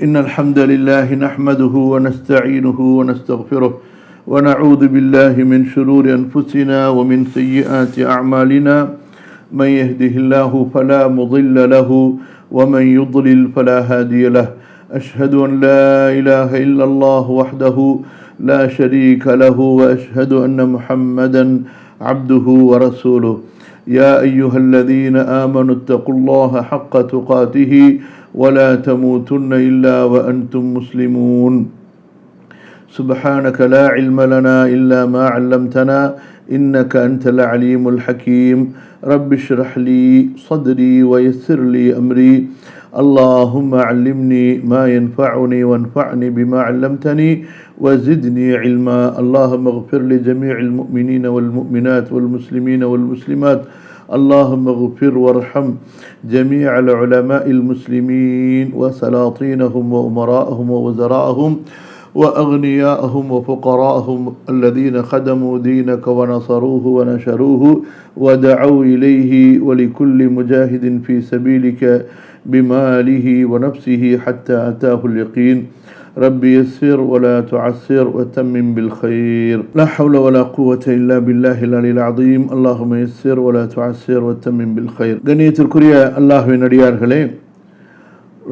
إن الحمد لله نحمده ونستعينه ونستغفره ونعوذ بالله من شرور أنفسنا ومن سيئات أعمالنا من يهده الله فلا مضل له ومن يضلل فلا هادي له أشهد أن لا إله إلا الله وحده لا شريك له وأشهد أن محمدا عبده ورسوله يا أيها الذين آمنوا اتقوا الله حق تقاته ولا تموتن إلا وأنتم مسلمون سبحانك لا علم لنا إلا ما علمتنا إنك أنت العليم الحكيم رب اشرح لي صدري ويسر لي أمري اللهم علمني ما ينفعني وانفعني بما علمتني وزدني علما اللهم اغفر لجميع المؤمنين والمؤمنات والمسلمين والمسلمات اللهم اغفر وارحم جميع العلماء المسلمين وسلاطينهم وأمراءهم ووزراءهم وأغنياءهم وفقراءهم الذين خدموا دينك ونصروه ونشروه ودعوا إليه ولكل مجاهد في سبيلك بماله ونفسه حتى أتاه اليقين رب يسر ولا تعسر وتمم بالخير لا حول ولا قوة إلا بالله العلي العظيم اللهم يسر ولا تعسر وتمم بالخير கண்ணியத்திற்குரிய அல்லாஹ்வின் அடியார்களே,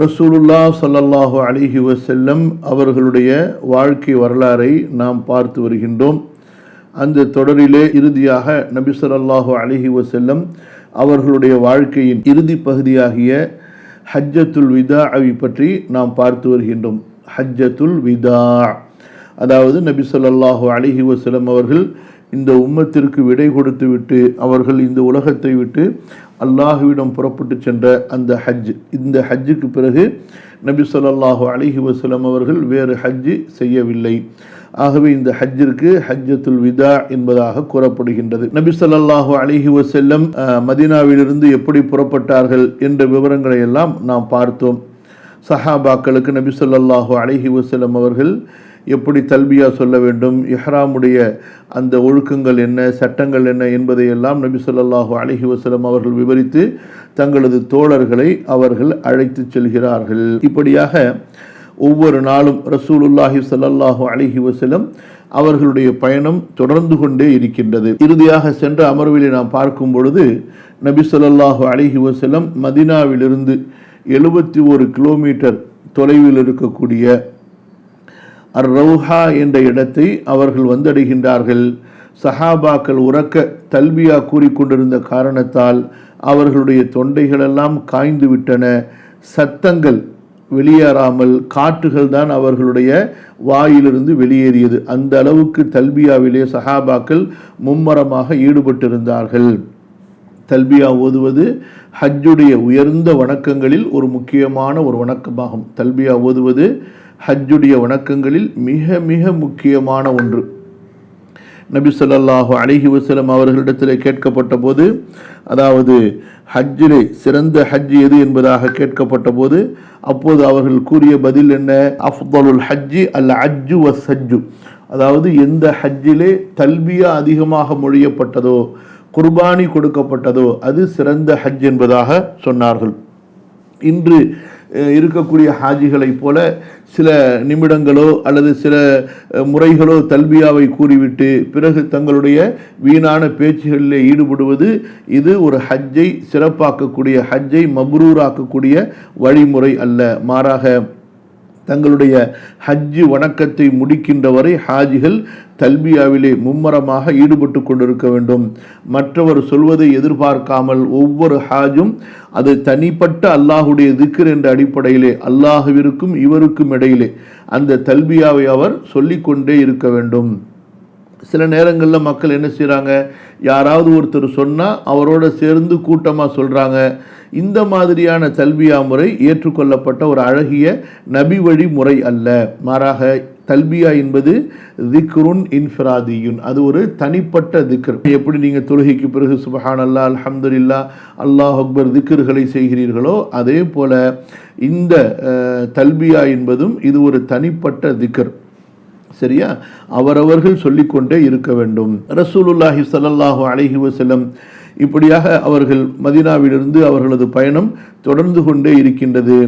ரசூலுல்லாஹ் ஸல்லல்லாஹு அலைஹி வஸல்லம் அவர்களுடைய வாழ்க்கை வரலாறை நாம் பார்த்து வருகின்றோம். அந்த தொடரிலே இறுதியாக நபி ஸல்லல்லாஹு அலைஹி வஸல்லம் அவர்களுடைய வாழ்க்கையின் இறுதி பகுதியாகிய ஹஜ்ஜத்துல் விதாஅவை பற்றி நாம் பார்த்து வருகின்றோம். ஹஜ்ஜத்துல் விதா, அதாவது நபி ஸல்லல்லாஹு அலைஹி வஸல்லம் அவர்கள் இந்த உம்மத்திற்கு விடை கொடுத்து விட்டு அவர்கள் இந்த உலகத்தை விட்டு அல்லாஹுவிடம் புறப்பட்டு சென்ற அந்த ஹஜ். இந்த ஹஜ்ஜுக்கு பிறகு நபி ஸல்லல்லாஹு அலைஹி வஸல்லம் அவர்கள் வேறு ஹஜ்ஜு செய்யவில்லை. ஆகவே இந்த ஹஜ்ஜிற்கு ஹஜ்ஜத்துல் விதா என்பதாக கூறப்படுகின்றது. நபி ஸல்லல்லாஹு அலைஹி வஸல்லம் மதீனாவிலிருந்து எப்படி புறப்பட்டார்கள் என்ற விவரங்களை எல்லாம் நாம் பார்த்தோம். சஹாபாக்களுக்கு நபி ஸல்லல்லாஹு அலைஹி வஸல்லம் அவர்கள் எப்படி தல்பியா சொல்ல வேண்டும், இஹ்ராமுடைய அந்த ஒழுக்கங்கள் என்ன, சட்டங்கள் என்ன என்பதையெல்லாம் நபி ஸல்லல்லாஹு அலைஹி வஸல்லம் அவர்கள் விவரித்து தங்களது தோழர்களை அவர்கள் அழைத்து செல்கிறார்கள். இப்படியாக ஒவ்வொரு நாளும் ரசூலுல்லாஹி ஸல்லல்லாஹு அலைஹி வஸல்லம் அவர்களுடைய பயணம் தொடர்ந்து கொண்டே இருக்கின்றது. இறுதியாக சென்ற அமர்விலே நாம் பார்க்கும் பொழுது நபி ஸல்லல்லாஹு அலைஹி வஸல்லம் மதீனாவிலிருந்து 71 கிலோமீட்டர் தொலைவில் இருக்கக்கூடிய அர்-ரௌஹா என்ற இடத்தை அவர்கள் வந்தடைகின்றார்கள். சஹாபாக்கள் உறக்க தல்பியா கூறிக்கொண்டிருந்த காரணத்தால் அவர்களுடைய தொண்டைகளெல்லாம் காய்ந்து விட்டன. சத்தங்கள் வெளியேறாமல் காற்றுகள் தான் அவர்களுடைய வாயிலிருந்து வெளியேறியது. அந்த அளவுக்கு தல்பியாவிலே சஹாபாக்கள் மும்மரமாக ஈடுபட்டிருந்தார்கள். தல்பியா ஓதுவது ஹஜ்ஜுடைய உயர்ந்த வணக்கங்களில் ஒரு முக்கியமான ஒரு வணக்கமாகும். தல்பியா ஓதுவது ஹஜ்ஜுடைய வணக்கங்களில் மிக மிக முக்கியமான ஒன்று. நபி ஸல்லல்லாஹு அலைஹி வஸல்லம் அவர்களிடத்தில் கேட்கப்பட்ட போது, அதாவது ஹஜ்ஜிலே சிறந்த ஹஜ் எது என்பதாக கேட்கப்பட்ட போது அப்போது அவர்கள் கூறிய பதில் என்ன? அஃதலுல் ஹஜ்ஜி அல் ஹஜ்ஜு வஸ்ஸஜ்ஜு, அதாவது எந்த ஹஜ்ஜிலே தல்பியா அதிகமாக மொழியப்பட்டதோ, குர்பானி கொடுக்கப்பட்டதோ அது சிறந்த ஹஜ் என்பதாக சொன்னார்கள். இன்று இருக்கக்கூடிய ஹாஜிகளைப் போல சில நிமிடங்களோ அல்லது சில முறைகளோ தல்பியாவை கூறிவிட்டு பிறகு தங்களுடைய வீணான பேச்சுகளில் ஈடுபடுவது இது ஒரு ஹஜ்ஜை சிறப்பாக்கக்கூடிய, ஹஜ்ஜை மப்ரூராக்கக்கூடிய வழிமுறை அல்ல. மாறாக தங்களுடைய ஹஜ்ஜு வணக்கத்தை முடிக்கின்ற வரை ஹாஜிகள் தல்பியாவிலே மும்மரமாக ஈடுபட்டு கொண்டிருக்க வேண்டும். மற்றவர் சொல்வதை எதிர்பார்க்காமல் ஒவ்வொரு ஹாஜும் அது தனிப்பட்ட அல்லாஹுடைய திக்ர் என்ற அடிப்படையிலே அல்லாஹுவிற்கும் இவருக்கும் இடையிலே அந்த தல்பியாவை அவர் சொல்லிக்கொண்டே இருக்க வேண்டும். சில நேரங்களில் மக்கள் என்ன செய்கிறாங்க, யாராவது ஒருத்தர் சொன்னால் அவரோட சேர்ந்து கூட்டமாக சொல்கிறாங்க. இந்த மாதிரியான தல்பியா முறை ஏற்றுக்கொள்ளப்பட்ட ஒரு அழகிய நபி வழி முறை அல்ல. மாறாக தல்பியா என்பது திக்ருன் இன்ஃபிராதியுன், அது ஒரு தனிப்பட்ட திக்ர். எப்படி நீங்கள் தொழுகைக்கு பிறகு சுப்ஹானல்லாஹ், அல்ஹம்துலில்லாஹ், அல்லாஹ் அக்பர் திக்ர்களை செய்கிறீர்களோ அதே போல இந்த தல்பியா என்பதும் இது ஒரு தனிப்பட்ட திக்ர். சரியா? அவரவர்கள் சொல்லிக்கொண்டே இருக்க வேண்டும். ரசூலுல்லாஹி ஸல்லல்லாஹு அலைஹி வஸல்லம் இப்படியாக அவர்கள் மதீனாவிலிருந்து அவர்களது பயணம் தொடர்ந்து கொண்டே இருக்கின்றது.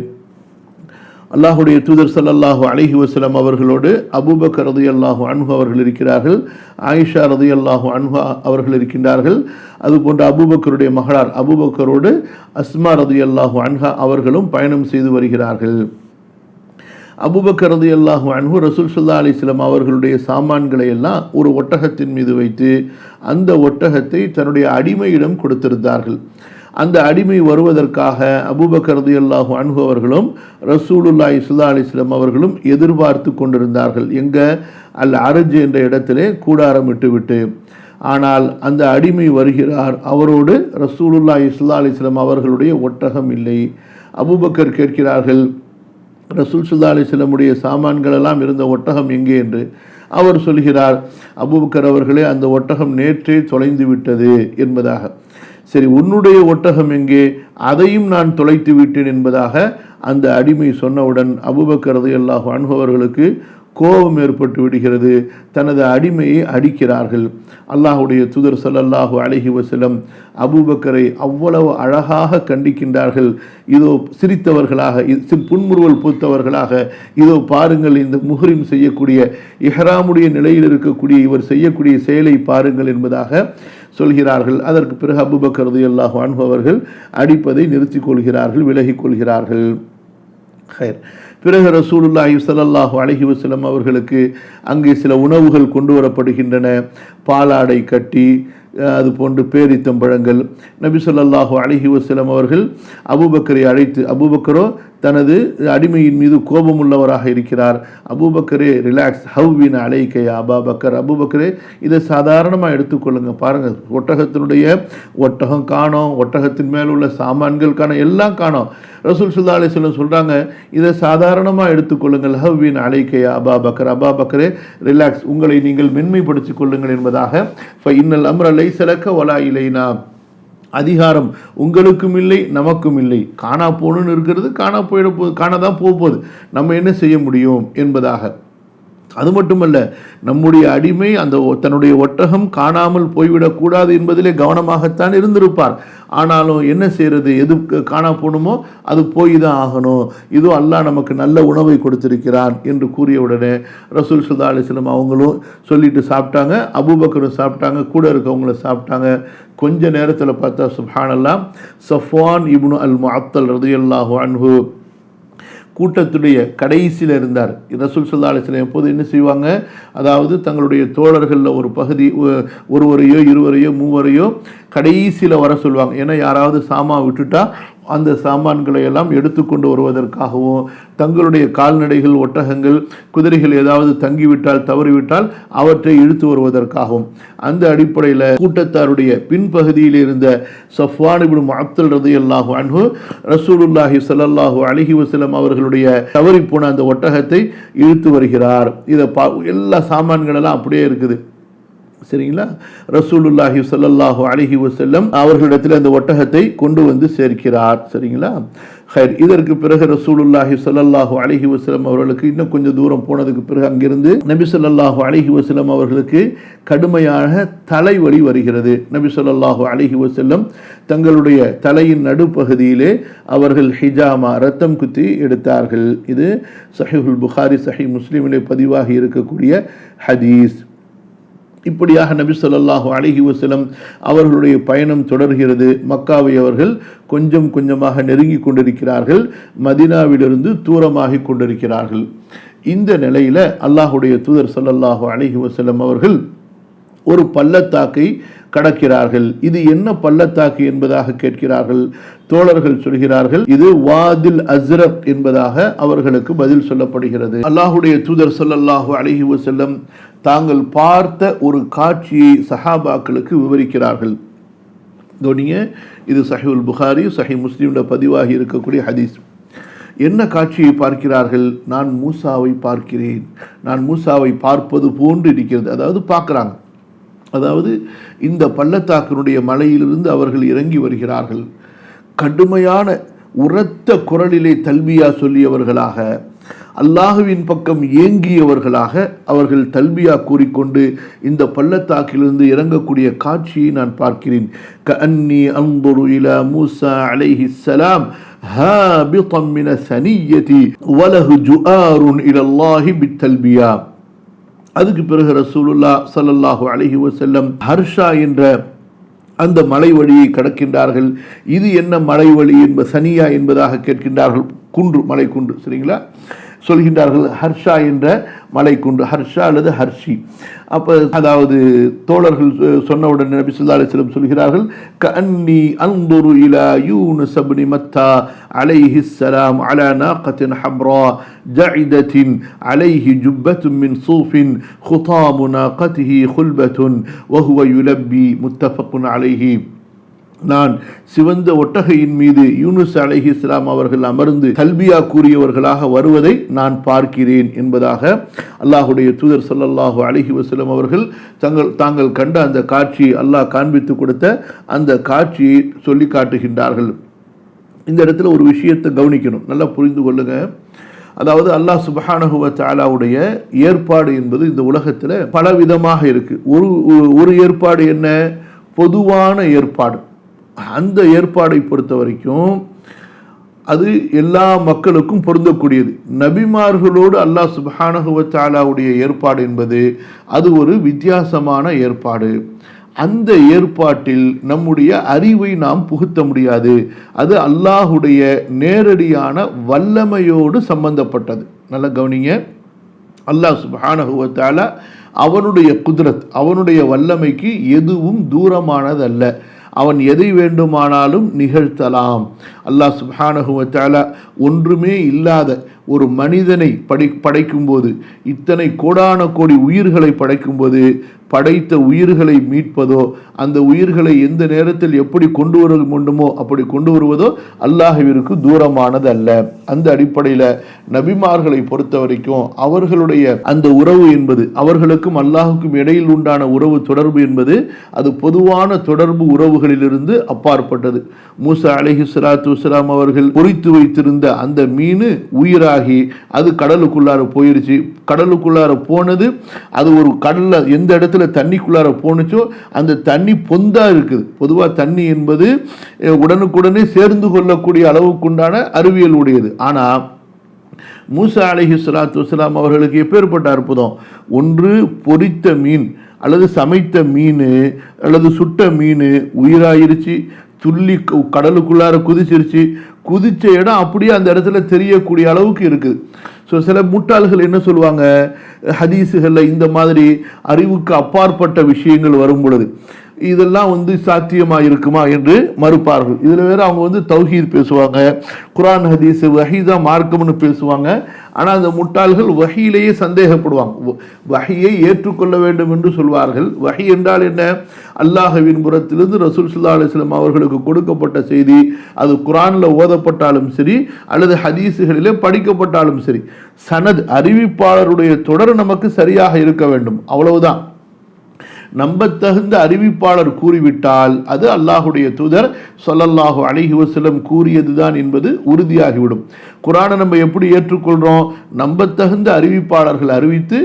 அல்லாஹுடைய தூதர் ஸல்லல்லாஹு அலைஹி வஸல்லம் அவர்களோடு அபூபக்கர் ரலியல்லாஹு அன்ஹு அவர்கள் இருக்கிறார்கள், ஆயிஷா ரலியல்லாஹு அன்ஹா அவர்கள் இருக்கின்றார்கள். அதுபோன்ற அபூபக்கருடைய மகளார் அபூபக்கரோடு அஸ்மா ரலியல்லாஹு அன்ஹா அவர்களும் பயணம் செய்து வருகிறார்கள். அபூபக்கர் ரலியல்லாஹு அன்ஹு ரசூல் ஸல்லல்லாஹு அலைஹி வஸல்லம் அவர்களுடைய சாமான்களை எல்லாம் ஒரு ஒட்டகத்தின் மீது வைத்து அந்த ஒட்டகத்தை தன்னுடைய அடிமையிடம் கொடுத்திருந்தார்கள். அந்த அடிமை வருவதற்காக அபூபக்கர் ரலியல்லாஹு அன்ஹு அவர்களும் ரசூலுல்லாஹி ஸல்லல்லாஹு அலைஹி வஸல்லம் அவர்களும் எதிர்பார்த்து கொண்டிருந்தார்கள். எங்க அல் அரஜ் என்ற இடத்திலே கூடாரம் விட்டுவிட்டு. ஆனால் அந்த அடிமை வருகிறார், அவரோடு ரசூலுல்லாஹி ஸல்லல்லாஹு அலைஹி வஸல்லம் அவர்களுடைய ஒட்டகம் இல்லை. அபூபக்கர் கேட்கிறார்கள், ரசூல் ஸல்லல்லாஹு அலைஹி வஸல்லமுடைய சாமான்கள் எல்லாம் இருந்த ஒட்டகம் எங்கே என்று. அவர் சொல்கிறார், அபூபக்கர் அவர்களே, அந்த ஒட்டகம் நேற்றே தொலைந்து விட்டது என்பதாக. சரி, உன்னுடைய ஒட்டகம் எங்கே, அதையும் நான் தொலைத்து விட்டேன் என்பதாக அந்த அடிமை சொன்னவுடன் அபூபக்கர் ரலியல்லாஹு அன்ஹு அவர்களுக்கு கோபம் ஏற்பட்டு விடுகிறது. தனது அடிமையை அடிக்கிறார்கள். அல்லாஹுடைய தூதர் ஸல்லல்லாஹு அலைஹி வஸல்லம் அபூபக்கரை அவ்வளவு அழகாக கண்டிக்கின்றார்கள். இதோ சிரித்தவர்களாக, புன்முறுவல் பூத்தவர்களாக, இதோ பாருங்கள், இந்த முஹ்ரிம் செய்யக்கூடிய, இஹ்ராமுடைய நிலையில் இருக்கக்கூடிய இவர் செய்யக்கூடிய செயலை பாருங்கள் என்பதாக சொல்கிறார்கள். அதற்கு பிறகு அபூபக்கர் ரலியல்லாஹு அன்ஹு அவர்கள் அடிப்பதை நிறுத்திக் கொள்கிறார்கள், விலகிக் கொள்கிறார்கள். பிறகு ரசூலுல்லாஹி ஸல்லல்லாஹு அலைஹி வஸல்லம் அவர்களுக்கு அங்கே சில உணவுகள் கொண்டு வரப்படுகின்றன. பாலாடை கட்டி, அது போன்று பேரித்தம்பழங்கள். நபி ஸல்லல்லாஹு அலைஹி வஸல்லம் அவர்கள் அபூபக்கரை அழைத்து, அபூபக்கரோ தனது அடிமையின் மீது கோபமுள்ளவராக இருக்கிறார். அபூபக்கரே ரிலாக்ஸ், ஹவ்வின் அலைக்க யா அபூபக்கர், அபூபக்கரே இதை சாதாரணமாக எடுத்துக்கொள்ளுங்க. பாருங்கள், ஒட்டகம் காணோம், ஒட்டகத்தின் மேல் உள்ள சாமான்கள் காணோம், எல்லாம் காணோம். ரசூல் ஸல்லல்லாஹு அலைஹி வஸல்லம் சொல்கிறாங்க, இதை சாதாரணமாக எடுத்துக்கொள்ளுங்கள். ஹவ்வின் அலைக்க யா அபூபக்கர், அபூபக்கரே ரிலாக்ஸ், உங்களை நீங்கள் மென்மைப்படுத்திக் கொள்ளுங்கள் என்பதாக. இன்னல் அம்ர லைஸ லக வலா இலைனா, அதிகாரம் உங்களுக்கும் இல்லை நமக்கும் இல்லை. காணா போகணுன்னு இருக்கிறது, காணாதான் போகுது, நம்ம என்ன செய்ய முடியும் என்பதாக. அது மட்டுமல்ல, நம்முடைய அடிமை அந்த தன்னுடைய ஒட்டகம் காணாமல் போய்விடக்கூடாது என்பதிலே கவனமாகத்தான் இருந்திருப்பார். ஆனாலும் என்ன செய்யறது, எது காணா போகணுமோ அது போய் தான் ஆகணும். இதோ அல்லாஹ் நமக்கு நல்ல உணவை கொடுத்திருக்கிறான் என்று கூறிய உடனே ரசூல் ஸல்லல்லாஹு அலைஹி வஸல்லம் அவங்களும் சொல்லிட்டு சாப்பிட்டாங்க, அபூபக்கரும் சாப்பிட்டாங்க, கூட இருக்கவங்களும் சாப்பிட்டாங்க. கொஞ்ச நேரத்தில் பார்த்தா சுப்ஹானல்லாஹ், சஃப்வான் இப்னு அல் முஅத்தல் ரலியல்லாஹு அன்ஹு கூட்டத்துடைய கடைசியில் இருந்தார். ரசூல் ஸல்லல்லாஹு அலைஹி வஸல்லம் எப்போது என்ன செய்வாங்க, அதாவது தங்களுடைய தோழர்களில் ஒரு பகுதி, ஒருவரையோ இருவரையோ மூவரையோ கடைசியில் வர சொல்லுவாங்க. ஏன்னா யாராவது சாமான் விட்டுட்டா அந்த சாமான்களை எல்லாம் எடுத்துக்கொண்டு வருவதற்காகவும், தங்களுடைய கால்நடைகள், ஒட்டகங்கள், குதிரைகள் ஏதாவது தங்கிவிட்டால், தவறிவிட்டால் அவற்றை இழுத்து வருவதற்காகவும். அந்த அடிப்படையில் கூட்டத்தாருடைய பின்பகுதியில் இருந்த சஃப்வான் இப்னு முஅத்தல் ரலியல்லாஹு அன்ஹு ரசூலுல்லாஹி ஸல்லல்லாஹு அலைஹி வஸல்லம் அவர்களுடைய தவறிப்போன அந்த ஒட்டகத்தை இழுத்து வருகிறார். இதை எல்லா சாமான்களெல்லாம் அப்படியே இருக்குது. சரிங்களா, ரசூலுல்லாஹி ஸல்லல்லாஹு அலைஹி வஸல்லம் அவர்களிடத்தில் அந்த ஒட்டகத்தை கொண்டு வந்து சேர்க்கிறார். சரிங்களா, இதற்கு பிறகு ரசூலுல்லாஹி ஸல்லல்லாஹு அலைஹி வஸல்லம் அவர்களுக்கு இன்னும் கொஞ்சம் தூரம் போனதுக்கு பிறகு அங்கிருந்து நபி ஸல்லல்லாஹு அலைஹி வஸல்லம் அவர்களுக்கு கடுமையான தலைவலி வருகிறது. நபி ஸல்லல்லாஹு அலைஹி வஸல்லம் தங்களுடைய தலையின் நடுப்பகுதியிலே அவர்கள் ஹிஜாமா, ரத்தம் குத்தி எடுத்தார்கள். இது சஹீஹுல் புகாரி, சஹீஹ் முஸ்லிமிலே பதிவாகி இருக்கக்கூடிய ஹதீஸ். இப்படியாக நபி ஸல்லல்லாஹு அலைஹி வஸல்லம் அவர்களுடைய பயணம் தொடர்கிறது. மக்காவை அவர்கள் கொஞ்சம் கொஞ்சமாக நெருங்கி கொண்டிருக்கிறார்கள், மதீனாவிலிருந்து தூரமாகி கொண்டிருக்கிறார்கள். இந்த நிலையில அல்லாஹுடைய தூதர் ஸல்லல்லாஹு அலைஹி வஸல்லம் அவர்கள் ஒரு பள்ளத்தாக்கை கடக்கிறார்கள். இது என்ன பள்ளத்தாக்கு என்பதாக கேட்கிறார்கள். தோழர்கள் சொல்கிறார்கள், இது வாதில் அஸ்ரக் என்பதாக அவர்களுக்கு பதில் சொல்லப்படுகிறது. அல்லாஹுடைய தூதர் ஸல்லல்லாஹு அலைஹி வஸல்லம் தாங்கள் பார்த்த ஒரு காட்சியை சஹாபாக்களுக்கு விவரிக்கிறார்கள். கவனிங்க, இது சஹீஹுல் புகாரி, சஹீஹ் முஸ்லிமில் பதிவாகி இருக்கக்கூடிய ஹதீஸ். என்ன காட்சியை பார்க்கிறார்கள்? நான் மூசாவை பார்க்கிறேன், நான் மூசாவை பார்ப்பது போன்று இருக்கிறது. அதாவது பார்க்குறாங்க, அதாவது இந்த பள்ளத்தாக்கினுடைய மலையிலிருந்து அவர்கள் இறங்கி வருகிறார்கள். கடுமையான உரத்த குரலிலே தல்பியா சொல்லியவர்களாக, அல்லாஹுவின் பக்கம் ஏங்கியவர்களாக அவர்கள் தல்பியா கூறிக்கொண்டு இந்த பள்ளத்தாக்கிலிருந்து இறங்கக்கூடிய காட்சியை நான் பார்க்கிறேன். கஅன்னி அன்துரு இலா மூஸா அலைஹிஸ்ஸலாம் ஹாபிதன் மின ஸனிய்யதி வலஹு ஜுஆருன் இலல்லாஹி பித்தல்பியா. அதுக்கு பிறகு ரசூலுல்லாஹ் ஸல்லல்லாஹு அலைஹி வஸல்லம் ஹர்ஷா என்ற அந்த மலை வழியை கடக்கின்றார்கள். இது என்ன மலை வழி சனியா என்பதாக கேட்கின்றார்கள். குன்று, மலை குன்று, சரிங்களா? சொல்கின்றார்கள் ஹர்ஷா என்ற மலை குன்று, ஹர்ஷா அல்லது ஹர்ஷி. அப்போ அதாவது தோழர்கள் சொன்னவுடன் நபி ஸல்லல்லாஹு அலைஹி வஸல்லம் சொல்கிறார்கள், கஅன்னி அன்துரு இலா யூனுஸ் இப்னு மத்தா அலைஹிஸ்ஸலாம் அலா நாகத்தின் ஹம்ரா ஜஇதத்தின் அலைஹி ஜுப்பத்துன் மின் சூஃபின் ஹுதாமு நாகத்திஹி குல்பத்துன் வஹுவ யுலப்பி முத்தஃபக்குன் அலைஹி. நான் சிவந்த ஒட்டகையின் மீது யூனுஸ் அலைஹிஸ்ஸலாம் அவர்கள் அமர்ந்து தல்பியா கூறியவர்களாக வருவதை நான் பார்க்கிறேன் என்பதாக அல்லாஹுடைய தூதர் ஸல்லல்லாஹு அலைஹி வஸல்லம் அவர்கள் தாங்கள் கண்ட அந்த காட்சி, அல்லாஹ் காண்பித்து கொடுத்த அந்த காட்சியை சொல்லி காட்டுகின்றார்கள். இந்த இடத்துல ஒரு விஷயத்தை கவனிக்கணும், நல்லா புரிந்து கொள்ளுங்க. அதாவது அல்லாஹ் சுப்ஹானஹு வ தஆலாவுடைய ஏற்பாடு என்பது இந்த உலகத்தில் பல விதமாக இருக்கு. ஒரு ஏற்பாடு என்ன? பொதுவான ஏற்பாடு. அந்த ஏற்பாடை பொறுத்த வரைக்கும் அது எல்லா மக்களுக்கும் பொருந்தக்கூடியது. நபிமார்களோடு அல்லாஹ் சுப்ஹானஹு வ தஆலாவுடைய ஏற்பாடு என்பது அது ஒரு வித்தியாசமான ஏற்பாடு. அந்த ஏற்பாட்டில் நம்முடைய அறிவை நாம் புகுத்த முடியாது. அது அல்லாஹுடைய நேரடியான வல்லமையோடு சம்பந்தப்பட்டது. நல்லா கவனிங்க. அல்லாஹ் சுப்ஹானஹு வ தஆலா அவனுடைய குத்ரத், அவனுடைய வல்லமைக்கு எதுவும் தூரமானதல்ல. அவன் எதை வேண்டுமானாலும் நிகழ்த்தலாம். அல்லாஹ் சுப்ஹானஹு வ தஆலா ஒன்றுமே இல்லாத ஒரு மனிதனை படைக்கும்போது, இத்தனை கோடான கோடி உயிர்களை படைக்கும்போது, படைத்த உயிர்களை மீட்பதோ, அந்த உயிர்களை எந்த நேரத்தில் எப்படி கொண்டு வர வேண்டுமோ அப்படி கொண்டு வருவதோ அல்லாஹ்விற்கு தூரமானது அல்ல. அந்த அடிப்படையில் நபிமார்களை பொறுத்த வரைக்கும் அவர்களுடைய அந்த உறவு என்பது, அவர்களுக்கும் அல்லாஹுக்கும் இடையில் உண்டான உறவு தொடர்பு என்பது அது பொதுவான தொடர்பு உறவுகளிலிருந்து அப்பாற்பட்டது. மூசா அலைஹிஸ்ஸலாத்து வஸ்ஸலாம் அவர்கள் பொறித்து வைத்திருந்த அந்த மீன் உயிராகி அது கடலுக்குள்ளார போயிருச்சு. கடலுக்குள்ளார போனது, அது ஒரு கடல்ல எந்த இடத்துல தண்ணிக்குள்ளார போனுச்சோ அந்த தண்ணி பொந்தா இருக்குது. பொதுவாக தண்ணி என்பது உடனுக்குடனே சேர்ந்து கொள்ளக்கூடிய அளவுக்குண்டான அறிவியல் உடையது. ஆனால் மூசா அலைஹிஸ்ஸலாத்து வஸ்ஸலாம் அவர்களுக்கு எப்பேற்பட்ட அற்புதம்! ஒன்று பொரித்த மீன் அல்லது சமைத்த மீன் அல்லது சுட்ட மீன் உயிராயிருச்சு, துள்ளி கடலுக்குள்ளார குதிச்சிருச்சு. குதிச்ச இடம் அப்படியே அந்த இடத்துல தெரியக்கூடிய அளவுக்கு இருக்குது. ஸோ சில முட்டாள்கள் என்ன சொல்லுவாங்க, ஹதீஸுகளில் இந்த மாதிரி அறிவுக்கு அப்பாற்பட்ட விஷயங்கள் வரும் பொழுது இதெல்லாம் சாத்தியமாக இருக்குமா என்று மறுப்பார்கள். இதில் வேறு அவங்க தௌஹீத் பேசுவாங்க, குர்ஆன் ஹதீஸ் வஹீ தான் மார்க்கம்னு பேசுவாங்க. ஆனால் அந்த முட்டாள்கள் வஹீலேயே சந்தேகப்படுவாங்க. வஹீயை ஏற்றுக்கொள்ள வேண்டும் என்று சொல்வார்கள். வஹீ என்றால் என்ன? அல்லாஹ்வின் புறத்திலிருந்து ரசூல் ஸல்லல்லாஹு அலைஹி வஸல்லம் அவர்களுக்கு கொடுக்கப்பட்ட செய்தி. அது குர்ஆனில் ஓதப்பட்டாலும் சரி அல்லது ஹதீஸுகளிலே படிக்கப்பட்டாலும் சரி, சனத் அறிவிப்பாளருடைய தொடர் நமக்கு சரியாக இருக்க வேண்டும், அவ்வளவுதான். நம்பத்தகுந்த அறிவிப்பாளர் கூறிவிட்டால் அது அல்லாஹுடைய தூதர் ஸல்லல்லாஹு அலைஹி வஸல்லம் கூறியதுதான் என்பது உறுதியாகிவிடும். குர்ஆனை நம்ம எப்படி ஏற்றுக்கொள்கிறோம்? நம்பத்தகுந்த அறிவிப்பாளர்கள் அறிவித்து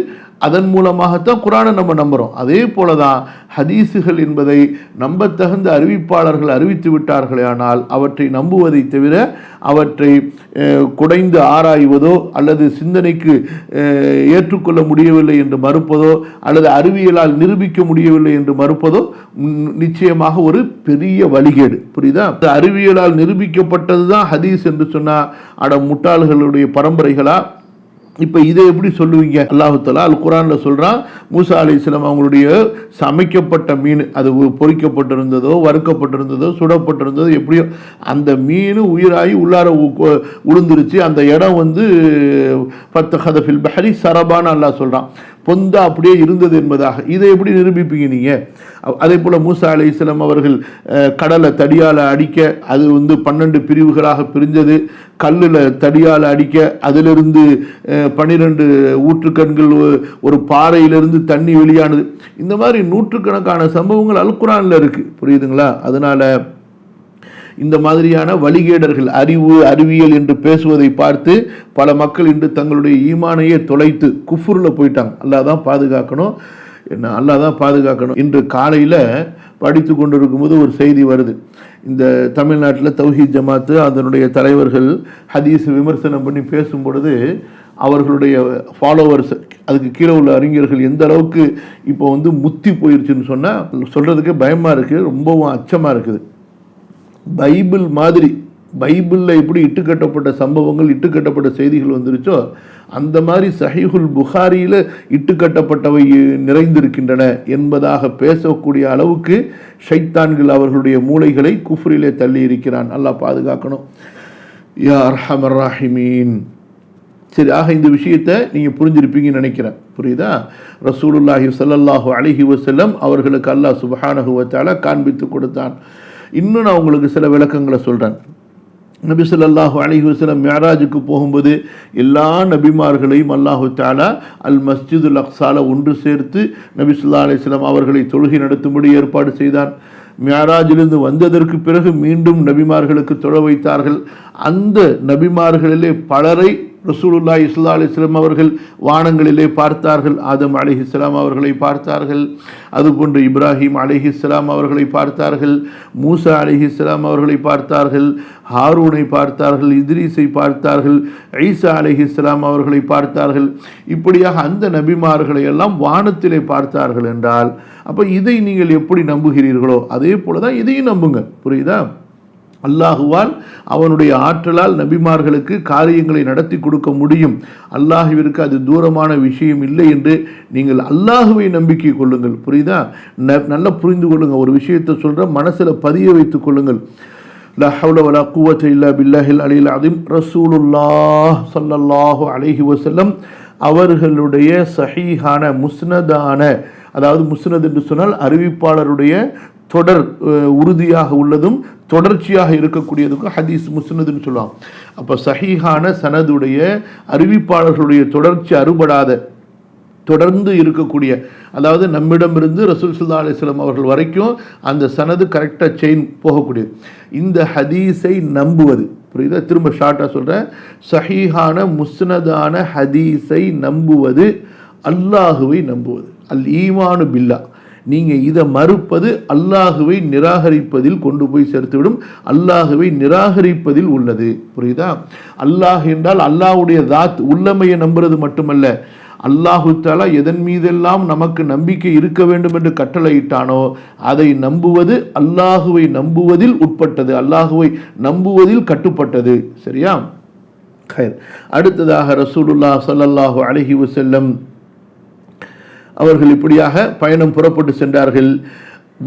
அதன் மூலமாகத்தான் குர்ஆனை நம்ம நம்புகிறோம். அதே போல தான் ஹதீஸுகள் என்பதை நம்பத்தகுந்த அறிவிப்பாளர்கள் அறிவித்து விட்டார்களே ஆனால் அவற்றை நம்புவதை தவிர அவற்றை குடைந்து ஆராய்வதோ அல்லது சிந்தனைக்கு ஏற்றுக்கொள்ள முடியவில்லை என்று மறுப்பதோ அல்லது அறிவியலால் நிரூபிக்க முடியவில்லை என்று மறுப்பதோ நிச்சயமாக ஒரு பெரிய வழிகேடு. புரியுதா? அறிவியலால் நிரூபிக்கப்பட்டது தான் ஹதீஸ் என்று சொன்னால் அட முட்டாள்களுடைய பரம்பரைகளா? இப்போ இதை எப்படி சொல்லுவீங்க? அல்லாஹ் தஆலா அல் குர்ஆனில் சொல்கிறான், மூசா அலைஹிஸ்ஸலாம் அவங்களுடைய சமைக்கப்பட்ட மீன், அது பொரிக்கப்பட்டிருந்ததோ வறுக்கப்பட்டிருந்ததோ சுடப்பட்டிருந்ததோ எப்படியோ அந்த மீன் உயிராகி உள்ளார உளுந்துருச்சு. அந்த இடம் ஃபத்தஹத ஃபில் பஹரி சரபான்னு அல்லாஹ் சொல்கிறான். பொந்தா அப்படியே இருந்தது என்பதாக. இதை எப்படி நிரூபிப்பீங்க நீங்கள்? அதே போல் மூசா அலைஹிஸ்ஸலாம் அவர்கள் கடலை தடியால் அடிக்க அது 12 பிரிவுகளாக பிரிஞ்சது. கல்லில் தடியால் அடிக்க அதிலிருந்து 12 ஊற்றுக்கண்கள் ஒரு பாறையிலிருந்து தண்ணி வெளியானது. இந்த மாதிரி நூற்றுக்கணக்கான சம்பவங்கள் அல் குர்ஆனில் இருக்குது. புரியுதுங்களா? அதனால் இந்த மாதிரியான வழிகேடர்கள் அறிவியல் என்று பேசுவதை பார்த்து பல மக்கள் இன்று தங்களுடைய ஈமானையே தொலைத்து குஃப்ருல போயிட்டாங்க. அல்லாஹ் தான் பாதுகாக்கணும், அல்லாஹ் தான் பாதுகாக்கணும். இன்று காலையில் படித்து கொண்டிருக்கும்போது ஒரு செய்தி வருது. இந்த தமிழ்நாட்டில் தௌஹீத் ஜமாத்து அதனுடைய தலைவர்கள் ஹதீஸ் விமர்சனம் பண்ணி பேசும் பொழுது அவர்களுடைய ஃபாலோவர்ஸ், அதுக்கு கீழே உள்ள அறிஞர்கள் எந்த அளவுக்கு இப்போ முத்தி போயிடுச்சுன்னு சொன்னால் சொல்கிறதுக்கே பயமாக இருக்குது, ரொம்பவும் அச்சமாக இருக்குது. பைபிள் மாதிரி, பைபிளில் எப்படி இட்டுக்கட்டப்பட்ட சம்பவங்கள் இட்டுக்கட்டப்பட்ட செய்திகள் வந்துருச்சோ அந்த மாதிரி சஹீஹுல் புகாரியில் இட்டுக்கட்டப்பட்டவை நிறைந்திருக்கின்றன என்பதாக பேசக்கூடிய அளவுக்கு ஷைத்தான்கள் அவர்களுடைய மூளைகளை குஃப்ரிலே தள்ளி இருக்கிறான். அல்லாஹ் பாதுகாக்கணும். யா அர்ஹமர் ராஹிமீன். சரி, ஆக இந்த விஷயத்தை நீங்கள் புரிஞ்சிருப்பீங்கன்னு நினைக்கிறேன். புரியுதா? ரசூலுல்லாஹி ஸல்லல்லாஹு அலைஹி வஸல்லம் அவர்களுக்கு அல்லாஹ் சுப்ஹானஹு வ தஆலா காண்பித்து கொடுத்தான். இன்னும் நான் உங்களுக்கு சில விளக்கங்களை சொல்கிறேன். நபி ஸல்லல்லாஹு அலைஹி வஸல்லம் மிஅராஜுக்கு போகும்போது எல்லா நபிமார்களையும் அல்லாஹு தஆலா அல் மஸ்ஜிதுல் அக்ஸால ஒன்று சேர்த்து நபி ஸல்லல்லாஹு அலைஹி வஸல்லம் அவர்களை தொழுகை நடத்தும்படி ஏற்பாடு செய்தான். மிஅராஜிலிருந்து வந்ததற்கு பிறகு மீண்டும் நபிமார்களுக்கு தொழ வைத்தார்கள். அந்த நபிமார்களிலே பலரை ரசூலுல்லாஹி ஸல்லல்லாஹு அலைஹி வஸல்லம் அவர்கள் வானங்களிலே பார்த்தார்கள். ஆதம் அலைஹிஸ்ஸலாம் அவர்களை பார்த்தார்கள், அதுபோன்று இப்ராஹிம் அலைஹிஸ்ஸலாம் அவர்களை பார்த்தார்கள், மூசா அலைஹிஸ்ஸலாம் அவர்களை பார்த்தார்கள், ஹாரூனை பார்த்தார்கள், இத்ரீஸை பார்த்தார்கள், ஈசா அலைஹிஸ்ஸலாம் அவர்களை பார்த்தார்கள். இப்படியாக அந்த நபிமார்களை எல்லாம் வானத்திலே பார்த்தார்கள் என்றால் அப்போ இதை நீங்கள் எப்படி நம்புகிறீர்களோ அதே போல தான் இதையும் நம்புங்க. புரியுதா? அல்லாஹுவால் அவனுடைய ஆற்றலால் நபிமார்களுக்கு காரியங்களை நடத்தி கொடுக்க முடியும். அல்லாஹுவிற்கு அது தூரமான விஷயம் இல்லை என்று நீங்கள் அல்லாஹுவை நம்பிக்கை கொள்ளுங்கள். புரியுதா? நல்லா புரிந்து கொள்ளுங்கள். ஒரு விஷயத்தை சொல்கிற மனசில் பதிய வைத்துக் கொள்ளுங்கள். லா ஹவ்ல வலா குவத்த இல்லா பில்லாஹில் அலில் அஸீம். ரசூலுல்லாஹ் ஸல்லல்லாஹு அலைஹி வஸல்லம் அவர்களுடைய சஹீஹான முஸ்னதான, அதாவது முஸ்னத் என்று சொன்னால் அறிவிப்பாளருடைய தொடர் உறுதியாக உள்ளதும் தொடர்ச்சியாக இருக்கக்கூடியதுக்கும் ஹதீஸ் முஸ்னதுன்னு சொல்லுவாங்க. அப்போ சஹீஹான சனதுடைய அறிவிப்பாளர்களுடைய தொடர்ச்சி அறுபடாத தொடர்ந்து இருக்கக்கூடிய, அதாவது நம்மிடமிருந்து ரசூல் ஸல்லல்லாஹு அலைஹி வஸல்லம் அவர்கள் வரைக்கும் அந்த சனது கரெக்டாக செயின் போகக்கூடியது. இந்த ஹதீஸை நம்புவது, புரியுதா? திரும்ப ஷார்ட்டாக சொல்கிறேன். சஹீஹான முஸ்னதான ஹதீஸை நம்புவது அல்லாஹுவை நம்புவது. அல் ஈமானு பில்லா. நீங்கள் இதை மறுப்பது அல்லாஹுவை நிராகரிப்பதில் கொண்டு போய் சேர்த்துவிடும், அல்லாஹுவை நிராகரிப்பதில் உள்ளது. புரியுதா? அல்லாஹ் என்றால் அல்லாஹுடைய தாத் உள்ளமையை நம்புறது மட்டுமல்ல, அல்லாஹு தஆலா எதன் மீதெல்லாம் நமக்கு நம்பிக்கை இருக்க வேண்டும் என்று கட்டளையிட்டானோ அதை நம்புவது அல்லாஹுவை நம்புவதில் உட்பட்டது, அல்லாஹுவை நம்புவதில் கட்டுப்பட்டது. சரியா? அடுத்ததாக ரசூலுல்லாஹ் ஸல்லல்லாஹு அலைஹி வஸல்லம் அவர்கள் இப்படியாக பயணம் புறப்பட்டு சென்றார்கள்.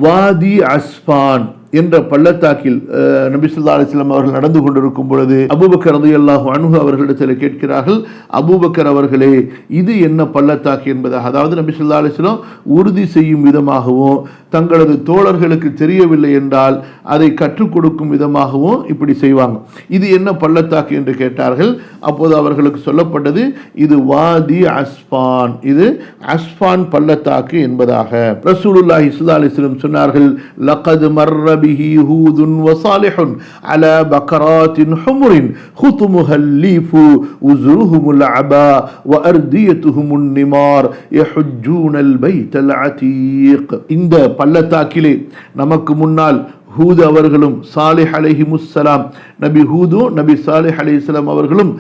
வாதி அஸ்பான் என்ற பள்ளத்தாக்கில் நபி ஸல்லல்லாஹு அலைஹி வஸல்லம் அவர்கள் நடந்து கொண்டிருக்கும் பொழுது அபூபக்கர் ரலியல்லாஹு அன்ஹு அவர்களிடத்தில் கேட்கிறார்கள், அபூபக்கர் அவர்களே, இது என்ன பள்ளத்தாக்கு என்பதாக. அதாவது நபி ஸல்லல்லாஹு அலைஹி வஸல்லம் உறுதி செய்யும் விதமாகவும் தங்களது தோழர்களுக்கு தெரியவில்லை என்றால் அதை கற்றுக் கொடுக்கும் விதமாகவும் இப்படி செய்வாங்க. இது என்ன பள்ளத்தாக்கு என்று கேட்டார்கள். அப்போது அவர்களுக்கு சொல்லப்பட்டது, இது வாதி அஸ்பான், இது அஸ்பான் பள்ளத்தாக்கு என்பதாக. ரசூலுல்லாஹி ஸல்லல்லாஹு அலைஹி வஸல்லம் சொன்னார்கள், லகத் மர்ர به هود وصالح على بكرات حمر خطمها الليف وزرهم العباء وأرديتهم النمار يحجون البيت العتيق. இந்த பள்ளத்தாக்கிலே நமக்கு முன்னால் ஹூத் அவர்களும் சாலிஹ் அலைஹிமுஸ்ஸலாம், நபி ஹூதும் நபி சாலிஹ் அலைஹிஸ்ஸலாம் அவர்களும்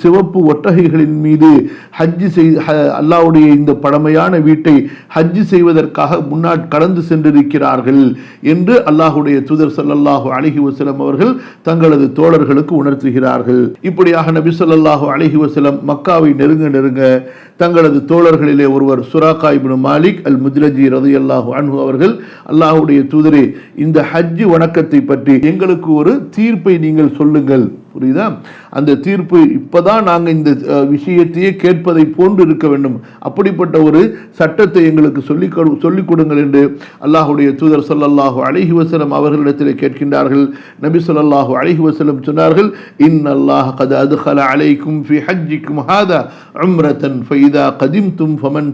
சிவப்பு ஒட்டகைகளின் மீது ஹஜ்ஜி அல்லாஹ்வுடைய இந்த பழமையான வீட்டை ஹஜ்ஜி செய்வதற்காக முன்னாடி கடந்து சென்றிருக்கிறார்கள் என்று அல்லாஹ்வுடைய தூதர் ஸல்லல்லாஹு அலைஹி வஸல்லம் அவர்கள் தங்களது தோழர்களுக்கு உணர்த்துகிறார்கள். இப்படியாக நபி ஸல்லல்லாஹு அலைஹி வஸல்லம் மக்காவை நெருங்க தங்களது தோழர்களிலே ஒருவர் சுராகா இப்னு மாலிக் அல் முஜ்லஜி ரலியல்லாஹு அன்ஹு அவர்கள், அல்லாஹ்வுடைய தூதரே, இந்த ஹஜ் வணக்கத்தை பற்றி எங்களுக்கு ஒரு தீர்ப்பை நீங்கள் சொல்லுங்கள் புரியுதா? அந்த தீர்ப்பு இப்பதான் நாங்கள் இந்த விஷயத்தையே கேட்பதை போன்று இருக்க வேண்டும், அப்படிப்பட்ட ஒரு சட்டத்தை எங்களுக்கு சொல்லிக் கொடுங்கள் என்று அல்லாஹுடைய தூதர் ஸல்லல்லாஹு அலைஹி வஸல்லம் அவர்களிடத்திலே கேட்கின்றார்கள். நபி ஸல்லல்லாஹு அலைஹி வஸல்லம் சொன்னார்கள், இன்னல்லாஹ கத் அத்கல அலைக்கும் ஃபி ஹஜ்ஜிக்கும் ஹாதா உம்ரத்தன் ஃபஇதா கதிம்தும் ஃபமன்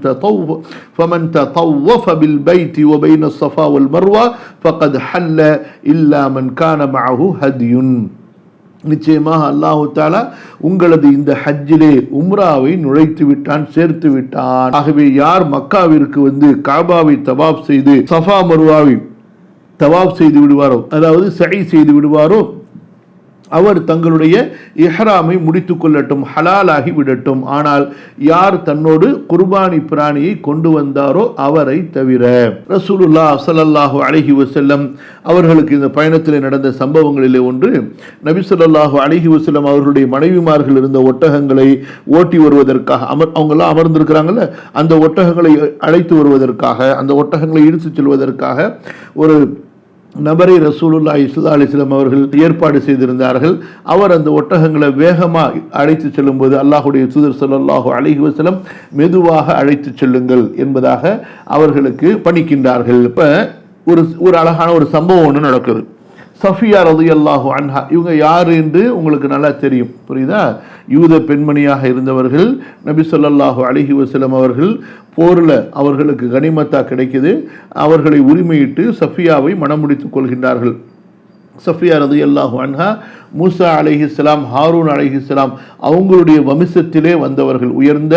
தطوف بالبيت وبين الصفا والمروة فقد حل إلا من كان معه هدي. நிச்சயமாக அல்லாஹு தஆலா உங்களது இந்த ஹஜ்ஜிலே உம்ராவை நுழைத்து விட்டான், சேர்த்து விட்டான். ஆகவே யார் மக்காவிற்கு வந்து காபாவை தவாப் செய்து சஃபா மர்வாவை தவாப் செய்து விடுவாரோ, அதாவது சஇ செய்து விடுவாரோ, அவர் தங்களுடைய இஹ்ராமை முடித்துக் கொள்ளட்டும், ஹலாலாகி விடட்டும். ஆனால் யார் தன்னோடு குர்பானி பிராணியை கொண்டு வந்தாரோ அவரை தவிர. ரசூலுல்லாஹ் ஸல்லல்லாஹு அலைஹி வஸல்லம் அவர்களுக்கு இந்த பயணத்தில் நடந்த சம்பவங்களிலே ஒன்று, நபி ஸல்லல்லாஹு அலைஹி வஸல்லம் அவர்களுடைய மனைவிமார்கள் இருந்த ஒட்டகங்களை ஓட்டி வருவதற்காக அவங்கெல்லாம் அமர்ந்திருக்கிறாங்கல்ல, அந்த ஒட்டகங்களை அழைத்து வருவதற்காக, அந்த ஒட்டகங்களை இழுத்துச் செல்வதற்காக ஒரு நபரை ரசூலுல்லாஹி ஸல்லல்லாஹு அலைஹி வஸல்லம் அவர்கள் ஏற்பாடு செய்திருந்தார்கள். அவர் அந்த ஒட்டகங்களை வேகமாக அழைத்து செல்லும்போது அல்லாஹுடைய தூதர் ஸல்லல்லாஹு அலைஹி வஸல்லம் மெதுவாக அழைத்து செல்லுங்கள் என்பதாக அவர்களுக்கு பணிக்கின்றார்கள். இப்போ ஒரு அழகான ஒரு சம்பவம் ஒன்று நடக்குது. சஃபியா ரலியல்லாஹு அன்ஹா, இவங்க யார் என்று உங்களுக்கு நல்லா தெரியும், புரியுதா? யூத பெண்மணியாக இருந்தவர்கள். நபி ஸல்லல்லாஹு அலைஹி வஸல்லம் அவர்கள் போரில் அவர்களுக்கு கனிமத்தா கிடைக்குது, அவர்களை உரிமையிட்டு சஃபியாவை மணமுடித்துக் கொள்கின்றார்கள். சஃபியா ரலியல்லாஹு அன்ஹா மூசா அலைஹிஸ்ஸலாம், ஹாரூன் அலைஹிஸ்ஸலாம் அவங்களுடைய வம்சத்திலே வந்தவர்கள், உயர்ந்த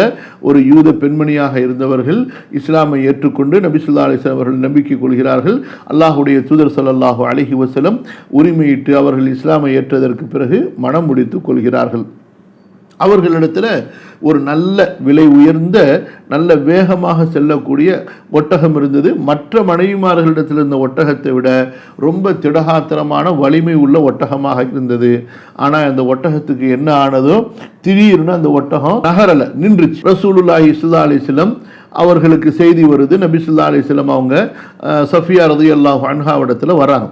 ஒரு யூத பெண்மணியாக இருந்தவர்கள். இஸ்லாமை ஏற்றுக்கொண்டு நபி ஸல்லல்லாஹு அலைஹி வஸல்லம் அவர்கள் நம்பிக்கை கொள்கிறார்கள். அல்லாஹுடைய தூதர் ஸல்லல்லாஹு அலைஹி வஸல்லம் உரிமையிட்டு அவர்கள் இஸ்லாமை ஏற்றதற்கு பிறகு மனம் முடித்துக் கொள்கிறார்கள். அவர்களிடத்தில் ஒரு நல்ல விலை உயர்ந்த நல்ல வேகமாக செல்லக்கூடிய ஒட்டகம் இருந்தது. மற்ற மனைவிமார்களிடத்தில் இருந்த ஒட்டகத்தை விட ரொம்ப திடகாத்திரமான வலிமை உள்ள ஒட்டகமாக இருந்தது. ஆனால் அந்த ஒட்டகத்துக்கு என்ன ஆனதோ, திடீர்னு அந்த ஒட்டகம் நகரலை, நின்றுச்சு. ரசூலுல்லாஹி ஸல்லல்லாஹு அலைஹி வஸல்லம் அவர்களுக்கு செய்தி வருது. நபி ஸல்லல்லாஹு அலைஹி வஸல்லம் அவங்க சஃபியா ரலியல்லாஹு அன்ஹாவிடத்தில் வராங்க.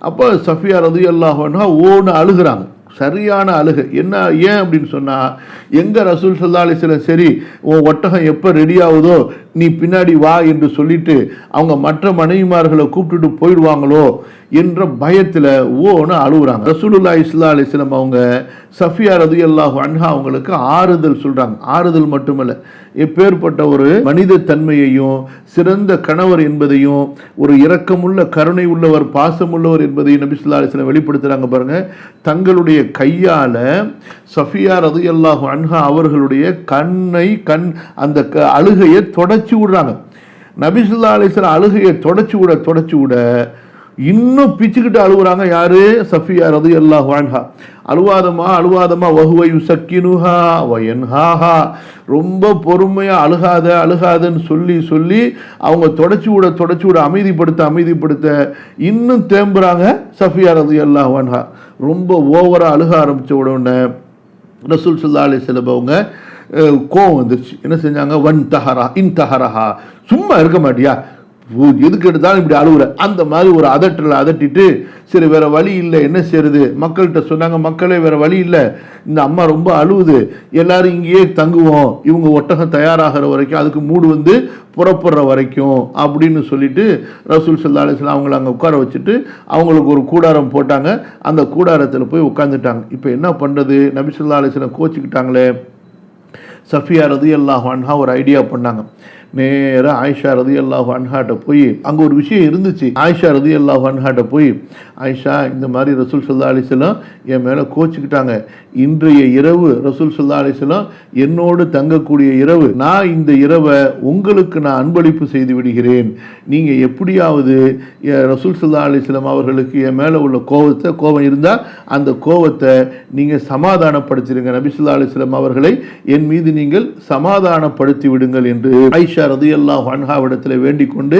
அப்போ சஃபியா ரலியல்லாஹு அன்ஹா ஓன்னு அழுகிறாங்க, சரியான அழுகை. என்ன ஏன் அப்படின்னு சொன்னால், எங்கே ரசூல் ஸல்லல்லாஹு அலைஹி வஸல்லம் சரி உன் ஒட்டகம் எப்போ ரெடி ஆகுதோ நீ பின்னாடி வா என்று சொல்லிட்டு அவங்க மற்ற மனைவிமார்களை கூப்பிட்டுட்டு போயிடுவாங்களோ என்ற பயத்தில் ஓன்னு அழுகுறாங்க. ரசூலுல்லாஹி ஸல்லல்லாஹு அலைஹி வஸல்லம் அவங்க சஃபியா ரலியல்லாஹு அன்ஹா அவங்களுக்கு ஆறுதல் சொல்கிறாங்க. ஆறுதல் மட்டுமல்ல, எப்பேற்பட்ட ஒரு மனித தன்மையையும் சிறந்த கணவர் என்பதையும் ஒரு இரக்கமுள்ள கருணை உள்ளவர் பாசமுள்ளவர் என்பதையும் நபி ஸல்லல்லாஹு அலைஹி வஸல்லம் வெளிப்படுத்துகிறாங்க. பாருங்க, தங்களுடைய கையால் சஃபியா ரலியல்லாஹு அன்ஹா அவர்களுடைய அந்த அழுகையை தொடச்சி விடுறாங்க. நபி ஸல்லல்லாஹு அலைஹி வஸல்லம் அழுகையை தொடச்சி விட இன்னும் பிச்சுக்கிட்டு அழுகுறாங்க. யாரு? சஃபியா ரலியல்லாஹு அன்ஹா. அழுவாதமா வஹுவ யுஸக்கினுஹா வ யன்ஹாஹா, ரொம்ப பொறுமையா அழுகாதன்னு சொல்லி அவங்க தொடச்சி விட அமைதிப்படுத்த இன்னும் தேம்புறாங்க சஃபியா ரலியல்லாஹு அன்ஹா. ரொம்ப ஓவரா அழுக ஆரம்பிச்ச உடனே ரசூல் ஸல்லல்லாஹு அலைஹி வஸல்லம் அவங்க கோவம் வந்துருச்சு. என்ன செஞ்சாங்க? இன்தஹரஹா, சும்மா இருக்க மாட்டியா, எதுக்கு எடுத்தாலும் இப்படி அழுகுற, அந்த மாதிரி ஒரு அதட்டிட்டு சரி வேற வழி இல்லை, என்ன செய்யறது, மக்கள்கிட்ட சொன்னாங்க. மக்களே வேற வழி இல்லை, இந்த அம்மா ரொம்ப அழுவுது, எல்லாரும் இங்கேயே தங்குவோம், இவங்க ஒட்டகம் தயாராகிற வரைக்கும், அதுக்கு மூடு வந்து புறப்படுற வரைக்கும் அப்படின்னு சொல்லிட்டு ரசூல் ஸல்லல்லாஹு அலைஹி வஸல்லம் அவங்கள அங்கே உட்கார வச்சுட்டு அவங்களுக்கு ஒரு கூடாரம் போட்டாங்க. அந்த கூடாரத்தில் போய் உட்காந்துட்டாங்க. இப்போ என்ன பண்ணுறது? நபி ஸல்லல்லாஹு அலைஹி வஸல்லம் கோச்சிக்கிட்டாங்களே. சஃபியா ரலியல்லாஹு அன்ஹா ஒரு ஐடியா பண்ணாங்க. நேராக ஆயிஷா ரலியல்லாஹு அன்ஹாட்ட போய், அங்கே ஒரு விஷயம் இருந்துச்சு. ஆயிஷா ரலியல்லாஹு அன்ஹாட்ட போய், ஆயிஷா இந்த மாதிரி ரசூல் ஸல்லல்லாஹு அலைஹி வஸல்லம் என் மேலே கோச்சிக்கிட்டாங்க, இன்றைய இரவு ரசூல் ஸல்லல்லாஹு அலைஹி வஸல்லம் என்னோடு தங்கக்கூடிய இரவு, நான் இந்த இரவை உங்களுக்கு நான் அன்பளிப்பு செய்து விடுகிறேன், நீங்கள் எப்படியாவது ரசூல் ஸல்லல்லாஹு அலைஹி வஸல்லம் அவர்களுக்கு என் மேலே உள்ள கோபம் இருந்தால் அந்த கோபத்தை நீங்கள் சமாதானப்படுத்திடுங்க, நபி ஸல்லல்லாஹு அலைஹி வஸல்லம் அவர்களை என் மீது நீங்கள் சமாதானப்படுத்தி விடுங்கள் என்று ஆயிஷா ரலியல்லாஹு அன்ஹாவிடத்தில் வேண்டிக் கொண்டு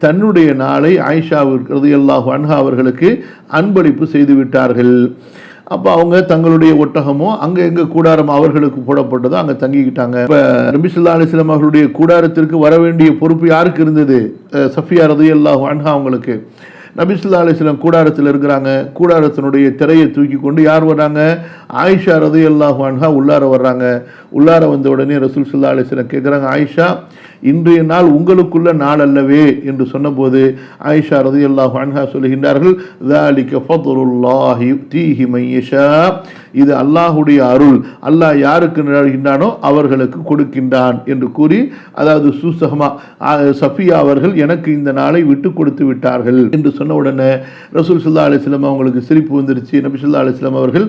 தன்னுடைய நாளை ஆயிஷா ரலியல்லாஹு அன்ஹா அவர்களுக்கு அன்பளிப்பு செய்து விட்டார்கள். அப்போ அவங்க தங்களுடைய ஒட்டகமோ அங்கே எங்கே கூடாரம் அவர்களுக்கு போடப்பட்டதோ அங்கே தங்கிக்கிட்டாங்க. இப்போ நபி ஸல்லல்லாஹு அலைஹி வஸல்லம் அவர்களுடைய கூடாரத்திற்கு வர வேண்டிய பொறுப்பு யாருக்கு இருந்தது? சஃபியா ரலியல்லாஹு அன்ஹா அவங்களுக்கு. நபி ஸல்லல்லாஹு அலைஹி வஸல்லம் கூடாரத்தில் இருக்கிறாங்க. கூடாரத்தினுடைய திரையை தூக்கி கொண்டு யார் வர்றாங்க? ஆயிஷா ரலியல்லாஹு அன்ஹா உள்ளார வர்றாங்க. உள்ளார வந்த உடனே ரசூல் ஸல்லல்லாஹு அலைஹி வஸல்லம் கேட்குறாங்க, ஆயிஷா இன்றைய நாள் உங்களுக்குள்ள நாள் அல்லவே என்று சொன்னபோது ஆயிஷா ரலியல்லாஹு அன்ஹா சொல்லுகின்றார்கள், ذَلِكَ فَضْلُ اللَّهِ يُؤْتِيهِ مَن يَشَاءُ, இது அல்லாஹுடைய அருள், அல்லாஹ் யாருக்கு நாடுகின்றானோ அவர்களுக்கு கொடுக்கின்றான் என்று கூறி, அதாவது சூசகமா சஃபியா அவர்கள் எனக்கு இந்த நாளை விட்டு கொடுத்து விட்டார்கள் என்று சொன்ன உடனே ரசூல் ஸல்லல்லாஹு அலைஹி வஸல்லம் அவங்களுக்கு சிரிப்பு வந்துருச்சு. நபி ஸல்லல்லாஹு அலைஹி வஸல்லம் அவர்கள்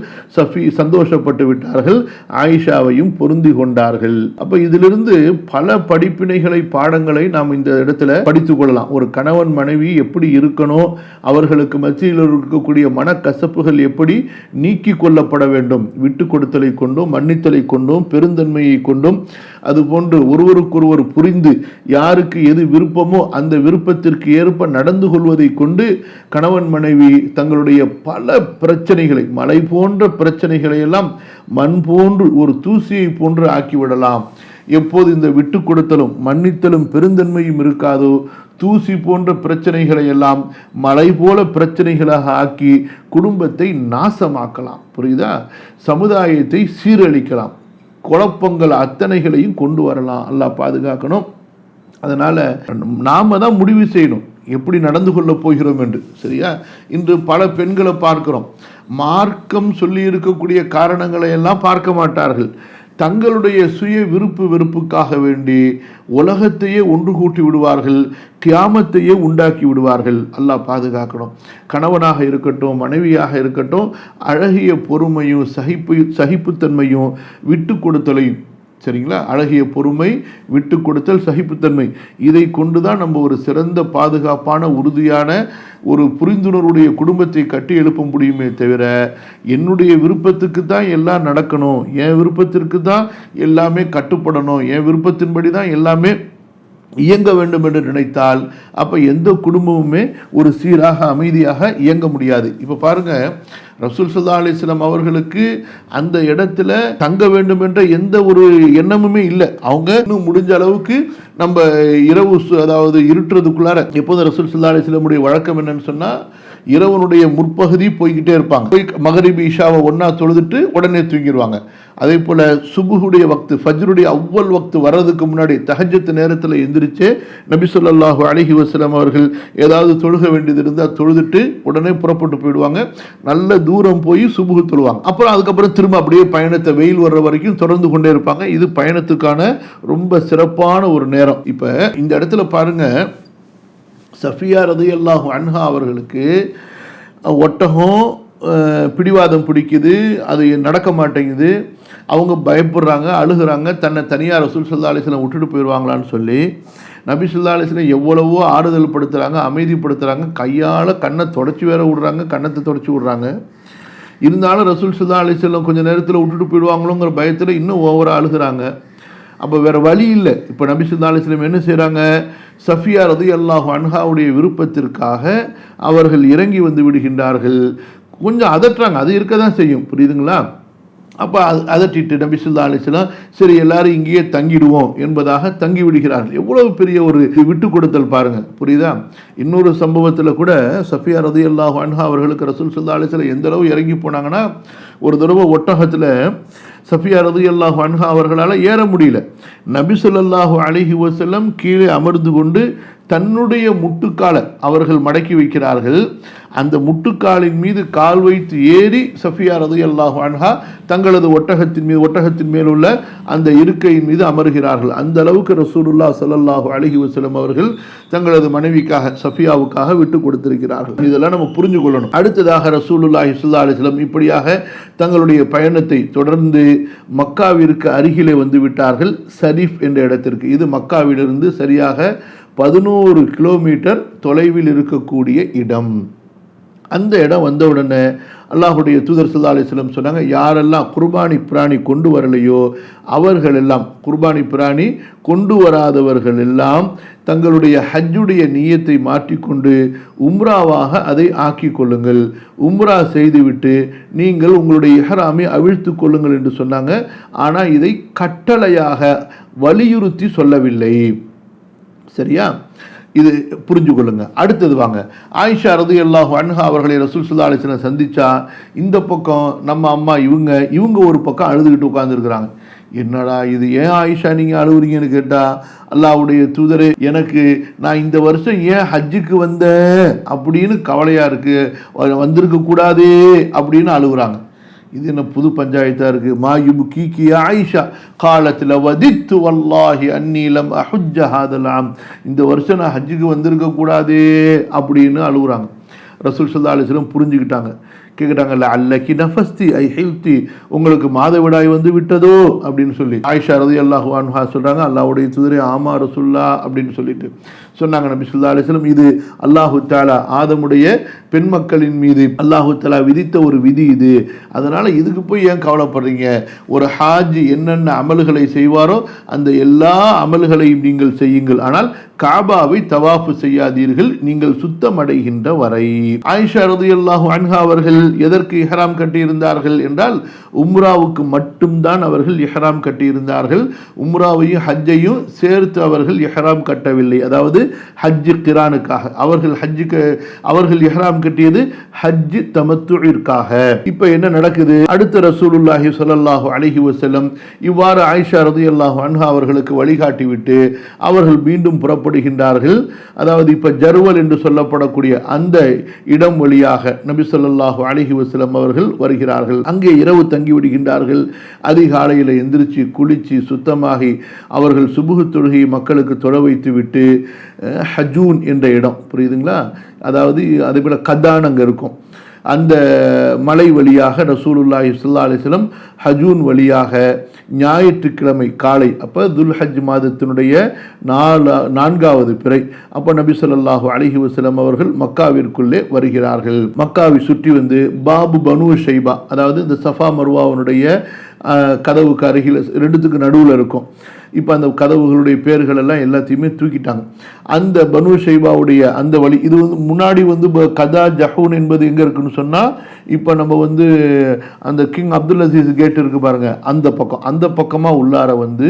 சந்தோஷப்பட்டு விட்டார்கள், ஆயிஷாவையும் பொருந்தி கொண்டார்கள். அப்ப இதிலிருந்து பல படிப்பினைகளை பாடங்களை நாம் இந்த இடத்துல படித்துக் கொள்ளலாம். ஒரு கணவன் மனைவி எப்படி இருக்கணும், அவர்களுக்கு மத்தியில் இருக்கக்கூடிய மனக்கசப்புகள் எப்படி நீக்கி கொள்ளப்பட வேண்டும், விட்டு கொடுத்தலை கொண்டும் மன்னித்தலை கொண்டும் பெருந்தன்மையை கொண்டும் அதுபோன்று ஒருவருக்கொருவர் புரிந்து யாருக்கு எது விருப்பமோ அந்த விருப்பத்திற்கு ஏற்ப நடந்து கொள்வதை கொண்டு கணவன் மனைவி தங்களுடைய பல பிரச்சனைகளை, மலை போன்ற பிரச்சனைகளை எல்லாம் மண் போன்று ஒரு தூசியை போன்று ஆக்கிவிடலாம். எப்போது இந்த விட்டு கொடுத்தலும் மன்னித்தலும் பெருந்தன்மையும் இருக்காதோ, தூசி போன்ற பிரச்சனைகளை எல்லாம் மலை போல பிரச்சனைகளாக ஆக்கி குடும்பத்தை நாசமாக்கலாம். புரியுதா? சமுதாயத்தை சீரழிக்கலாம், குழப்பங்கள் அத்தனைகளையும் கொண்டு வரலாம். அல்லாஹ் பாதுகாக்கணும். அதனால நாம தான் முடிவு செய்யணும் எப்படி நடந்து கொள்ள போகிறோம் என்று. சரியா? இன்று பல பெண்களை பார்க்கிறோம், மார்க்கம் சொல்லி இருக்கக்கூடிய காரணங்களை எல்லாம் பார்க்க மாட்டார்கள். தங்களுடைய சுய விருப்பு வெறுப்புக்காக வேண்டி உலகத்தையே ஒன்று கூட்டி விடுவார்கள், கியாமத்தையே உண்டாக்கி விடுவார்கள். அல்லாஹ் பாதுகாக்கணும். கணவனாக இருக்கட்டும் மனைவியாக இருக்கட்டும், அழகிய பொறுமையும் சகிப்புத்தன்மையும் விட்டு கொடுத்தலையும், சரிங்களா, அழகிய பொறுமை விட்டு கொடுத்தல் சகிப்புத்தன்மை, இதை கொண்டுதான் நம்ம ஒரு சிறந்த பாதுகாப்பான உறுதியான ஒரு புரிந்துணர்வுடைய குடும்பத்தை கட்டி எழுப்ப முடியுமே தவிர என்னுடைய விருப்பத்துக்கு தான் எல்லாம் நடக்கணும், என் விருப்பத்திற்கு தான் எல்லாமே கட்டுப்படணும், என் விருப்பத்தின்படி தான் எல்லாமே இயங்க வேண்டும் என்று நினைத்தால் அப்போ எந்த குடும்பமுமே ஒரு சீராக அமைதியாக இயங்க முடியாது. இப்போ பாருங்க, ரசூல் ஸல்லல்லாஹு அலைஹி வஸல்லம் அவர்களுக்கு அந்த இடத்துல தங்க வேண்டும் என்ற எந்த ஒரு எண்ணமுமே இல்லை. அவங்க இன்னும் முடிஞ்ச அளவுக்கு நம்ம இரவு, அதாவது இருட்டுறதுக்குள்ளார, எப்போதும் ரசூல் ஸல்லல்லாஹு அலைஹி வஸல்லம் உடைய வழக்கம் என்னன்னு சொன்னால் இரவனுடைய முற்பகுதி போய்கிட்டே இருப்பாங்க. போய் மகரிபி இஷாவை ஒன்றா தொழுதுட்டு உடனே தூங்கிடுவாங்க. அதே போல் சுபுஹுடைய வக்து, ஃபஜ்ருடைய அவ்வல் வக்து வர்றதுக்கு முன்னாடி தஹஜ்ஜத் நேரத்தில் எந்திரிச்சு நபி ஸல்லல்லாஹு அலைஹி வஸல்லம் அவர்கள் ஏதாவது தொழுக வேண்டியது இருந்தால் தொழுதுட்டு உடனே புறப்பட்டு போயிடுவாங்க. நல்ல தூரம் போய் சுபுஹு தொழுவாங்க. அப்புறம் அதுக்கப்புறம் திரும்ப அப்படியே பயணத்தை வெயில் வர்ற வரைக்கும் தொடர்ந்து கொண்டே இருப்பாங்க. இது பயணத்துக்கான ரொம்ப சிறப்பான ஒரு நேரம். இப்போ இந்த இடத்துல பாருங்க, சஃபியா ரலியல்லாஹு அன்ஹா அவர்களுக்கு ஒட்டகம் பிடிவாதம் பிடிக்குது, அது நடக்க மாட்டேங்குது, அவங்க பயப்படுறாங்க, அழுகிறாங்க, தன்னை தனியார் ரசூல் ஸல்லல்லாஹு அலைஹி வஸல்லம் விட்டுட்டு போயிடுவாங்களான்னு சொல்லி நபி ஸல்லல்லாஹு அலைஹி வஸல்லம் எவ்வளவோ ஆறுதல் படுத்துகிறாங்க, அமைதிப்படுத்துகிறாங்க, கையால் கண்ணை தொடச்சி வேற விடுறாங்க, கண்ணத்தை தொடச்சி விடுறாங்க. இருந்தாலும் ரசூல் ஸல்லல்லாஹு அலைஹி வஸல்லம் கொஞ்சம் நேரத்தில் விட்டுட்டு போயிடுவாங்களோங்கிற பயத்தில் இன்னும் ஓவராக அழுகிறாங்க. அப்போ வேறு வழி இல்லை. இப்போ நபி ஸல்லல்லாஹு அலைஹி வஸல்லம் என்ன செய்கிறாங்க, சஃபியா ரலியல்லாஹு அன்ஹாவுடைய விருப்பத்திற்காக அவர்கள் இறங்கி வந்து விடுகின்றார்கள். கொஞ்சம் அதட்டுறாங்க, அது இருக்க தான் செய்யும், புரியுதுங்களா? அப்போ அதட்டிட்டு நபி ஸல்லல்லாஹு அலைஹி வஸல்லம் சரி எல்லாரும் இங்கேயே தங்கிடுவோம் என்பதாக தங்கி விடுகிறார்கள். எவ்வளவு பெரிய ஒரு விட்டு கொடுத்தல் பாருங்க, புரியுதா? இன்னொரு சம்பவத்தில் கூட சஃபியா ரலியல்லாஹு அன்ஹா அவர்களுக்கு ரசூல் ஸல்லல்லாஹு அலைஹி வஸல்லம் எந்த அளவு இறங்கி போனாங்கன்னா, ஒரு தடவை ஒட்டகத்தில் சஃபியா ரலியல்லாஹு அன்ஹா அவர்களால் ஏற முடியல. நபி ஸல்லல்லாஹு அலைஹி வஸல்லம் கீழே அமர்ந்து கொண்டு தன்னுடைய முட்டுக்காலை அவர்கள் மடக்கி வைக்கிறார்கள். அந்த முட்டுக்காலின் மீது கால் வைத்து ஏறி சஃபியா ரலியல்லாஹு அன்ஹா தங்களது ஒட்டகத்தின் மேல் உள்ள அந்த இருக்கையின் மீது அமர்கிறார்கள். அந்த அளவுக்கு ரசூலுல்லாஹ் ஸல்லல்லாஹு அலைஹி வஸல்லம் அவர்கள் தங்களது மனைவிக்காக சஃபியாவுக்காக விட்டு கொடுத்திருக்கிறார்கள். இதெல்லாம் நம்ம புரிஞ்சு கொள்ளணும். அடுத்ததாக ரசூலுல்லாஹி ஸல்லல்லாஹு அலைஹி வஸல்லம் இப்படியாக தங்களுடைய பயணத்தை தொடர்ந்து மக்காவிற்கு அருகிலே வந்து விட்டார்கள், ஸரீஃப் என்ற இடத்திற்கு. இது மக்காவிலிருந்து சரியாக 11 கிலோமீட்டர் தொலைவில் இருக்கக்கூடிய இடம். அந்த இடம் வந்தவுடனே அல்லாஹுடைய தூதர் ஸல்லல்லாஹு அலைஹி வஸல்லம் சொன்னாங்க, யாரெல்லாம் குர்பானி பிராணி கொண்டு வரலையோ அவர்கள் எல்லாம், குர்பானி பிராணி கொண்டு வராதவர்கள் எல்லாம் தங்களுடைய ஹஜ்ஜுடைய நியத்தை மாற்றிக்கொண்டு உம்ராவாக அதை ஆக்கி கொள்ளுங்கள், உம்ரா செய்துவிட்டு நீங்கள் உங்களுடைய இஹ்ராமை அவிழ்த்து கொள்ளுங்கள் என்று சொன்னாங்க. ஆனால் இதை கட்டளையாக வலியுறுத்தி சொல்லவில்லை. சரியா? இது புரிஞ்சு கொள்ளுங்க. அடுத்தது வாங்க, ஆயிஷா ரலியல்லாஹு அன்ஹா அவர்களை ரசூல் ஸல்லல்லாஹு அலைஹி வஸல்லம் சந்திச்சா இந்த பக்கம் நம்ம அம்மா இவங்க ஒரு பக்கம் அழுதுகிட்டு உட்கார்ந்துருக்கிறாங்க. என்னடா இது, ஏன் ஆயிஷா நீங்கள் அழுகுறீங்கன்னு கேட்டால், அல்லாஹ்வுடைய தூதரே எனக்கு நான் இந்த வருஷம் ஏன் ஹஜ்ஜுக்கு வந்தேன் அப்படின்னு கவலையாக இருக்குது, வந்திருக்க கூடாதே அப்படின்னு அழுகுறாங்க. இது என்ன புது பஞ்சாயத்தாக இருக்குது? மா யுப்கீகி ஆயிஷா காலத்தில் வதித்து வல்லாஹி அன்னீலம் அஹுஜ்ஜ ஹாதல் ஆம், இந்த வருஷம் நான் ஹஜ்ஜுக்கு வந்திருக்க கூடாதே அப்படின்னு அழுகுறாங்க. ரசூல் ஸல்லல்லாஹு அலைஹி வஸல்லம் புரிஞ்சுக்கிட்டாங்க. கேட்குறாங்கல்ல, அல்லக்கி நஃபஸ்தி ஐ ஹில்தி, உங்களுக்கு மாதவிடாய் வந்து விட்டதோ அப்படின்னு சொல்லி ஆயிஷா ரலியல்லாஹு அன்ஹா சொல்கிறாங்க, அல்லாஹ்வுடைய தூதரே ஆமா ரசூல்லா அப்படின்னு சொல்லிட்டு சொன்னாங்க. நபி ஸல்லல்லாஹு அலைஹி வஸல்லம், இது அல்லாஹு தஆலா ஆதமுடைய பெண் மக்களின் மீது அல்லாஹு தஆலா விதித்த ஒரு விதி இது, அதனால் இதுக்கு போய் ஏன் கவலைப்படுறீங்க? ஒரு ஹாஜி என்னென்ன அமல்களை செய்வாரோ அந்த எல்லா அமல்களையும் நீங்கள் செய்யுங்கள், ஆனால் காபாவை தவாஃப் செய்யாதீர்கள் நீங்கள் சுத்தமடைகின்ற வரை. ஆயிஷா ரலியல்லாஹு அன்ஹா அவர்கள் எதற்கு இஹ்ராம் கட்டியிருந்தார்கள் என்றால், உம்ராவுக்கு மட்டும்தான் அவர்கள் இஹ்ராம் கட்டியிருந்தார்கள். உம்ராவையும் ஹஜ்ஜையும் சேர்த்து அவர்கள் இஹ்ராம் கட்டவில்லை. அதாவது ஹஜ்ஜு கிரானுக்காக அவர்கள் இஹ்ராம் கட்டியது ஹஜ்ஜு தமத்துஇற்காக. இப்போ என்ன நடக்குது? அடுத்த ரசூலுல்லாஹி ஸல்லல்லாஹு அலைஹி வஸல்லம் இவ்வாறு ஆயிஷா ரலியல்லாஹு அன்ஹா அவர்களுக்கு வழிகாட்டி விட்டு அவர்கள் மீண்டும் புறப்படுகின்றார்கள். அதாவது இப்போ ஜர்வல் என்று சொல்லப்படக்கூடிய அந்த இடம் வழியாக நபி ஸல்லல்லாஹு அலைஹி வஸல்லம் அவர்கள் வருகிறார்கள். அங்கே இரவு தங்கி விடுகின்றார்கள். அதிகாலையில் எந்திரிச்சு குளிச்சு சுத்தமாகி அவர்கள் சுபுஹ் தொழுகையை மக்களுக்கு தொழ வைத்து விட்டு ஹஜூன் என்ற இடம், புரியுதுங்களா, அதாவது அதே போல கதான் அங்கே இருக்கும், அந்த மலை வழியாக ரசூலுல்லாஹி ஸல்லல்லாஹு அலைஹி வஸல்லம் ஹஜூன் வழியாக ஞாயிற்றுக்கிழமை காலை, அப்போ துல்ஹஜ் மாதத்தினுடைய 4வது பிறை, அப்போ நபி ஸல்லல்லாஹு அலைஹி வஸல்லம் அவர்கள் மக்காவிற்குள்ளே வருகிறார்கள். மக்காவை சுற்றி வந்து பாபு பனு ஷைபா, அதாவது இந்த சஃபா மர்வாவுடைய கதவுக்கு அருகில் ரெண்டுத்துக்கு நடுவில் இருக்கும். இப்போ அந்த கதவுகளுடைய பேர்கள் எல்லாம் எல்லாத்தையுமே தூக்கிட்டாங்க. அந்த பனு ஷைபாவுடைய அந்த வழி, இது வந்து முன்னாடி வந்து கதா ஜஹூன் என்பது எங்கே இருக்குன்னு சொன்னால், இப்போ நம்ம வந்து அந்த கிங் அப்துல் அசீஸ் கேட் இருக்கு பாருங்க, அந்த பக்கமாக உள்ளார வந்து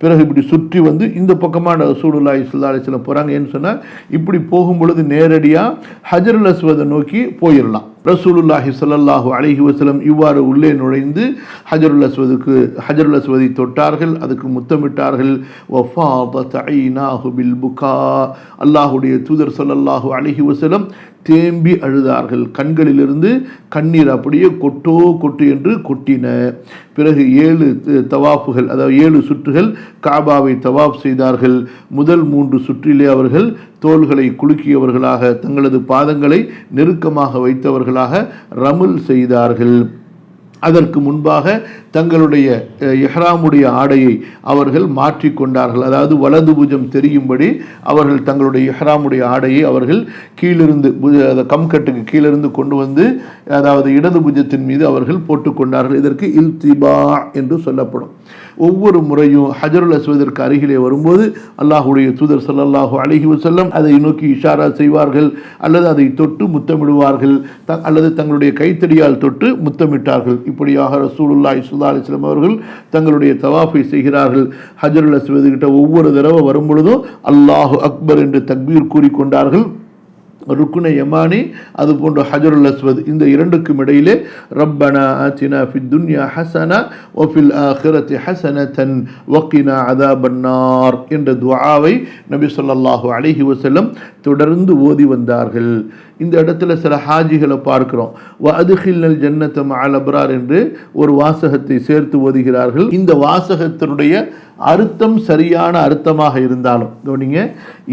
பிறகு இப்படி சுற்றி வந்து இந்த பக்கமாக ரசூலுல்லாஹி ஸல்லல்லாஹு அலைஹி வஸல்லம் போகிறாங்க. ஏன்னு சொன்னால், இப்படி போகும் பொழுது நேரடியாக ஹஜருல் அஸ்வதை நோக்கி போயிடலாம். ரசூலுல்லாஹி ஸல்லல்லாஹு அலைஹி வஸல்லம் இவ்வாறு உள்ளே நுழைந்து ஹஜருல் அஸ்வதை தொட்டார்கள், அதுக்கு முத்தமிட்டார்கள். வஃபாதத் ஐனாஹு பில் புகா, அல்லாஹ்வுடைய தூதர் ஸல்லல்லாஹு அலைஹி வஸல்லம் தேம்பி அழுதார்கள். கண்களிலிருந்து கண்ணீர் அப்படியே கொட்டு என்று கொட்டின. பிறகு 7 தவாஃபுகள், அதாவது 7 சுற்றுகள் காபாவை தவாஃப் செய்தார்கள். முதல் 3 சுற்றிலே அவர்கள் தோள்களை குலுக்கியவர்களாக, தங்களது பாதங்களை நெருக்கமாக வைத்தவர்களாக ரமுல் செய்தார்கள். அதற்கு முன்பாக தங்களுடைய இஹ்ராமுடைய ஆடையை அவர்கள் மாற்றிக்கொண்டார்கள். அதாவது வலது புஜம் தெரியும்படி அவர்கள் தங்களுடைய இஹ்ராமுடைய ஆடையை அவர்கள் கீழிருந்து கம்கட்டுக்கு கீழிருந்து கொண்டு வந்து, அதாவது இடது புஜத்தின் மீது அவர்கள் போட்டுக்கொண்டார்கள். இதற்கு இல்திபா என்று சொல்லப்படும். ஒவ்வொரு முறையும் ஹஜருல் அஸ்வதிற்கு அருகிலே வரும்போது அல்லாஹ்வுடைய தூதர் ஸல்லல்லாஹு அலைஹி வஸல்லம் அதை நோக்கி இஷாரா செய்வார்கள், அல்லது அதை தொட்டு முத்தமிடுவார்கள், அல்லது தங்களுடைய கைத்தடியால் தொட்டு முத்தமிட்டார்கள். இப்படியாக ரசூலுல்லாஹி ஸல்லல்லாஹு அலைஹி வஸல்லம் அவர்கள் தங்களுடைய தவாஃபை செய்கிறார்கள். ஹஜருல் அஸ்வத் கிட்ட ஒவ்வொரு தடவை வரும் பொழுதும் அல்லாஹு அக்பர் என்று தக்பீர் கூறிக்கொண்டார்கள். ருக்குன யமானி அது போன்ற ஹஜருல் அஸ்வத், இந்த இரண்டுக்கும் இடையிலே ரப்பனா ஆத்தினா ஃபித் துன்யா ஹஸனா வ ஃபில் ஆখিরাতি ஹஸனத்தன் வகினா அஸாபன்னார் என்ற துஆவை நபி ஸல்லல்லாஹு அலைஹி வஸல்லம் தொடர்ந்து ஓதி வந்தார்கள். இந்த இடத்துல சில ஹாஜிகளை பார்க்கிறோம். வ அத்கில்னல் ஜன்னத மஅல் அப்ரார் என்று ஒரு வாசகத்தை சேர்த்து ஓதுகிறார்கள். இந்த வாசகத்தினுடைய அர்த்தம் சரியான அர்த்தமாக இருந்தாலும், கவனிங்க,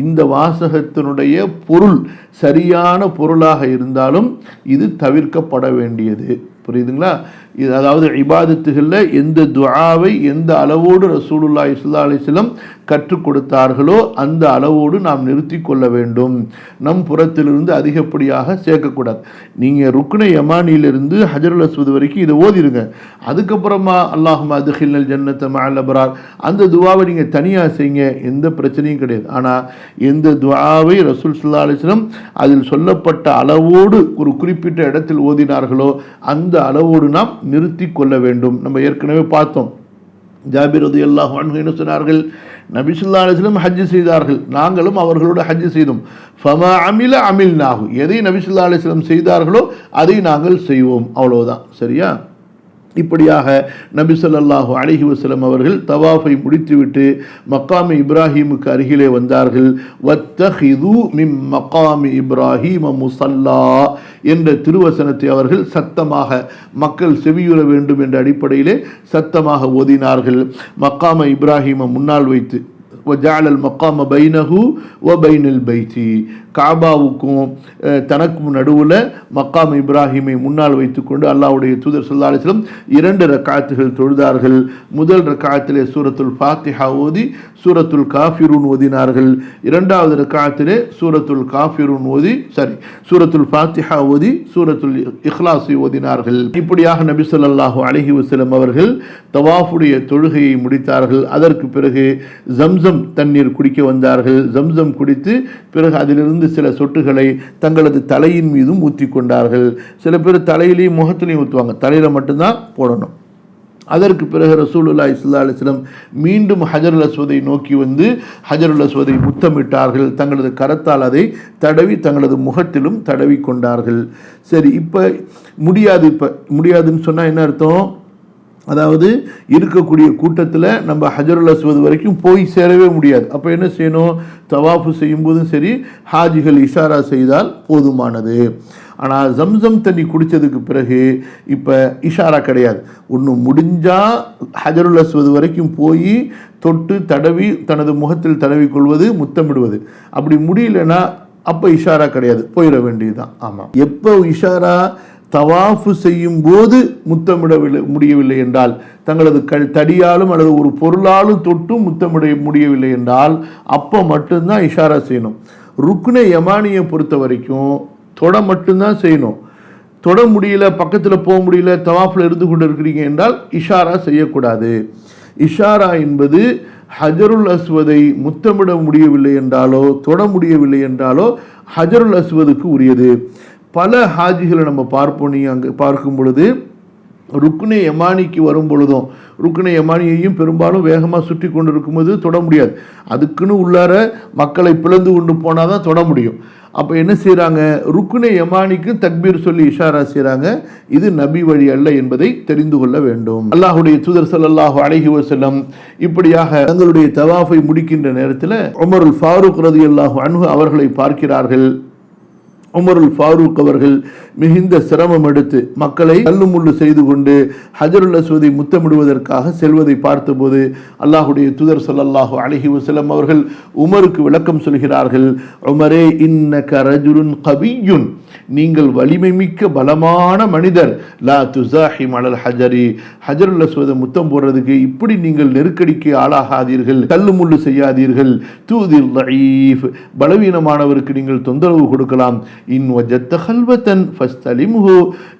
இந்த வாசகத்தினுடைய பொருள் சரியான பொருளாக இருந்தாலும் இது தவிர்க்கப்பட வேண்டியது. புரியுதுங்களா? இது அதாவது இபாதத்துகளில் எந்த துஆவை எந்த அளவோடு ரசூலுல்லாஹி ஸல்லல்லாஹு அலைஹி வஸல்லம் கற்றுக் கொடுத்தார்களோ அந்த அளவோடு நாம் நிறுத்தி கொள்ள வேண்டும். நம் புறத்திலிருந்து அதிகப்படியாக சேர்க்கக்கூடாது. நீங்கள் ருக்ன யமானியிலிருந்து ஹஜருல் அஸ்வத் வரைக்கும் இதை ஓதிடுங்க. அதுக்கப்புறமா அல்லாஹும்ம அத்கில்னல் ஜன்னத மஅல் அப்ரார் அந்த துஆவை நீங்கள் தனியாக செய்யுங்க, எந்த பிரச்சனையும் கிடையாது. ஆனால் எந்த துஆவை ரசூல் ஸல்லல்லாஹு அலைஹி வஸல்லம் அதில் சொல்லப்பட்ட அளவோடு ஒரு குறிப்பிட்ட இடத்தில் ஓதினார்களோ அந்த அளவோடு நாம் நிறுத்தி கொள்ள வேண்டும். நம்ம ஏற்கனவே பார்த்தோம், ஜாபிர் ரலியல்லாஹு அன்ஹு என்ன சொன்னார்கள், நபி ஸல்லல்லாஹு அலைஹி வஸல்லம் ஹஜ் செய்தார்கள், நாங்களும் அவர்களோடு ஹஜ் செய்தோம். ஃபமா அமில அமில்நாஹு, எதை நபி ஸல்லல்லாஹு அலைஹி வஸல்லம் செய்தார்களோ அதை நாங்கள் செய்வோம், அவ்வளவுதான். சரியா? இப்படியாக நபி ஸல்லல்லாஹு அலைஹி வஸல்லம் அவர்கள் தவாஃபை முடித்துவிட்டு மக்காமி இப்ராஹீமுக்கு அருகிலே வந்தார்கள். வத்தஹிது மின் மகாமி இப்ராஹீம முஸல்லா என்ற திருவசனத்தை அவர்கள் சத்தமாக மக்கள் செவியுற வேண்டும் என்ற அடிப்படையிலே சத்தமாக ஓதினார்கள். மக்காம இப்ராஹீமை முன்னால் வைத்து வஜஅலல் மக்காம பைனஹு வ பைனல் பைத்தி, காபாவுக்கும் தனக்கும் நடுவில் மக்காம் இப்ராஹிமை முன்னால் வைத்துக்கொண்டு அல்லாஹ்வுடைய தூதர் ஸல்லல்லாஹு அலைஹி வஸல்லம் 2 ரக்காத்துகள் தொழுதார்கள். முதல் ரக்காத்திலே சூரத்துல் ஃபாத்திஹா ஓதி சூரத்துல் காஃபிரூன் ஓதினார்கள். இரண்டாவது ரக்காத்திலே சூரத்துல் ஃபாத்திஹா ஓதி சூரத்துல் இக்லாஸை ஓதினார்கள். இப்படியாக நபி ஸல்லல்லாஹு அலைஹி வஸல்லம் அவர்கள் தவாஃபுடைய தொழுகையை முடித்தார்கள். அதற்கு பிறகு ஜம்சம் தண்ணீர் குடிக்க வந்தார்கள். ஜம்சம் குடித்து பிறகு அதிலிருந்து சில சொட்டுகளை தங்களது தலையின் மீதும் ஊற்றி கொண்டார்கள். சில பேர் தலையிலையும் முகத்திலையும் ஊற்றுவாங்க, தலையில மட்டும்தான் போடணும். அதற்கு பிறகு ரசூலுல்லாஹி ஸல்லல்லாஹு அலைஹி வஸல்லம் மீண்டும் ஹஜருல் அஸ்வதை நோக்கி வந்து ஹஜருல் அஸ்வதை முத்தமிட்டார்கள். தங்களது கரத்தால் அதை தடவி தங்களது முகத்திலும் தடவி கொண்டார்கள். சரி, இப்போ முடியாதுன்னு சொன்னால் என்ன அர்த்தம்? அதாவது இருக்கக்கூடிய கூட்டத்தில் நம்ம ஹஜருல் அஸ்வத் வரைக்கும் போய் சேரவே முடியாது. அப்போ என்ன செய்யணும்? தவாஃபு செய்யும்போதும் சரி ஹாஜிகள் இஷாரா செய்தால் போதுமானது. ஆனால் ஜம்சம் தண்ணி குடித்ததுக்கு பிறகு இப்போ இஷாரா கிடையாது. ஒன்று முடிஞ்சால் ஹஜருல் அஸ்வத் வரைக்கும் போய் தொட்டு தடவி தனது முகத்தில் தடவி கொள்வது, முத்தமிடுவது. அப்படி முடியலன்னா அப்போ இஷாரா கிடையாது, போயிட வேண்டியதுதான். ஆமாம், எப்போ இஷாரா? தவாஃபு செய்யும் போது முத்தமிடவில்லை முடியவில்லை என்றால், தங்களது தடியாலும் அல்லது ஒரு பொருளாலும் தொட்டும் முத்தமிட முடியவில்லை என்றால் அப்போ மட்டும்தான் இஷாரா செய்யணும். ருக்னே யமானியை பொறுத்த வரைக்கும் தொட மட்டும்தான் செய்யணும். தொட முடியல, பக்கத்தில் போக முடியல, தவாஃபில் இருந்து கொண்டு இருக்கிறீங்க என்றால் இஷாரா செய்யக்கூடாது. இஷாரா என்பது ஹஜருல் அஸ்வதை முத்தமிட முடியவில்லை என்றாலோ தொட முடியவில்லை என்றாலோ ஹஜருல் அஸ்வதுக்கு உரியது. பல ஹாஜிகளை நம்ம பார்ப்போம். நீங்கள் அங்கே பார்க்கும் பொழுது ருக்னே யமானிக்கு வரும் பொழுதும் ருக்னே யமானியையும் பெரும்பாலும் வேகமாக சுற்றி கொண்டு இருக்கும்போது தொட முடியாது. அதுக்குன்னு உள்ளார மக்களை பிளந்து கொண்டு போனால் தான் தொட முடியும். அப்போ என்ன செய்கிறாங்க? ருக்னே யமானிக்கு தக்பீர் சொல்லி இஷாரா செய்கிறாங்க. இது நபி வழி அல்ல என்பதை தெரிந்து கொள்ள வேண்டும். அல்லாஹ்வுடைய தூதர் ஸல்லல்லாஹு அலைஹி வஸல்லம் இப்படியாக தங்களுடைய தவாஃபை முடிக்கின்ற நேரத்தில் உமருல் ஃபாரூக் ரலியல்லாஹு அன்ஹு அவர்களை பார்க்கிறார்கள். உமருல் ஃபாரூக் அவர்கள் மிகுந்த சிரமம் எடுத்து மக்களை தள்ளுமுள்ளு செய்து கொண்டு ஹஜருல் அஸ்வதை முத்தமிடுவதற்காக செல்வதை பார்த்தபோது அல்லாஹ்வுடைய தூதர் ஸல்லல்லாஹு அலைஹி வஸல்லம் அவர்கள் உமருக்கு விளக்கம் சொல்கிறார்கள். உமரே, இன்னக ரஜுலுன் கவியுன், நீங்கள் வலிமை மிக்க பலமான மனிதர். லா துஸாஹிம் அலல் ஹஜரி, ஹஜருல் அஸ்வதை முத்தம் போடுறதுக்கு இப்படி நீங்கள் நெருக்கடிக்கு ஆளாகாதீர்கள், தள்ளுமுள்ளு செய்யாதீர்கள். தூதில் தஈஃப், பலவீனமானவருக்கு நீங்கள் தொந்தரவு கொடுக்கலாம். இன் வஜத்த ஹல்வத்தன் ஃபஸ்தலிம்ஹு,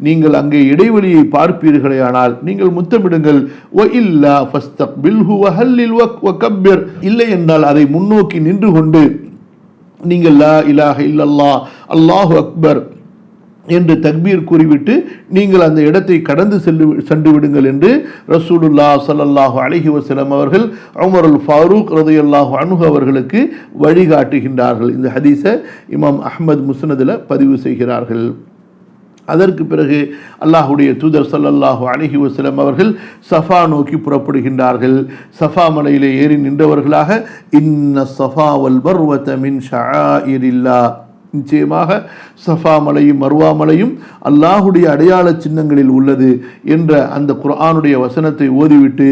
நீங்கள் அங்கே இடைவெளியை பார்ப்பீர்களே ஆனால் நீங்கள் முத்தமிடுங்கள். வ இல்லா ஃபஸ்தக்பில்ஹு வ ஹல்லில் வ கப்பிர், இல்லை என்றால் அதை முன்னோக்கி நின்று கொண்டு நீங்கள் லா இலாஹ இல்லல்லாஹ் அல்லாஹு அக்பர் என்று தக்பீர் கூறிவிட்டு நீங்கள் அந்த இடத்தை கடந்து சென்று விடுங்கள் என்று ரசூலுல்லாஹ் ஸல்லல்லாஹு அலைஹி வஸல்லம் அவர்கள் உமருல் ஃபாரூக் ரலியல்லாஹு அன்ஹு அவர்களுக்கு வழிகாட்டுகின்றார்கள். இந்த ஹதீஸை இமாம் அஹ்மத் முஸ்னதில் பதிவு செய்கிறார்கள். அதற்கு பிறகு அல்லாஹ்வுடைய தூதர் ஸல்லல்லாஹு அலைஹி வஸல்லம் அவர்கள் சஃபா நோக்கி புறப்படுகின்றார்கள். சஃபா மலையிலே ஏறி நின்றவர்களாக இன்ன ஸஃபா வல் மர்வத மின் ஷஆயிரில்லாஹ், நிச்சயமாக சஃபா மலையும் மர்வா மலையும் அல்லாஹுடைய அடையாள சின்னங்களில் உள்ளது என்ற அந்த குர்ஆனுடைய வசனத்தை ஓதிவிட்டு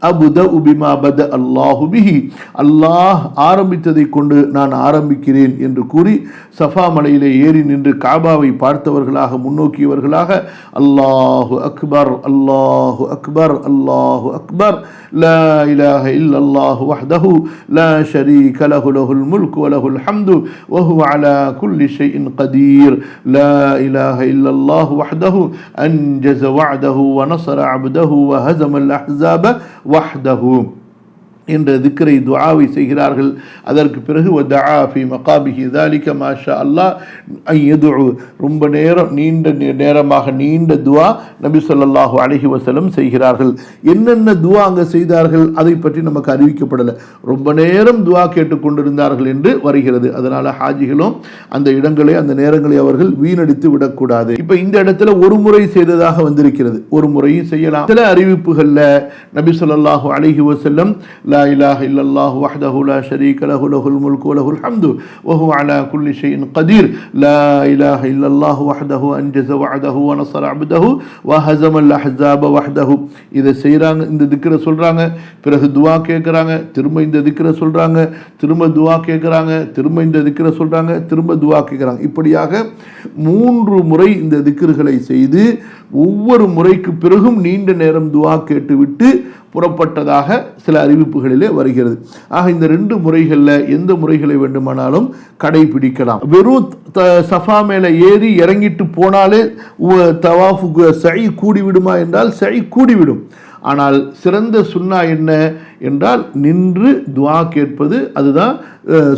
அபுதஉ பிமா பத அல்லாஹு பிஹி, அல்லாஹ் ஆரம்பித்ததை கொண்டு நான் ஆரம்பிக்கிறேன் என்று கூறி சஃபா மலையிலே ஏறி நின்று காபாவை பார்த்தவர்களாக முன்னோக்கியவர்களாக அல்லாஹு அக்பர் அல்லாஹு அக்பர் அல்லாஹு அக்பர் லா இலாஹ இல்லல்லாஹு வஹ்தஹு லா ஷரீக லஹு லஹுல் முல்கு வ லஹுல் ஹம்து வ ஹுவ அலா குல்லி ஷைஇன் கதீர் லா இலாஹ இல்லல்லாஹு வஹ்தஹு அன்ஜஸ வஅதஹு வ நஸர அப்தஹு வ ஹஸமல் அஹ்ஸாப வஹ்தஹு. என்ற திக்ரை துஆவை செய்கிறார்கள். அதற்கு பிறகு வதஆ ஃபி மகாபிஹி ذلك ما شاء الله أن يدعو ரொம்ப நேரம் நேரமாக நீண்ட துஆ நபி ஸல்லல்லாஹு அலைஹி வஸல்லம் செய்கிறார்கள். என்னென்ன துஆ அங்க செய்தார்கள் அதை பற்றி நமக்கு அறிவிக்கப்படல. ரொம்ப நேரம் துஆ கேட்டுக்கொண்டிருந்தார்கள் என்று வருகிறது. அதனால ஹாஜிகளும் அந்த இடங்களை அந்த நேரங்களை அவர்கள் வீணடித்து விடக்கூடாது. இப்ப இந்த இடத்துல ஒரு முறை செய்ததாக வந்திருக்கிறது, ஒரு முறையும் செய்யலாம். சில அறிவிப்புகள்ல நபி ஸல்லல்லாஹு அலைஹி வஸல்லம் லா இலாஹ இல்லல்லாஹு வஹ்தஹு லா ஷரீக லஹு லஹுல் முல்கு வ லஹுல் ஹம்து வ ஹுவ அலா குல்லி ஷைஇன் கதீர் லா இலாஹ இல்லல்லாஹு வஹ்தஹு அன்ஜஸ வஅதஹு வ நஸர அப்தஹு வ ஹஸமல் அஹ்ஸாப வஹ்தஹு. இதை செய்றாங்க, இந்த திக்ரை சொல்றாங்க, பிறகு துஆ கேட்கறாங்க, திரும்ப இந்த திக்ரை சொல்றாங்க, திரும்ப துஆ கேட்கறாங்க, திரும்ப இந்த திக்ரை சொல்றாங்க, திரும்ப துஆ கேட்கறாங்க. இப்படியாக 3 முறை இந்த திக்ர்களை செய்து ஒவ்வொரு முறைக்கு பிறகும் நீண்ட நேரம் துஆ கேட்டுவிட்டு புறப்பட்டதாக சில அறிவிப்புகளிலே வருகிறது. ஆக இந்த 2 முறைகளில் எந்த முறைகளை வேண்டுமானாலும் கடைபிடிக்கலாம். வெறும் சஃபா மேலே ஏறி இறங்கிட்டு போனாலே தவாஃபு சை கூடிவிடுமா என்றால் சை கூடிவிடும். ஆனால் சிறந்த சுன்னா என்ன என்றால் நின்று துஆ கேட்பது, அதுதான்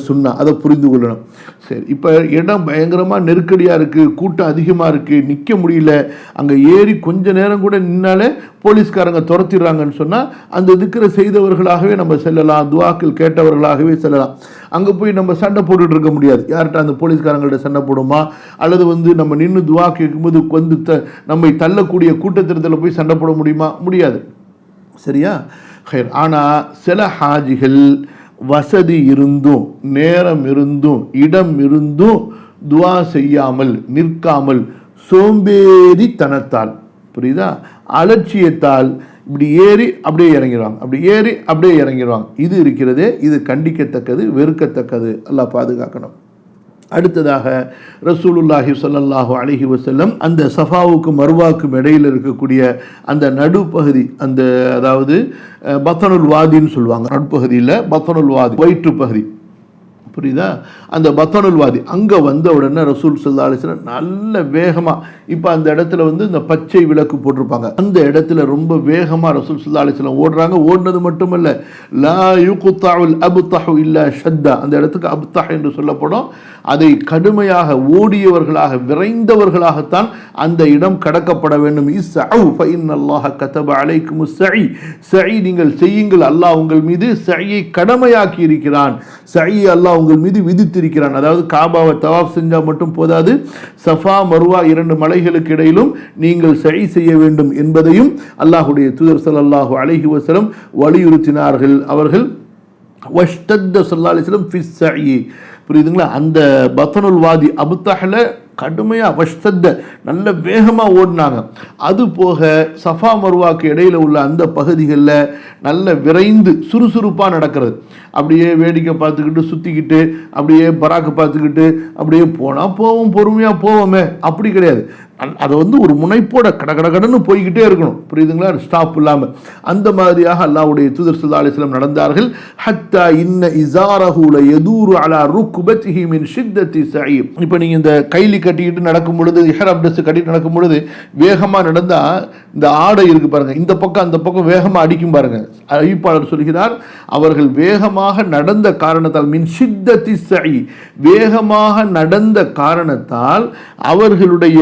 சுன்னா. அதை புரிந்து கொள்ளணும். சரி, இப்போ இடம் பயங்கரமாக நெருக்கடியாக இருக்குது, கூட்டம் அதிகமாக இருக்குது, நிற்க முடியல, அங்கே ஏறி கொஞ்ச நேரம் கூட நின்னாலே போலீஸ்காரங்க துரத்திடுறாங்கன்னு சொன்னால் அந்த திக்ரை செய்தவர்களாகவே நம்ம செல்லலாம், துஆக்கள் கேட்டவர்களாகவே செல்லலாம். அங்கே போய் நம்ம சண்டை போட்டுட்டு இருக்க முடியாது. யார்கிட்ட அந்த போலீஸ்காரங்கள்ட்ட சண்டை போடுமா, அல்லது நம்ம நின்று துஆ கேட்கும்போது நம்மை தள்ளக்கூடிய கூட்டத்திரத்தில் போய் சண்டை போட முடியுமா? முடியாது. சரியா? ஹைர். ஆனால் சில ஹாஜிகள் வசதி இருந்தும் நேரம் இருந்தும் இடம் இருந்தும் துஆ செய்யாமல் நிற்காமல் சோம்பேறித்தனத்தால், புரியுதா, அலட்சியத்தால் இப்படி ஏறி அப்படியே இறங்கிடுவாங்க, அப்படி ஏறி அப்படியே இறங்கிடுவாங்க. இது இருக்கிறதே, இது கண்டிக்கத்தக்கது, வெறுக்கத்தக்கது. அல்லாஹ் பாதுகாக்கணும். அடுத்ததாக ரசூலுல்லாஹி ஸல்லல்லாஹு அலைஹி வஸல்லம் அந்த சஃபாவுக்கு மர்வாவுக்கும் இடையில் இருக்கக்கூடிய அந்த நடுப்பகுதி, அந்த அதாவது பத்னுல் வாதின்னு சொல்லுவாங்க, நடுப்பகுதியில் பத்னுல் வாதி, வயிற்று பகுதி, புரியுதா, அந்த பத்னுல் வாதி, அங்கே வந்த உடனே ரசூல் ஸல்லல்லாஹு அலைஹி வஸல்லம் நல்ல வேகமாக, இப்போ அந்த இடத்துல இந்த பச்சை விளக்கு போட்டிருப்பாங்க, அந்த இடத்துல ரொம்ப வேகமாக ரசூல் ஸல்லல்லாஹு அலைஹி வஸல்லம் ஓடுறாங்க. ஓடுனது மட்டுமல்ல, லா யுக்தஉல் அப்தஹு இல்லா ஷத்தா, அந்த இடத்துக்கு அப்தஹ் என்று சொல்லப்படும். அதை கடுமையாக ஓடியவர்களாக விரைந்தவர்களாகத்தான் அந்த இடம் கடக்கப்பட வேண்டும். இஸ்ஸஉ ஃபஇன்னல்லாஹ கதப அலைக்குமுஸ் ஸஇ, ஸஇ நீங்கள் செய்யுங்கள், அல்லாஹ் உங்கள் மீது ஸஇயை கடமையாக்கி இருக்கிறான், ஸஇ அல்லாஹ் உங்கள் மீது விதித்திருக்கிறான். அதாவது காபாவை தவாஃப் செஞ்சால் மட்டும் போதாது, சஃபா மர்வா 2 மலைகளுக்கு இடையிலும் நீங்கள் ஸஇ செய்ய வேண்டும் என்பதையும் அல்லாஹ்வுடைய தூதர் ஸல்லல்லாஹு அலைஹி வஸல்லம் வலியுறுத்தினார்கள். அவர்கள் வஷ்தத்த ஸல்லல்லாஹு அலைஹி வஸல்லம் ஃபி ஸஇ, புரியுதுங்களா, அந்த பத்னுல் வாதி அபுத்தஹ்ல கடுமையாக வஷ்தத்த நல்ல வேகமாக ஓடினாங்க. அது போக சஃபா மர்வாக்கு இடையில் உள்ள அந்த பகுதிகளில் நல்ல விரைந்து சுறுசுறுப்பாக நடக்கிறது. அப்படியே வேடிக்கை பார்த்துக்கிட்டு சுற்றிக்கிட்டு அப்படியே பராக்கு பார்த்துக்கிட்டு அப்படியே போனால் போவோம், பொறுமையாக போவோமே, அப்படி கிடையாது. அதை ஒரு முனைப்போட கடன்னு போய்கிட்டே இருக்கணும், புரியுதுங்களா, ஸ்டாப் இல்லாமல். அந்த மாதிரியாக அல்லாஹ்வுடைய தூதர் ஸல்லல்லாஹு அலைஹி வஸல்லம் நடந்தார்கள். ஹத்தா இன்ன இஸாரஹு லயதூரு அலா ருக்பத்திஹி மின் ஷித்தத்தி ஸஇ. இப்போ நீங்கள் இந்த கைலி கட்டிக்கிட்டு நடக்கும் பொழுது, இஹ்ராம் ட்ரெஸ் கட்டிட்டு நடக்கும் பொழுது வேகமாக நடந்தால் இந்த ஆடை இருக்கு பாருங்க, இந்த பக்கம் அந்த பக்கம் வேகமாக அடிக்கும் பாருங்க. அறிவிப்பாளர் சொல்கிறார், அவர்கள் வேகமாக நடந்த காரணத்தால், மின் ஷித்தத்தி ஸஇ, வேகமாக நடந்த காரணத்தால் அவர்களுடைய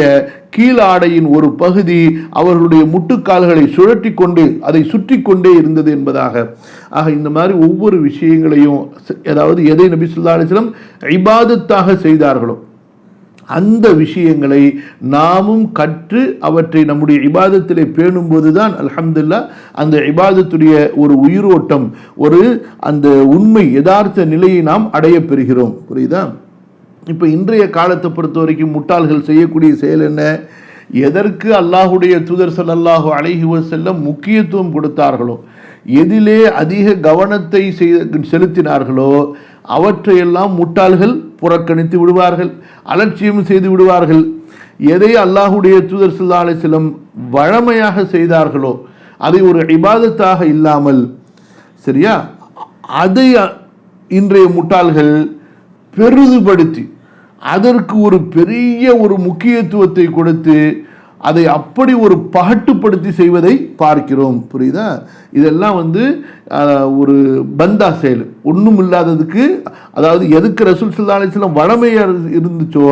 கீழாடையின் ஒரு பகுதி அவர்களுடைய முட்டுக்கால்களை சுழற்றி கொண்டு அதை சுற்றி கொண்டே இருந்தது என்பதாக. ஆக இந்த மாதிரி ஒவ்வொரு விஷயங்களையும், அதாவது எதை நபி ஸல்லல்லாஹு அலைஹி வஸல்லம் இபாதத்தாக செய்தார்களோ அந்த விஷயங்களை நாமும் கற்று அவற்றை நம்முடைய இபாதத்திலே பேணும்போது தான் அல்ஹம்துலில்லாஹ் அந்த இபாதத்துடைய ஒரு உயிரோட்டம், ஒரு அந்த உண்மை யதார்த்த நிலையை நாம் அடைய பெறுகிறோம். புரியுதா? இப்போ இன்றைய காலத்தை பொறுத்த வரைக்கும் முட்டாள்கள் செய்யக்கூடிய செயல் என்ன? எதற்கு அல்லாஹுடைய தூதர் ஸல்லல்லாஹு அலைஹி வஸல்லம் முக்கியத்துவம் கொடுத்தார்களோ, எதிலே அதிக கவனத்தை செலுத்தினார்களோ அவற்றையெல்லாம் முட்டாள்கள் புறக்கணித்து விடுவார்கள், அலட்சியம் செய்து விடுவார்கள். எதை அல்லாஹுடைய தூதர் ஸல்லல்லாஹு அலைஹி வஸல்லம் வழமையாக செய்தார்களோ அதை ஒரு இபாதத்தாக இல்லாமல், சரியா, அதை இன்றைய முட்டாள்கள் பெரிதுபடுத்தி அதற்கு ஒரு பெரிய ஒரு முக்கியத்துவத்தை கொடுத்து அதை அப்படி ஒரு பகட்டுப்படுத்தி செய்வதை பார்க்கிறோம். புரியுதா? இதெல்லாம் ஒரு பந்தா செயல், ஒன்றும் இல்லாததுக்கு, அதாவது எதுக்கு ரசூல் ஸல்லல்லாஹு அலைஹி வஸல்லம் வளமையாக இருந்துச்சோ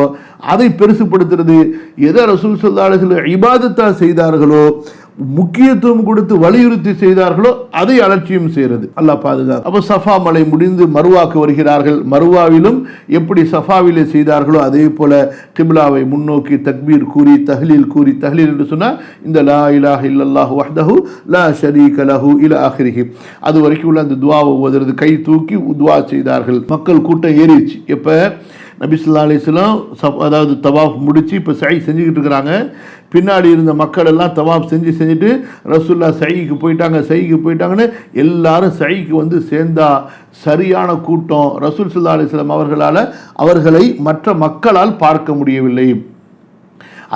அதை பெருசுப்படுத்துறது, எதை ரசூல் ஸல்லல்லாஹு அலைஹி வஸல்லம் இபாதத்தா செய்தார்களோ, முக்கியத்துவம் கொடுத்து வலியுறுத்தி செய்தார்களோ அதை அலட்சியம் செய்யறது. அல்லாஹ் பாதுகாப்பு. அப்போ சஃபா மலை முடிந்து மருவாக்கு வருகிறார்கள். மருவாவிலும் எப்படி சஃபாவிலே செய்தார்களோ அதே போல கிப்லாவை முன்னோக்கி தக்பீர் கூறி தஹ்லீல் கூறி, தஹ்லீல் என்று சொன்னால் இந்த லா இலாஹ இல்லல்லாஹு வஹ்தஹு லா ஷரீக லஹு இலா ஆகிரிஹி, அது வரைக்கும் உள்ள அந்த துவாவை ஓதுறது, கை தூக்கி துவா செய்தார்கள். மக்கள் கூட்டம் ஏறிடுச்சு. எப்போ நபி ஸல்லல்லாஹு அலைஹி வஸல்லம் அதாவது தவாஃப் முடிச்சு இப்போ சை செஞ்சுக்கிட்டு இருக்கிறாங்க. பின்னாடி இருந்த மக்கள் எல்லாம் தவாப் செஞ்சுட்டு ரசூல்லா சைக்கு போயிட்டாங்கன்னு எல்லாரும் சைக்கு சேர்ந்தா சரியான கூட்டம். ரசூல் ஸல்லல்லாஹு அலைஹி வஸல்லம் அவர்களை மற்ற மக்களால் பார்க்க முடியவில்லை.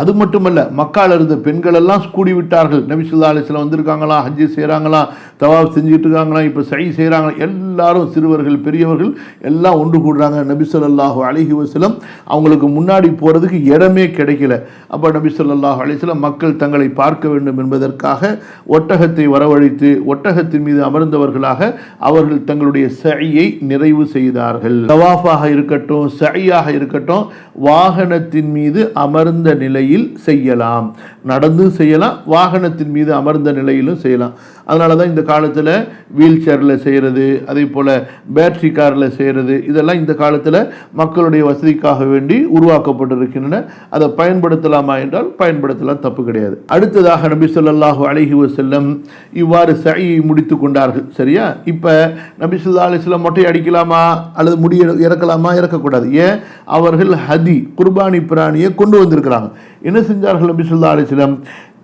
அது மட்டுமல்ல, மக்கால் இருந்த பெண்கள் எல்லாம் கூடி விட்டார்கள். நபி ஸல்லல்லாஹு அலைஹி வஸல்லம் வந்திருக்காங்களா, ஹஜ்ஜி செய்கிறாங்களா, தவாப் செஞ்சுட்டு இருக்காங்களா, இப்போ சை செய்கிறாங்களா, எல்லாரும் சிறுவர்கள் பெரியவர்கள் எல்லாம் ஒன்று கூடுறாங்க. நபி ஸல்லல்லாஹு அலைஹி வஸல்லம் அவங்களுக்கு முன்னாடி போகிறதுக்கு இடமே கிடைக்கல. அப்போ நபி ஸல்லல்லாஹு அலைஹி வஸல்லம் மக்கள் தங்களை பார்க்க வேண்டும் என்பதற்காக ஒட்டகத்தை வரவழைத்து ஒட்டகத்தின் மீது அமர்ந்தவர்களாக அவர்கள் தங்களுடைய சையை நிறைவு செய்தார்கள். தவாஃபாக இருக்கட்டும், சையாக இருக்கட்டும், வாகனத்தின் மீது அமர்ந்த நிலையில் செய்யலாம், நடந்து செய்யலாம், வாகனத்தின் மீது அமர்ந்த நிலையிலும் செய்யலாம். அதனால தான் இந்த காலத்தில் வீல் சேரில் செய்கிறது, அதே போல் பேட்டரி காரில் செய்கிறது, இதெல்லாம் இந்த காலத்தில் மக்களுடைய வசதிக்காக வேண்டி உருவாக்கப்பட்டிருக்கின்றன. அதை பயன்படுத்தலாமா என்றால் பயன்படுத்தலாம், தப்பு கிடையாது. அடுத்ததாக நபி ஸல்லல்லாஹு அலைஹி வஸல்லம் இவ்வாறு சையை முடித்து கொண்டார்கள். சரியா? இப்போ நபி ஸல்லல்லாஹு அலைஹி வஸல்லம் மொட்டை அடிக்கலாமா அல்லது முடி இறக்கலாமா? இறக்கக்கூடாது. ஏன்? அவர்கள் ஹதி குர்பானி பிராணியை கொண்டு வந்திருக்கிறாங்க. என்ன செஞ்சார்கள் நபி ஸல்லல்லாஹு அலைஹி வஸல்லம்?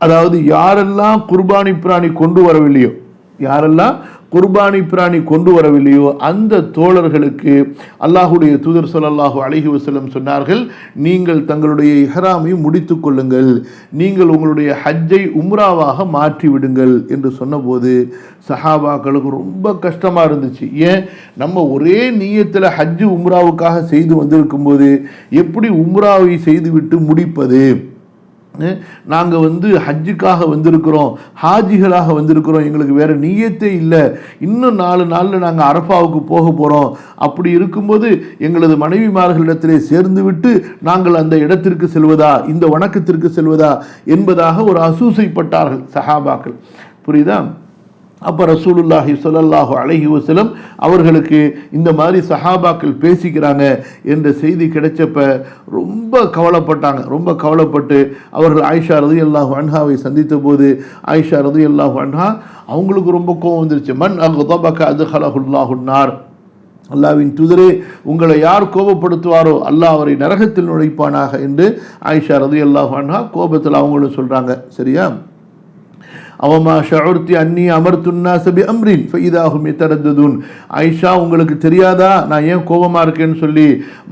அதாவது யாரெல்லாம் குர்பானி பிராணி கொண்டு வரவில்லையோ அந்த தோழர்களுக்கு அல்லாஹுடைய தூதர் ஸல்லல்லாஹு அலைஹி வஸல்லம் சொன்னார்கள், நீங்கள் தங்களுடைய இஹ்ராமை முடித்துக் கொள்ளுங்கள், நீங்கள் உங்களுடைய ஹஜ்ஜை உம்ராவாக மாற்றி விடுங்கள் என்று சொன்னபோது சஹாபாக்களுக்கு ரொம்ப கஷ்டமாக இருந்துச்சு. ஏன்? நம்ம ஒரே நியத்தில் ஹஜ்ஜு உம்ராவுக்காக செய்து வந்திருக்கும் போது எப்படி உம்ராவை செய்துவிட்டு முடிப்பது? நாங்கள் ஹஜ்ஜுக்காக வந்திருக்கிறோம், ஹாஜிகளாக வந்திருக்கிறோம், எங்களுக்கு வேறு நியத்தே இல்லை, இன்னும் 4 நாளில் நாங்கள் அரஃபாவுக்கு போக போகிறோம். அப்படி இருக்கும்போது எங்களது மனைவிமார்களிடத்திலே சேர்ந்து விட்டு நாங்கள் அந்த இடத்திற்கு செல்வதா, இந்த வணக்கத்திற்கு செல்வதா என்பதாக ஒரு அசூசைப்பட்டார்கள் சஹாபாக்கள். புரியுதா? அப்போ ரசூலுல்லாஹி ஸல்லல்லாஹு அலைஹி வஸல்லம் அவர்களுக்கு இந்த மாதிரி சஹாபாக்கள் பேசிக்கிறாங்க என்ற செய்தி கிடைச்சப்ப ரொம்ப கவலைப்பட்டு அவர்கள் ஆயிஷா ரலியல்லாஹு அன்ஹாவை சந்தித்த போது ஆயிஷா ரலியல்லாஹு அன்ஹா அவங்களுக்கு ரொம்ப கோபம் வந்துருச்சு. மன் அக்தபக அத்கலஹுல்லாஹு நார், அல்லாஹ்வின் தூதரே உங்களை யார் கோபப்படுத்துவாரோ அல்லாஹ் அவரை நரகத்தில் நுழைப்பானாக என்று ஆயிஷா ரலியல்லாஹு அன்ஹா கோபத்தில் அவங்களும் சொல்கிறாங்க. சரியா? அவமா ஷஉர்தி அன்னி அமர்துன்னாஸ பிஅம்ரின் ஃபஇதாஹும் யதரத்ததுன், ஆயிஷா உங்களுக்கு தெரியாதா நான் ஏன் கோபமாக இருக்கேன்னு சொல்லி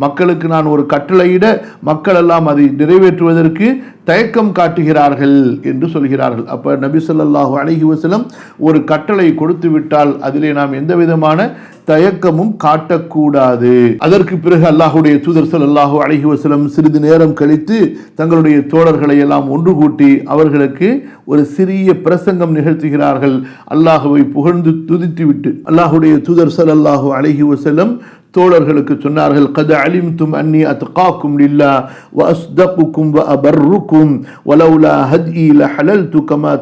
மக்களுக்கு நான் ஒரு கட்டளையிட மக்கள் எல்லாம் அதை நிறைவேற்றுவதற்கு தயக்கம் காட்டுகிறார்கள் என்று சொல்கிறார்கள். அப்போ நபி ஸல்லல்லாஹு அலைஹி வஸல்லம் ஒரு கட்டளை கொடுத்து விட்டால் அதிலே நாம் எந்த விதமான தயக்கமும் காட்டக்கூடாது. அதற்கு பிறகு அல்லாஹுடைய தூதர் ஸல்லல்லாஹு அலைஹி வஸல்லம் சிறிது நேரம் கழித்து தங்களுடைய தோழர்களை எல்லாம் ஒன்று கூட்டி அவர்களுக்கு ஒரு சிறிய பிரசங்கம் நிகழ்த்துகிறார்கள். அல்லாஹுவை புகழ்ந்து துதித்துவிட்டு அல்லாஹுடைய தூதர் ஸல்லல்லாஹு அலைஹி வஸல்லம் தோழர்களுக்கு சொன்னார்கள், கத் அலிம்தும் அன்னி அத்காக்கும் லில்லாஹ் வ அஸ்தகுக்கும் வ அபர்ருக்கும் வலௌலா ஹஜ்இ லஹலல்து கமா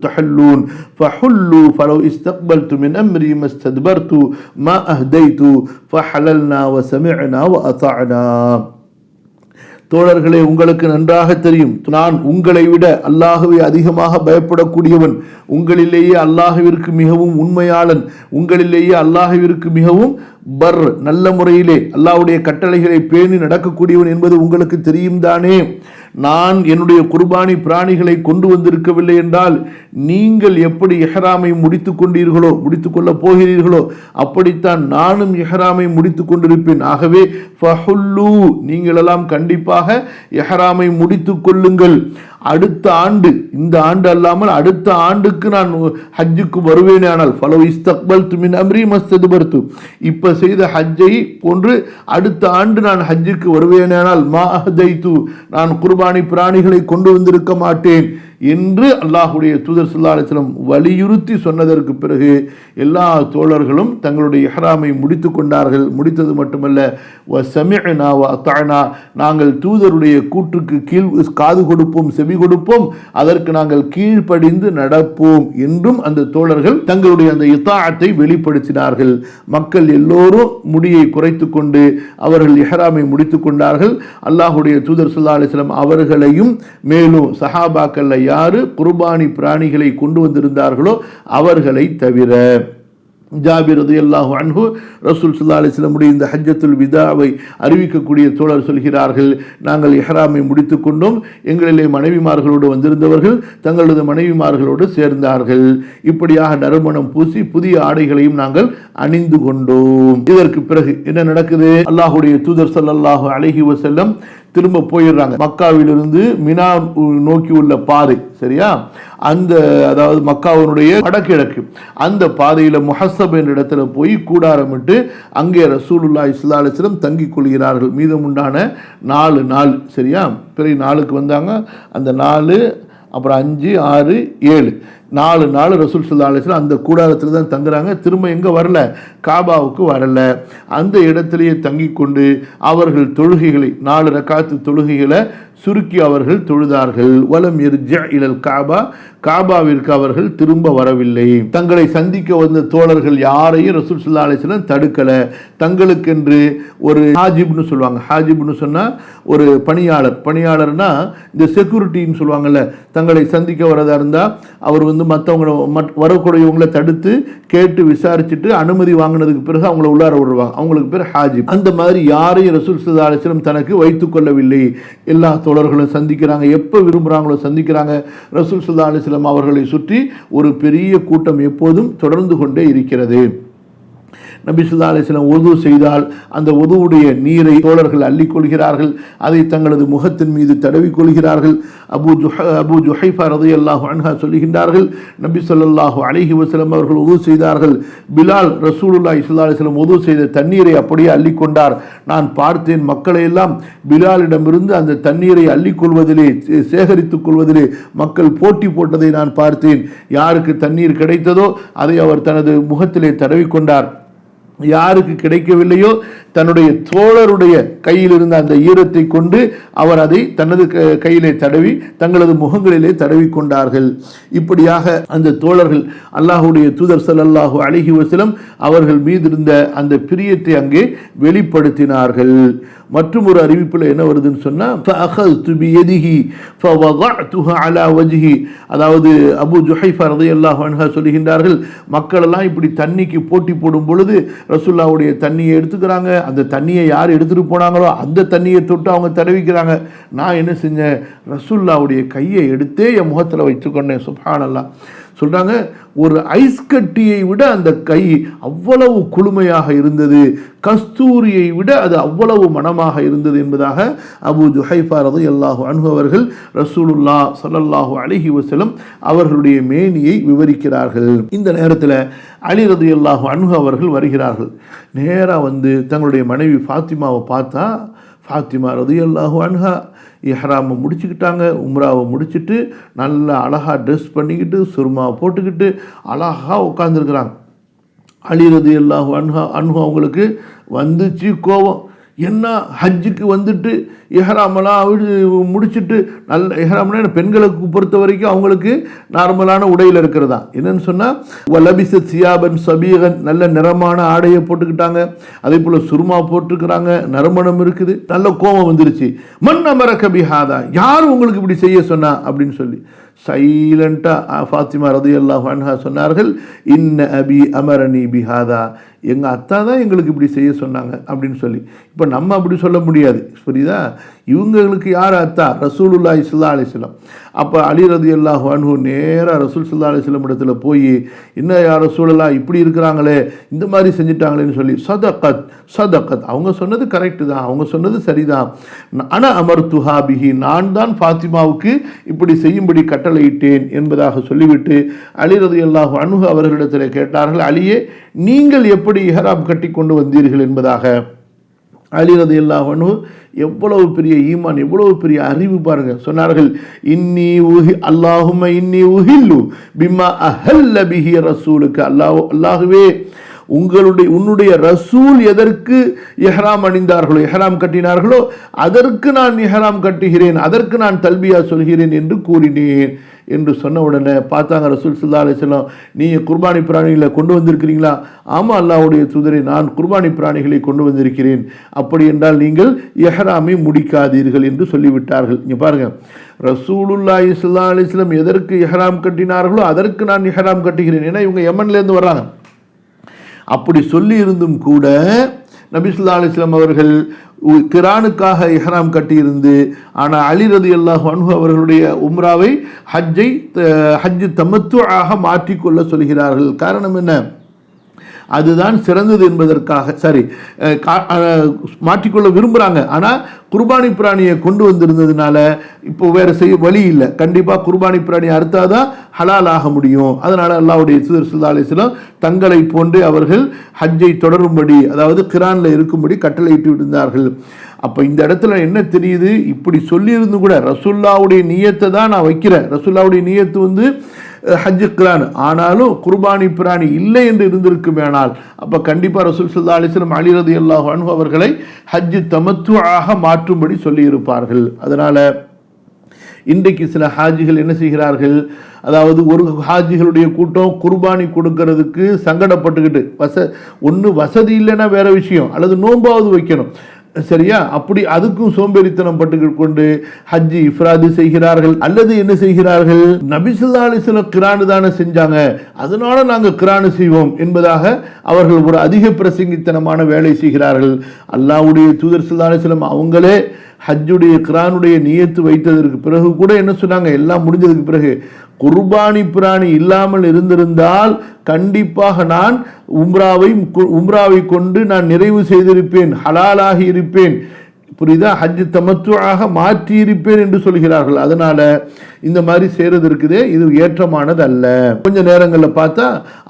தஹல்லூன் ஃபஹுல்லு ஃபலவ் இஸ்தக்பல்து மின் அம்ரி மஸ்தத்பர்து மா அஹ்தைது ஃபஹலல்னா வ சமிஅனா வ அதாஅனா. தோழர்களே, உங்களுக்கு நன்றாக தெரியும், நான் உங்களை விட அல்லாஹுவை அதிகமாக பயப்படக்கூடியவன், உங்களிலேயே அல்லாஹுவிற்கு மிகவும் உண்மையாளன், உங்களிலேயே அல்லாஹுவிற்கு மிகவும் நல்ல முறையிலே அல்லாஹ்வுடைய கட்டளைகளை பேணி நடக்கக்கூடியவன் என்பது உங்களுக்கு தெரியும் தானே. நான் என்னுடைய குர்பானி பிராணிகளை கொண்டு வந்திருக்கவில்லை என்றால் நீங்கள் எப்படி இஹ்ராமை முடித்துக் கொள்ளப் போகிறீர்களோ அப்படித்தான் நானும் இஹ்ராமை முடித்துக் கொண்டிருப்பேன். ஆகவே ஃபஹுல்லு, நீங்களெல்லாம் கண்டிப்பாக இஹ்ராமை முடித்துக் கொள்ளுங்கள். அடுத்த ஆண்டு, இந்த ஆண்டு அல்லாமல் அடுத்த ஆண்டுக்கு நான் ஹஜ்ஜுக்கு வருவேனே ஆனால் ஃபலோ இஸ்தக்பல்து மின் அம்ரி மஸ்தக்பர்து, இப்ப செய்த ஹஜ்ஜை போன்று அடுத்த ஆண்டு நான் ஹஜ்ஜுக்கு வருவேனேனால் மா அஹதைது, நான் குர்பானி பிராணிகளை கொண்டு வந்திருக்க மாட்டேன் என்று அல்லாஹுடைய தூதர் ஸல்லல்லாஹு அலைஹி வஸல்லம் வலியுறுத்தி சொன்னதற்கு பிறகு எல்லா தோழர்களும் தங்களுடைய இஹ்ராமை முடித்து கொண்டார்கள். முடித்தது மட்டுமல்ல, வ சமிஅனா வ அத்தஅனா, நாங்கள் தூதருடைய கூற்றுக்கு கீழ் காது கொடுப்போம், செவி கொடுப்போம், அதற்கு நாங்கள் கீழ்ப்படிந்து நடப்போம் என்றும் அந்த தோழர்கள் தங்களுடைய அந்த இத்தாஅத்தை வெளிப்படுத்தினார்கள். மக்கள் எல்லோரும் முடியை குறைத்து கொண்டு அவர்கள் இஹ்ராமை முடித்து கொண்டார்கள். அல்லாஹுடைய தூதர் ஸல்லல்லாஹு அலைஹி வஸல்லம் அவர்களையும் மேலும் சஹாபாக்கள் யாரு குர்பானி பிராணிகளை கொண்டு வந்திருந்தார்களோ அவர்களை தவிர. ஜாபிர் ரலியல்லாஹு அன்ஹு ரசூல் ஸல்லல்லாஹு அலைஹி வஸல்லம் இந்த ஹஜ்ஜத்துல் விதாவை அறிவிக்கக்கூடிய தோழர் சொல்கிறார்கள், நாங்கள் இஹ்ராமை முடித்துக் கொண்டோம், எங்களிலே மனைவிமார்களோடு வந்திருந்தவர்கள் தங்களது மனைவிமார்களோடு சேர்ந்தார்கள். இப்படியாக நறுமணம் பூசி புதிய ஆடைகளையும் நாங்கள் அணிந்து கொண்டோம். இதற்கு பிறகு என்ன நடக்குது? அல்லாஹுடைய தூதர் ஸல்லல்லாஹு அலைஹி வஸல்லம் திரும்ப போயிடுறாங்க. மக்காவிலிருந்து மினா நோக்கி உள்ள பாதை, சரியா, அந்த அதாவது மக்காவினுடைய வடகிழக்கு அந்த பாதையில முஹஸ்ஸப் என்ற இடத்துல போய் கூடாரமிட்டு அங்கே ரசூலுல்லாஹி ஸல்லல்லாஹு அலைஹி வஸல்லம் தங்கிக் கொள்கிறார்கள். மீதமுண்டான 4 நாள், சரியா, பிறகு 4க்கு வந்தாங்க. அந்த 4 அப்புறம் 5 6 7 4 நாள் ரசூல் ஸல்லல்லாஹு அலைஹி வஸல்லம் அந்த கூடாரத்தில் தான் தங்குறாங்க. திரும்ப எங்கே வரல? காபாவுக்கு வரல. அந்த இடத்திலேயே தங்கி கொண்டு அவர்கள் தொழுகைகளை 4 ரக்காத்து தொழுகைகளை சுருக்கி அவர்கள் தொழுதார்கள். வலம் யர்ஜி இலல் காபா, காபாவிற்கு அவர்கள் திரும்ப வரவில்லை. தங்களை சந்திக்க வந்த தோழர்கள் யாரையும் ரசூல் ஸல்லல்லாஹு அலைஹி வஸல்லம் தடுக்கல. தங்களுக்கென்று ஒரு ஹாஜிப்னு சொல்லுவாங்க. ஹாஜிப்னு சொன்னா ஒரு பணியாளர். பணியாளர்னா இந்த செக்யூரிட்டின்னு சொல்லுவாங்கல்ல, தங்களை சந்திக்க வரதா இருந்தா அவர் மற்றவங்க வரக்கூடியவங்களை தடுத்து கேட்டு விசாரிச்சுட்டு அனுமதி வாங்கினதுக்கு பிறகு அவங்களை உள்ளார விடுவாங்க. அவங்களுக்கு பேர் ஹாஜிப். அந்த மாதிரி யாரையும் ரசூல் ஸல்லல்லாஹு அலைஹி வஸல்லம் தனக்கு வைத்துக் கொள்ளவில்லை. எல்லா தோழர்களும் சந்திக்கிறாங்க, எப்போ விரும்புகிறாங்களோ சந்திக்கிறாங்க. ரசூல் ஸல்லல்லாஹு அலைஹி வஸல்லம் அவர்களை சுற்றி ஒரு பெரிய கூட்டம் எப்போதும் தொடர்ந்து கொண்டே இருக்கிறது. நபி ஸல்லல்லாஹு அலைஹி வஸல்லம் உது செய்தால் அந்த உதுவுடைய நீரை தோழர்கள் அள்ளிக்கொள்கிறார்கள். அதை தங்களது முகத்தின் மீது தடவிக்கொள்கிறார்கள். அபூ ஜுஹைஃபா ரலியல்லாஹு அன்ஹா சொல்லுகின்றார்கள், நபி ஸல்லல்லாஹு அலைஹி வஸல்லம் அவர்கள் உது செய்தார்கள். பிலால் ரசூலுல்லாஹி ஸல்லல்லாஹு அலைஹி வஸல்லம் உது செய்த தண்ணீரை அப்படியே அள்ளிக்கொண்டார். நான் பார்த்தேன், மக்களை எல்லாம் பிலாலிடமிருந்து அந்த தண்ணீரை அள்ளிக்கொள்வதிலே சேகரித்துக் கொள்வதிலே மக்கள் போட்டி போட்டதை நான் பார்த்தேன். யாருக்கு தண்ணீர் கிடைத்ததோ அதை அவர் தனது முகத்திலே தடவிக்கொண்டார். யாருக்கு கிடைக்கவில்லையோ தன்னுடைய தோழருடைய கையில் இருந்த அந்த ஈரத்தை கொண்டு அவர் அதை தனது கையிலே தடவி தங்களது முகங்களிலே தடவி கொண்டார்கள். இப்படியாக அந்த தோழர்கள் அல்லாஹுடைய தூதர் ஸல்லல்லாஹு அலைஹி வஸல்லம் அவர்கள் மீது இருந்த அந்த பிரியத்தை அங்கே வெளிப்படுத்தினார்கள். மற்றும் ஒரு அறிவிப்பில் என்ன வருதுன்னு சொன்னா, அதாவது அபூ ஜுஹைஃபா ரலியல்லாஹு அன்ஹா சொல்லுகின்றார்கள், மக்கள் எல்லாம் இப்படி தண்ணிக்கு போட்டி போடும் பொழுது ரசூலுல்லாஹ்வுடைய தண்ணியை எடுத்துக்கிறாங்க. அந்த தண்ணியை யார் எடுத்துட்டு போனாங்களோ அந்த தண்ணியை தொட்டு அவங்க தடவிக்கிறாங்க. நான் என்ன செஞ்சேன்? ரசூலுல்லாஹ்வுடைய கையை எடுத்தே என் முகத்தில் வைத்துக்கொண்டேன். சுப்ஹானல்லாஹ் சொல்றாங்க, ஒரு ஐஸ் கட்டியை விட அந்த கை அவ்வளவு குளுமையாக இருந்தது, கஸ்தூரியை விட அது அவ்வளவு மனமாக இருந்தது என்பதாக அபூ ஜுஹைஃபா ரலியல்லாஹு அன்ஹு அவர்கள் ரசூலுல்லாஹ் ஸல்லல்லாஹு அலைஹி வஸல்லம் அவர்களுடைய மேனியை விவரிக்கிறார்கள். இந்த நேரத்தில் அலி ரலியல்லாஹு அன்ஹு அவர்கள் வருகிறார்கள். நேராக வந்து தங்களுடைய மனைவி ஃபாத்திமாவை பார்த்தா, ஃபாத்திமா ரலியல்லாஹு அன்ஹா இஹ்ராமை முடிச்சுக்கிட்டாங்க. உம்ராவை முடிச்சுட்டு நல்லா அழகாக ட்ரெஸ் பண்ணிக்கிட்டு சுர்மாவை போட்டுக்கிட்டு அழகாக உட்காந்துருக்குறாங்க. அலி ரலியல்லாஹு அன்ஹு அவங்களுக்கு வந்துச்சு கோபம். என்ன ஹஜ்ஜுக்கு வந்துட்டு இஹ்ராமெல்லாம் முடிச்சுட்டு நல்ல இஹ்ராம்னா பெண்களுக்கு பொறுத்த வரைக்கும் அவங்களுக்கு நார்மலான உடையில் இருக்கிறதா. என்னன்னு சொன்னால் வலபிசத் சியாபன் சபீகன், நல்ல நிறமான ஆடையை போட்டுக்கிட்டாங்க. அதே போல் சுர்மா போட்டுக்கிறாங்க, நறுமணம் இருக்குது. நல்ல கோபம் வந்துருச்சு. மன் அமரக பிஹாதா, யார் உங்களுக்கு இப்படி செய்ய சொன்னா அப்படின்னு சொல்லி சைலண்ட்டாக ஃபாத்திமா ரலியல்லாஹு அன்ஹா சொன்னார்கள், இன்ன அபி அமரனி பிஹாதா, எங்கள் அத்தா தான் எங்களுக்கு இப்படி செய்ய சொன்னாங்க அப்படின்னு சொல்லி. இப்போ நம்ம அப்படி சொல்ல முடியாது, புரியுதா? இவங்களுக்கு யார் அத்தா? ரசூலுல்லாஹி ஸல்லல்லாஹு அலைஹி வஸல்லம். அப்போ அலி ரலியல்லாஹு அன்ஹு நேராக ரசூல் ஸல்லல்லாஹு அலைஹி வஸல்லம் இடத்துல போய், என்ன யா ரசூலல்லாஹ் இப்படி இருக்கிறாங்களே, இந்த மாதிரி செஞ்சுட்டாங்களேன்னு சொல்லி, சதகத் சதகத், அவங்க சொன்னது கரெக்டு தான், அவங்க சொன்னது சரிதான், அன அமர்துஹா பிஹி, நான் தான் ஃபாத்திமாவுக்கு இப்படி செய்யும்படி கட்டளையிட்டேன் என்பதாக சொல்லிவிட்டு அலி ரலியல்லாஹு அன்ஹு அவர்களிடத்தில் கேட்டார்கள், அலியே நீங்கள் எப்படி இஹ்ராம் கட்டி கொண்டு வந்தீர்கள் என்பதாக. அலி ரலியல்லாஹு அன்ஹு எவ்வளவு பெரிய ஈமான், எவ்வளவு பெரிய அறிவு பாருங்க. சொன்னார்கள், அல்லாஹும்ம இன்னி உஹில்லு பிமா அஹல்ல பிஹி ரசூலுக்கு, அல்லாஹுவே உன்னுடைய ரசூல் எதற்கு இஹ்ராம் அணிந்தார்களோ, இஹ்ராம் கட்டினார்களோ அதற்கு நான் இஹ்ராம் கட்டுகிறேன், அதற்கு நான் தல்பியா சொல்கிறேன் என்று கூறினேன் என்று சொன்ன உடனே பார்த்தாங்க ரசூல் ஸல்லல்லாஹு அலைஹி வஸல்லம், நீங்கள் குர்பானி பிராணிகளை கொண்டு வந்திருக்கிறீங்களா? ஆமாம் அல்லாஹ்வுடைய தூதரே, நான் குர்பானி பிராணிகளை கொண்டு வந்திருக்கிறேன். அப்படி என்றால் நீங்கள் இஹ்ராமை முடிக்காதீர்கள் என்று சொல்லிவிட்டார்கள். இங்கே பாருங்கள், ரசூலுல்லாஹி ஸல்லல்லாஹு அலைஹி வஸல்லம் எதற்கு இஹ்ராம் கட்டினார்களோ அதற்கு நான் இஹ்ராம் கட்டுகிறேன். ஏன்னா இவங்க யமன்லேருந்து வர்றாங்க. அப்படி சொல்லி இருந்தும் கூட நபி ஸல்லல்லாஹு அலைஹி வஸல்லம் அவர்கள் கிரானுக்காக இஹ்ராம் கட்டியிருந்து, ஆனால் அலி ரலியல்லாஹு அன்ஹு அவர்களுடைய உம்ராவை ஹஜ்ஜு தமத்துஆக மாற்றிக்கொள்ள சொல்கிறார்கள். காரணம் என்ன? அதுதான் சிறந்தது என்பதற்காக, சரி மாற்றிக்கொள்ள விரும்புகிறாங்க. ஆனால் குர்பானி பிராணியை கொண்டு வந்திருந்ததுனால இப்போ வேறு செய்ய வழி இல்லை, கண்டிப்பாக குர்பானி பிராணியை அறுத்தாதான் ஹலால் ஆக முடியும். அதனால் அல்லாஹ்வுடைய தூதர் ஸல்லல்லாஹு அலைஹி வஸல்லம் தங்களை போன்று அவர்கள் ஹஜ்ஜை தொடரும்படி, அதாவது கிரானில் இருக்கும்படி கட்டளையிட்டு இருந்தார்கள். அப்போ இந்த இடத்துல என்ன தெரியுது? இப்படி சொல்லியிருந்து கூட ரசூலுல்லாஹ்வுடைய நியத்தை தான் நான் வைக்கிறேன், ரசூலுல்லாஹ்வுடைய நியத்து ஹஜ்ஜு கிரான், ஆனாலும் குர்பானி பிராணி இல்லை என்று இருந்திருக்குமேனால் அப்போ கண்டிப்பாக ரசூல் ஸல்லல்லாஹு அலைஹி வஸல்லம் அலி ரலியல்லாஹு அன்ஹு அவர்களை ஹஜ்ஜு தமத்துஆக மாற்றும்படி சொல்லியிருப்பார்கள். அதனால் இன்றைக்கு சில ஹாஜிகள் என்ன செய்கிறார்கள்? அதாவது ஒரு ஹாஜிகளுடைய கூட்டம் குர்பானி கொடுக்கறதுக்கு சங்கடப்பட்டுக்கிட்டு, ஒன்று வசதி இல்லைன்னா வேற விஷயம், அல்லது நோம்பாவது வைக்கணும், சரியா? அப்படி அதுக்கும் சோம்பேறித்தனம் பட்டு கொண்டு ஹஜ்ஜி இஃப்ராது செய்கிறார்கள். அல்லது என்ன செய்கிறார்கள்? நபி ஸல்லல்லாஹு அலைஹி வஸல்லம் கிரானு தானே செஞ்சாங்க, அதனால நாங்கள் கிரானு செய்வோம் என்பதாக அவர்கள் ஒரு அதிக பிரசங்கித்தனமான வேலை செய்கிறார்கள். அல்லாஹ்வுடைய தூதர் ஸல்லல்லாஹு அலைஹி வஸல்லம் அவங்களே ஹஜ்ஜுடைய கிரானுடைய நியத்து வைத்ததற்கு பிறகு கூட என்ன சொன்னாங்க? எல்லாம் முடிஞ்சதுக்கு பிறகு, குர்பானி பிராணி இல்லாமல் இருந்திருந்தால் கண்டிப்பாக நான் உம்ராவை கொண்டு நான் நிறைவு செய்திருப்பேன், ஹலாலாகி இருப்பேன், புரியுதா? ஹஜ் தமத்துஆக மாற்றி இருப்பேன் என்று சொல்கிறார்கள். அதனால இந்த மாதிரி செய்யறது இருக்குதே, இது ஏற்றமானது அல்ல. கொஞ்ச நேரங்களில் பார்த்தா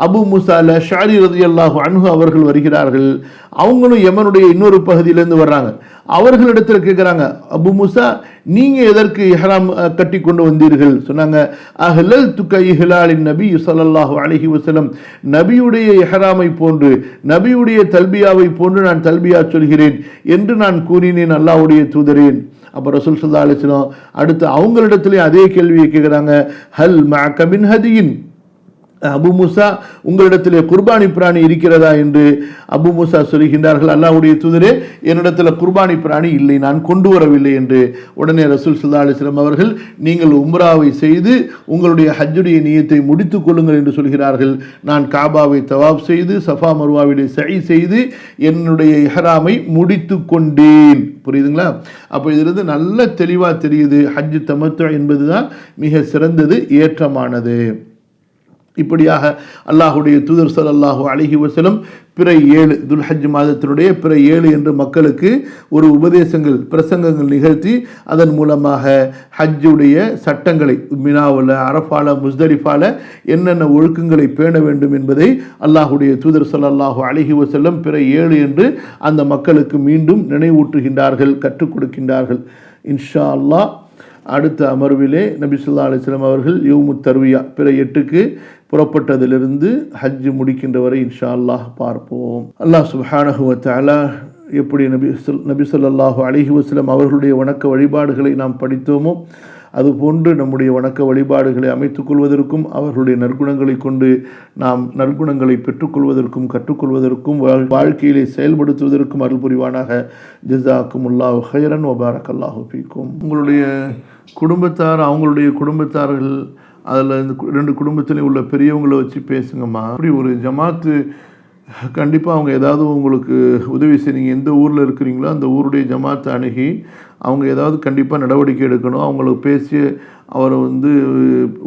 அபு மூஸா அல்-அஷ்அரி ரலியல்லாஹு அன்ஹு அவர்கள் வருகிறார்கள். அவங்களும் யமனுடைய இன்னொரு பகுதியிலேருந்து வர்றாங்க. அவர்களிடத்தில் கேட்குறாங்க, அபு மூஸா நீங்க எதற்கு இஹ்ராம் கட்டி கொண்டு வந்தீர்கள்? சொன்னாங்க, அஹ்லல்துக இஹ்லாலின் நபி ஸல்லல்லாஹு அலைஹி வஸல்லம், நபியுடைய இஹ்ராமை போன்று, நபியுடைய தல்பியாவை போன்று நான் தல்பியா சொல்கிறேன் என்று நான் கூறினேன் அல்லாஹ்வுடைய தூதரேன். அப்போ ரசூல் ஸல்லல்லாஹு அலைஹி வஸல்லம் அடுத்து அவங்களிடத்திலே அதே கேள்வியை கேட்குறாங்க, ஹல் மஅக மின் ஹதியின், அபு மூஸா உங்களிடத்திலே குர்பானி பிராணி இருக்கிறதா என்று அபு மூஸா சொல்கின்றார்கள், அல்லாஹ்வுடைய தூதரே என்னிடத்தில் குர்பானி பிராணி இல்லை, நான் கொண்டு வரவில்லை என்று. உடனே ரசூல் ஸல்லல்லாஹு அலைஹி வஸல்லம் அவர்கள், நீங்கள் உம்ராவை செய்து உங்களுடைய ஹஜ்ஜுடைய நியத்தை முடித்துக் கொள்ளுங்கள் என்று சொல்கிறார்கள். நான் காபாவை தவாப் செய்து சஃபா மர்வாவிலே சஇ செய்து என்னுடைய இஹ்ராமை முடித்து கொண்டேன். புரியுதுங்களா? அப்போ இதிலிருந்து நல்ல தெளிவாக தெரியுது, ஹஜ் தமத்து என்பது தான் மிக சிறந்தது, ஏற்றமானது. இப்படியாக அல்லாஹ்வுடைய தூதர் ஸல்லல்லாஹு அலைஹி வஸல்லம் பிற 7 துல்ஹஜ் மாதத்தினுடைய பிற 7 என்று மக்களுக்கு ஒரு உபதேசங்கள், பிரசங்கங்கள் நிகழ்த்தி அதன் மூலமாக ஹஜ்ஜுடைய சட்டங்களை மினாவில், அரஃபால, முஸ்தலிஃபால என்னென்ன ஒழுக்கங்களை பேண வேண்டும் என்பதை அல்லாஹ்வுடைய தூதர் ஸல்லல்லாஹு அலைஹி வஸல்லம் பிற 7 என்று அந்த மக்களுக்கு மீண்டும் நினைவூட்டுகின்றார்கள், கற்றுக் கொடுக்கின்றார்கள். இன்ஷா அல்லாஹ் அடுத்த அமர்விலே நபி ஸல்லல்லாஹு அலைஹி வஸல்லம் அவர்கள் யௌமுத் தர்வியா பிற 8க்கு புறப்பட்டதிலிருந்து ஹஜ் முடிக்கின்ற வரை இன்ஷா அல்லாஹ் பார்ப்போம். அல்லாஹ் சுப்ஹானஹு வ தஆலா எப்படி நபி ஸல்லல்லாஹு அலைஹி வஸல்லம் அவர்களுடைய வணக்க வழிபாடுகளை நாம் படித்தோமோ அதுபோன்று நம்முடைய வணக்க வழிபாடுகளை அமைத்துக் கொள்வதற்கும் அவர்களுடைய நற்குணங்களை கொண்டு நாம் நற்குணங்களை பெற்றுக்கொள்வதற்கும் கற்றுக்கொள்வதற்கும் வாழ்க்கையிலே செயல்படுத்துவதற்கும் அருள் புரிவானாக. ஜஸாக்குமுல்லாஹு ஹைரன் வ பாரக்கல்லாஹு ஃபீக்கும். உங்களுடைய குடும்பத்தார், அவங்களுடைய குடும்பத்தார்கள், அதில் இந்த 2 குடும்பத்திலையும் உள்ள பெரியவங்களை வச்சு பேசுங்கம்மா. அப்படி ஒரு ஜமாத்து கண்டிப்பாக அவங்க ஏதாவது உங்களுக்கு உதவி செய்யுங்க. எந்த ஊரில் இருக்கிறீங்களோ அந்த ஊருடைய ஜமாத்தை அணுகி அவங்க ஏதாவது கண்டிப்பாக நடவடிக்கை எடுக்கணும். அவங்களுக்கு பேசி அவரை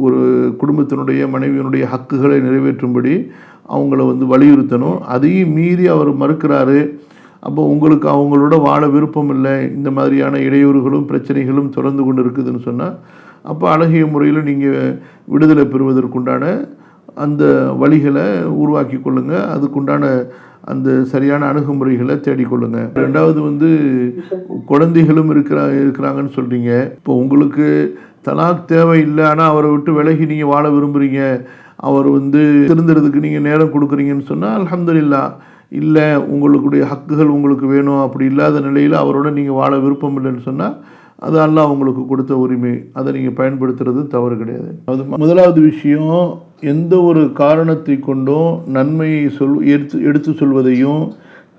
ஒரு குடும்பத்தினுடைய மனைவியினுடைய ஹக்குகளை நிறைவேற்றும்படி அவங்கள வலியுறுத்தணும். அதையும் மீறி அவர் மறுக்கிறாரு, அப்போ உங்களுக்கு அவங்களோட வாழ விருப்பம் இல்லை, இந்த மாதிரியான இடையூறுகளும் பிரச்சனைகளும் தொடர்ந்து கொண்டு இருக்குதுன்னு சொன்னால், அப்போ அழகிய முறையில் நீங்கள் விடுதலை பெறுவதற்குண்டான அந்த வழிகளை உருவாக்கி கொள்ளுங்கள். அதுக்குண்டான அந்த சரியான அணுகுமுறைகளை தேடிக்கொள்ளுங்க. 2வது குழந்தைகளும் இருக்கிறாங்கன்னு சொல்கிறீங்க. இப்போ உங்களுக்கு தலாக் தேவையில்லை, ஆனால் அவரை விட்டு விலகி நீங்கள் வாழ விரும்புகிறீங்க, அவர் திருந்துறதுக்கு நீங்கள் நேரம் கொடுக்குறீங்கன்னு சொன்னால் அல்ஹம்துலில்லாஹ். இல்லை உங்களுடைய ஹக்குகள் உங்களுக்கு வேணும், அப்படி இல்லாத நிலையில் அவரோட நீங்கள் வாழ விருப்பம் இல்லைன்னு சொன்னால் அது அல்லாஹ் உங்களுக்கு கொடுத்த உரிமை, அதை நீங்கள் பயன்படுத்துறது தவறு கிடையாது. அது 1வது விஷயம், எந்த ஒரு காரணத்தை கொண்டும் நன்மையை எடுத்து சொல்வதையும்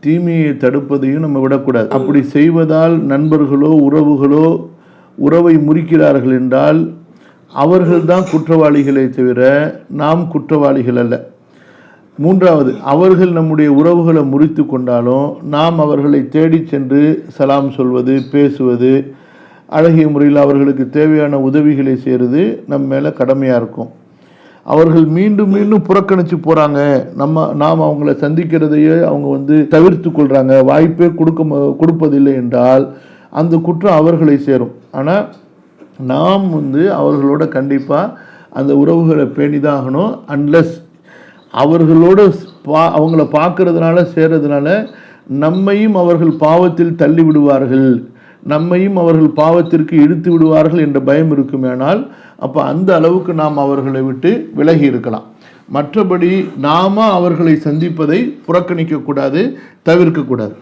தீமையை தடுப்பதையும் நம்ம விடக்கூடாது. அப்படி செய்வதால் நண்பர்களோ உறவுகளோ உறவை முறிக்கிறார்கள் என்றால் அவர்கள்தான் குற்றவாளிகளை தவிர நாம் குற்றவாளிகள் அல்ல. 3வது, அவர்கள் நம்முடைய உறவுகளை முறித்து கொண்டாலும் நாம் அவர்களை தேடி சென்று சலாம் சொல்வது, பேசுவது, அழகிய முறையில் அவர்களுக்கு தேவையான உதவிகளை செய்கிறது நம்ம மேலே கடமையாக இருக்கும். அவர்கள் மீண்டும் மீண்டும் புறக்கணித்து போகிறாங்க, நாம் அவங்கள சந்திக்கிறதையே அவங்க தவிர்த்து கொள்கிறாங்க, வாய்ப்பே கொடுப்பதில்லை என்றால் அந்த குற்றம் அவர்களை சேரும். ஆனால் நாம் அவர்களோட கண்டிப்பாக அந்த உறவுகளை பேணிதான் ஆகணும். அன்லெஸ் அவர்களோட அவங்கள பார்க்கறதுனால சேர்றதுனால நம்மையும் அவர்கள் பாவத்தில் தள்ளி விடுவார்கள், நம்மையும் அவர்கள் பாவத்திற்கு இழுத்து விடுவார்கள் என்ற பயம் இருக்குமேனால் அப்போ அந்த அளவுக்கு நாம் அவர்களை விட்டு விலகி இருக்கலாம். மற்றபடி நாம அவர்களை சந்திப்பதை புறக்கணிக்கக்கூடாது, தவிர்க்கக்கூடாது.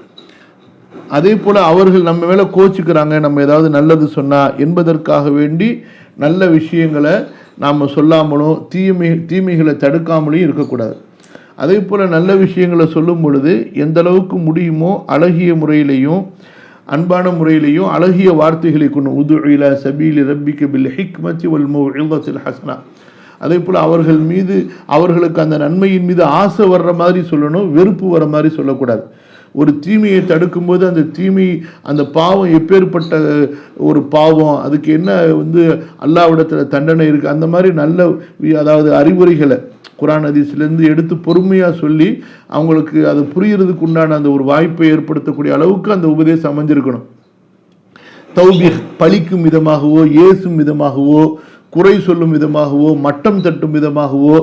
அதே போல் அவர்கள் நம்ம மேலே கோச்சிக்கிறாங்க, நம்ம ஏதாவது நல்லது சொன்னால் என்பதற்காக வேண்டி நல்ல விஷயங்களை நாம் சொல்லாமலும் தீமைகளை தடுக்காமலும் இருக்கக்கூடாது. அதே போல் நல்ல விஷயங்களை சொல்லும் பொழுது எந்த அளவுக்கு முடியுமோ அழகிய முறையிலையும் அன்பான முறையிலையும் அழகிய வார்த்தைகளை கொண்டு உது இலா சபீலி ரப்பிக பில் ஹிக்மத்தி வல் மௌஇஸத்தில் ஹஸனா. அதே போல் அவர்கள் மீது அவர்களுக்கு அந்த நன்மையின் மீது ஆசை வர்ற மாதிரி சொல்லணும், வெறுப்பு வர மாதிரி சொல்லக்கூடாது. ஒரு தீமையை தடுக்கும்போது அந்த அந்த பாவம் எப்பேற்பட்ட ஒரு பாவம், அதுக்கு என்ன அல்லாஹ்விடத்தில் தண்டனை இருக்குது, அந்த மாதிரி நல்ல அதாவது அறிவுரைகளை குர்ஆன் ஹதீஸ்லேருந்து எடுத்து பொறுமையாக சொல்லி அவங்களுக்கு அது புரியறதுக்கு உண்டான அந்த ஒரு வாய்ப்பை ஏற்படுத்தக்கூடிய அளவுக்கு அந்த உபதேசம் அமைஞ்சிருக்கணும். தௌபீஹ் பழிக்கும் விதமாகவோ ஏசும் விதமாகவோ குறை சொல்லும் விதமாகவோ மட்டம் தட்டும் விதமாகவோ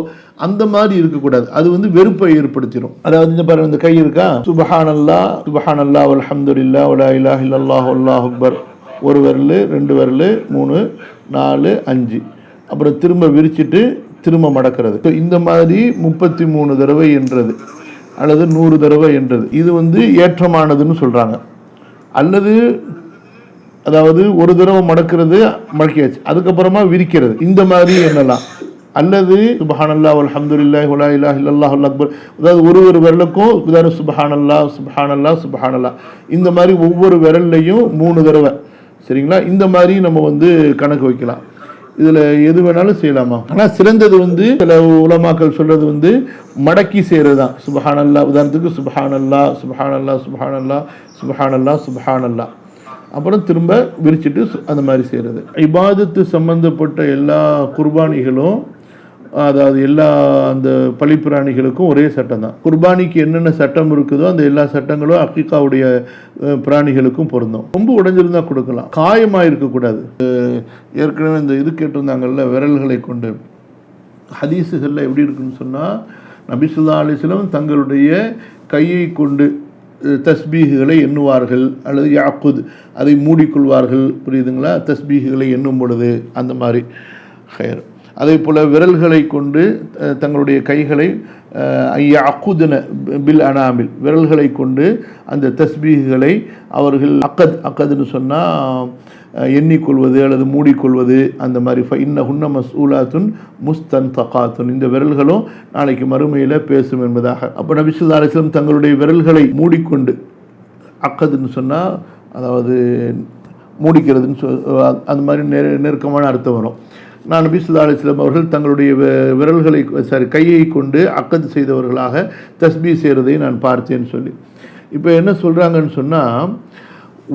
அந்த மாதிரி இருக்கக்கூடாது. அது வெறுப்பை ஏற்படுத்திடும். அதாவது இந்த பாருங்க, இந்த கை இருக்கா, சுபஹானல்லாஹ் சுபஹானல்லாஹ் வல்ஹம்துலில்லாஹ் வலா இலாஹ இல்லல்லாஹ் அல்லாஹு அக்பர், 1 விரல் 2 விரல் 3 4 5, அப்புறம் திரும்ப விரிச்சிட்டு திரும்ப மடக்கிறது. இந்த மாதிரி 33 தடவை என்றது அல்லது 100 தடவை என்றது இது ஏற்றமானதுன்னு சொல்றாங்க. அல்லது அதாவது ஒரு தடவை மடக்கிறது மடக்கியாச்சு, அதுக்கப்புறமா விரிக்கிறது, இந்த மாதிரி என்னலாம். அல்லது சுப்ஹானல்லாஹ் வல்ஹம்துலில்லாஹ் வலா இலாஹ இல்லல்லாஹ் அல்லாஹு அக்பர், அதாவது ஒரு விரலுக்கும் உதாரணம் சுப்ஹானல்லாஹ் சுப்ஹானல்லாஹ் சுப்ஹானல்லாஹ், இந்த மாதிரி ஒவ்வொரு விரல்லையும் 3 தடவை. சரிங்களா? இந்த மாதிரி நம்ம கணக்கு வைக்கலாம். இதில் எது வேணாலும் செய்யலாமா. ஆனால் சிறந்தது சில உலமாக்கள் சொல்கிறது மடக்கி செய்கிறது தான். சுப்ஹானல்லாஹ், உதாரணத்துக்கு சுப்ஹானல்லாஹ் சுப்ஹானல்லாஹ் சுப்ஹானல்லாஹ் சுப்ஹானல்லாஹ் சுப்ஹானல்லாஹ், அப்புறம் திரும்ப விரிச்சிட்டு அந்த மாதிரி செய்கிறது. இபாதத்து சம்பந்தப்பட்ட எல்லா குர்பானிகளும், அதாவது எல்லா அந்த பழிப்பிராணிகளுக்கும் ஒரே சட்டம் தான். குர்பானிக்கு என்னென்ன சட்டம் இருக்குதோ அந்த எல்லா சட்டங்களும் அக்கீகாவுடைய பிராணிகளுக்கும் பொருந்தும். ரொம்ப உடைஞ்சிருந்தா கொடுக்கலாம், காயமாக இருக்கக்கூடாது. ஏற்கனவே இந்த இது கேட்டிருந்தாங்கல்ல, விரல்களை கொண்டு ஹதீஸுகளில் எப்படி இருக்குன்னு சொன்னால், நபி ஸல்லல்லாஹு அலைஹி வஸல்லம் தங்களுடைய கையை கொண்டு தஸ்பீஹுகளை எண்ணுவார்கள், அல்லது யாக்குத் அதை மூடிக்கொள்வார்கள். புரியுதுங்களா? தஸ்பீஹுகளை எண்ணும் பொழுது அந்த மாதிரி ஹைர். அதே போல் விரல்களை கொண்டு தங்களுடைய கைகளை அக்குதுன பில் அனாமில் விரல்களை கொண்டு அந்த தஸ்பீகளை அவர்கள் அக்கதுன்னு சொன்னால் எண்ணிக்கொள்வது அல்லது மூடிக்கொள்வது அந்த மாதிரி இன்னஹுன்ன மஸ்ஊலாத்துன் முஸ்தன்தகாத்துன் இந்த விரல்களும் நாளைக்கு மறுமையில் பேசும் என்பதாக. அப்போ நபி ஸல்லல்லாஹு அலைஹி வஸல்லம் தங்களுடைய விரல்களை மூடிக்கொண்டு அக்கதுன்னு சொன்னால் அதாவது மூடிக்கிறதுன்னு அந்த மாதிரி நெருக்கமான அர்த்தம் வரும். நான் நபி ஸல்லல்லாஹு அலைஹி வஸல்லம் அவர்கள் தங்களுடைய விரல்களை கையை கொண்டு அக்கது செய்தவர்களாக தஸ்பீ செய்கிறதை நான் பார்த்தேன்னு சொல்லி. இப்போ என்ன சொல்கிறாங்கன்னு சொன்னால்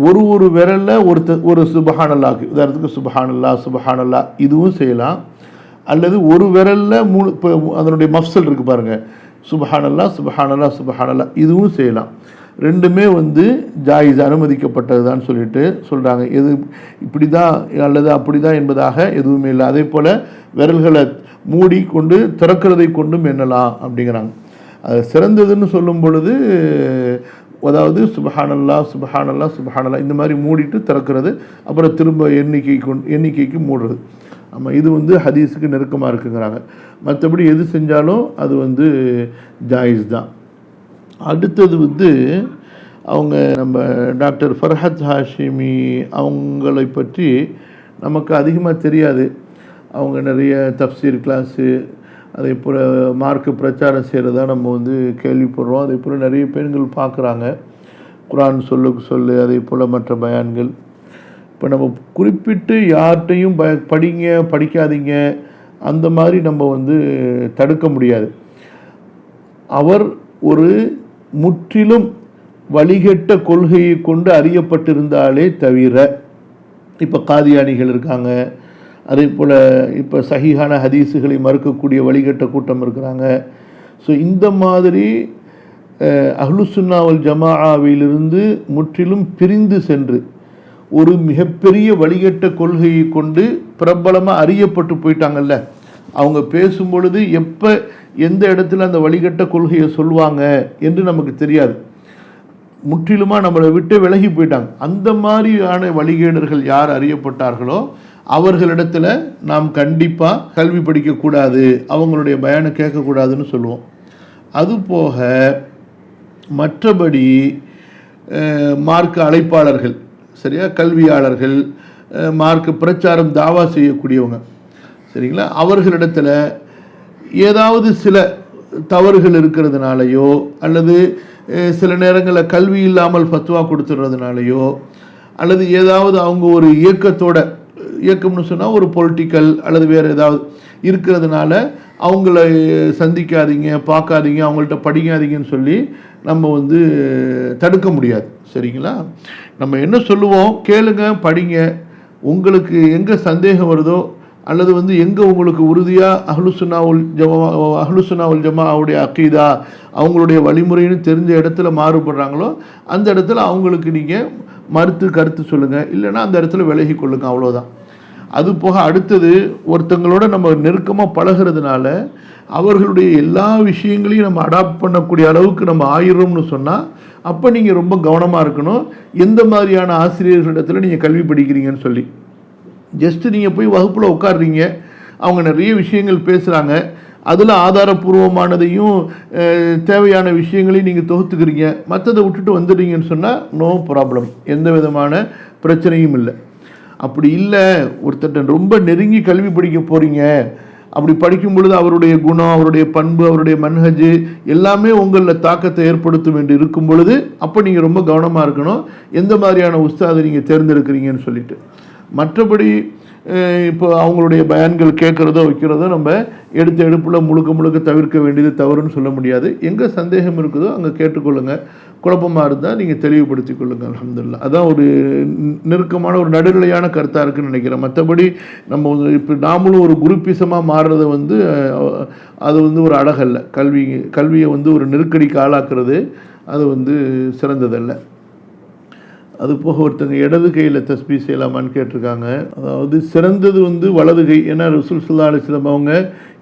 ஒரு விரலில் ஒரு சுபஹானல்லாஹ் உதாரணத்துக்கு சுபஹானல்லா இதுவும் செய்யலாம். அல்லது ஒரு விரலில் இப்போ அதனுடைய மஃப்சல் இருக்குது பாருங்கள், சுபஹானல்லா இதுவும் செய்யலாம். ரெண்டுமே ஜாயிஸ் அனுமதிக்கப்பட்டது தான் சொல்லிட்டு சொல்கிறாங்க. எது இப்படி தான் அல்லது அப்படி தான் என்பதாக எதுவுமே இல்லை. அதே போல் விரல்களை மூடி கொண்டு திறக்கிறதை கொண்டும் எண்ணலாம் அப்படிங்கிறாங்க. அது சிறந்ததுன்னு சொல்லும் பொழுது அதாவது சுபஹானல்லா இந்த மாதிரி மூடிட்டு திறக்கிறது, அப்புறம் திரும்ப எண்ணிக்கைக்கு மூடுறது. ஆமாம், இது ஹதீஸுக்கு நெருக்கமாக இருக்குங்கிறாங்க. மற்றபடி எது செஞ்சாலும் அது ஜாயிஸ் தான். அடுத்தது அவங்க நம்ம டாக்டர் ஃபர்ஹத் ஹாஷிமி அவங்களை பற்றி நமக்கு அதிகமாக தெரியாது. அவங்க நிறைய தஃப்சீர் கிளாஸு அதே போல் மார்க்கு பிரச்சாரம் செய்கிறதா நம்ம கேள்விப்படுறோம். அதே போல் நிறைய பெண்கள் பார்க்குறாங்க, குர்ஆன் சொல்லு அதே போல் மற்ற பயான்கள். இப்போ நம்ம குறிப்பிட்டு யார்கிட்டையும் படிக்காதீங்க அந்த மாதிரி நம்ம தடுக்க முடியாது. அவர் ஒரு முற்றிலும் வழிகெட்ட கொள்கையை கொண்டு அறியப்பட்டிருந்தாலே தவிர, இப்போ காதியானிகள் இருக்காங்க, அதே போல் இப்போ சஹீஹான ஹதீஸுகளை மறுக்கக்கூடிய வழிகட்ட கூட்டம் இருக்கிறாங்க. ஸோ இந்த மாதிரி அஹ்லுசுன்னா வல் ஜமாஅவிலிருந்து முற்றிலும் பிரிந்து சென்று ஒரு மிகப்பெரிய வழிகட்ட கொள்கையை கொண்டு பிரபலமாக அறியப்பட்டு போயிட்டாங்கல்ல, அவங்க பேசும் பொழுது எப்போ எந்த இடத்துல அந்த வழிகட்ட கொள்கையை சொல்லுவாங்க என்று நமக்கு தெரியாது. முற்றிலுமாக நம்மளை விட்டு விலகி போயிட்டாங்க. அந்த மாதிரியான வழிகேடர்கள் யார் அறியப்பட்டார்களோ அவர்களிடத்துல நாம் கண்டிப்பாக கல்வி படிக்கக்கூடாது, அவங்களுடைய பயானை கேட்கக்கூடாதுன்னு சொல்லுவோம். அதுபோக மற்றபடி மார்க்க அழைப்பாளர்கள், சரியா, கல்வியாளர்கள், மார்க்க பிரச்சாரம் தாவா செய்யக்கூடியவங்க, சரிங்களா, அவர்களிடத்தில் ஏதாவது சில தவறுகள் இருக்கிறதுனாலையோ அல்லது சில நேரங்களில் கல்வி இல்லாமல் ஃபத்வா கொடுத்துடுறதுனாலையோ அல்லது ஏதாவது அவங்க ஒரு இயக்கம்னு சொன்னால் ஒரு பொலிட்டிக்கல் அல்லது வேறு ஏதாவது இருக்கிறதுனால அவங்கள சந்திக்காதீங்க, பார்க்காதீங்க, அவங்கள்ட்ட படிக்காதீங்கன்னு சொல்லி நம்ம தடுக்க முடியாது. சரிங்களா? நம்ம என்ன சொல்லுவோம், கேளுங்க, படிங்க, உங்களுக்கு எங்கே சந்தேகம் வருதோ அல்லது எங்கே உங்களுக்கு உறுதியாக அஹ்லுசுன்னா வல் ஜமாஅவுடைய அகீதா அவங்களுடைய வழிமுறைன்னு தெரிஞ்ச இடத்துல மாறுபடுறாங்களோ அந்த இடத்துல அவங்களுக்கு நீங்கள் மறுத்து கருத்து சொல்லுங்கள், இல்லைன்னா அந்த இடத்துல விலகி கொள்ளுங்க, அவ்வளோதான். அது போக அடுத்தது, ஒருத்தங்களோட நம்ம நெருக்கமாக பழகிறதுனால அவர்களுடைய எல்லா விஷயங்களையும் நம்ம அடாப்ட் பண்ணக்கூடிய அளவுக்கு நம்ம ஆயிரோம்னு சொன்னால் அப்போ நீங்கள் ரொம்ப கவனமாக இருக்கணும். எந்த மாதிரியான ஆசிரியர்களிடத்தில் நீங்கள் கல்வி படிக்கிறீங்கன்னு சொல்லி. ஜஸ்ட்டு நீங்கள் போய் வகுப்பில் உட்காடுறீங்க, அவங்க நிறைய விஷயங்கள் பேசுகிறாங்க, அதில் ஆதாரபூர்வமானதையும் தேவையான விஷயங்களையும் நீங்கள் தொகுத்துக்கிறீங்க, மற்றதை விட்டுட்டு வந்துடுறீங்கன்னு சொன்னால் நோ ப்ராப்ளம், எந்த விதமான பிரச்சனையும் இல்லை. அப்படி இல்லை, ஒருத்தர் ரொம்ப நெருங்கி கல்வி படிக்க போகிறீங்க, அப்படி படிக்கும் பொழுது அவருடைய குணம், அவருடைய பண்பு, அவருடைய மன்ஹஜ் எல்லாமே உங்களில் தாக்கத்தை ஏற்படுத்தும் என்று இருக்கும் பொழுது அப்போ நீங்கள் ரொம்ப கவனமாக இருக்கணும், எந்த மாதிரியான உஸ்தாதை நீங்கள் தேர்ந்தெடுக்கிறீங்கன்னு சொல்லிட்டு. மற்றபடி இப்போ அவங்களுடைய பயான்கள் கேட்குறதோ வைக்கிறதோ நம்ம எடுப்பில் முழுக்க தவிர்க்க வேண்டியது தவறுன்னு சொல்ல முடியாது. எங்கே சந்தேகம் இருக்குதோ அங்கே கேட்டுக்கொள்ளுங்கள், குழப்பமாக இருந்தால் நீங்கள் தெளிவுபடுத்தி கொள்ளுங்கள். அல்ஹம்துலில்லாஹ். அதான் ஒரு நெருக்கமான ஒரு நடுநிலையான கருத்தாக இருக்குதுன்னு நினைக்கிறேன். மற்றபடி நம்ம இப்போ நாமளும் ஒரு குரூப்பிசமாக மாறுறத அது ஒரு அழகல்ல. கல்வியை ஒரு நெருக்கடிக்கு ஆளாக்குறது அது சிறந்ததல்ல. அது போக ஒருத்தங்க இடது கையில் தஸ்பீ செய்யலாமான்னு கேட்டிருக்காங்க. அதாவது சிறந்தது வலது கை. ஏன்னா ரசூல் ஸல்லல்லாஹு அலைஹி வஸல்லம் அவங்க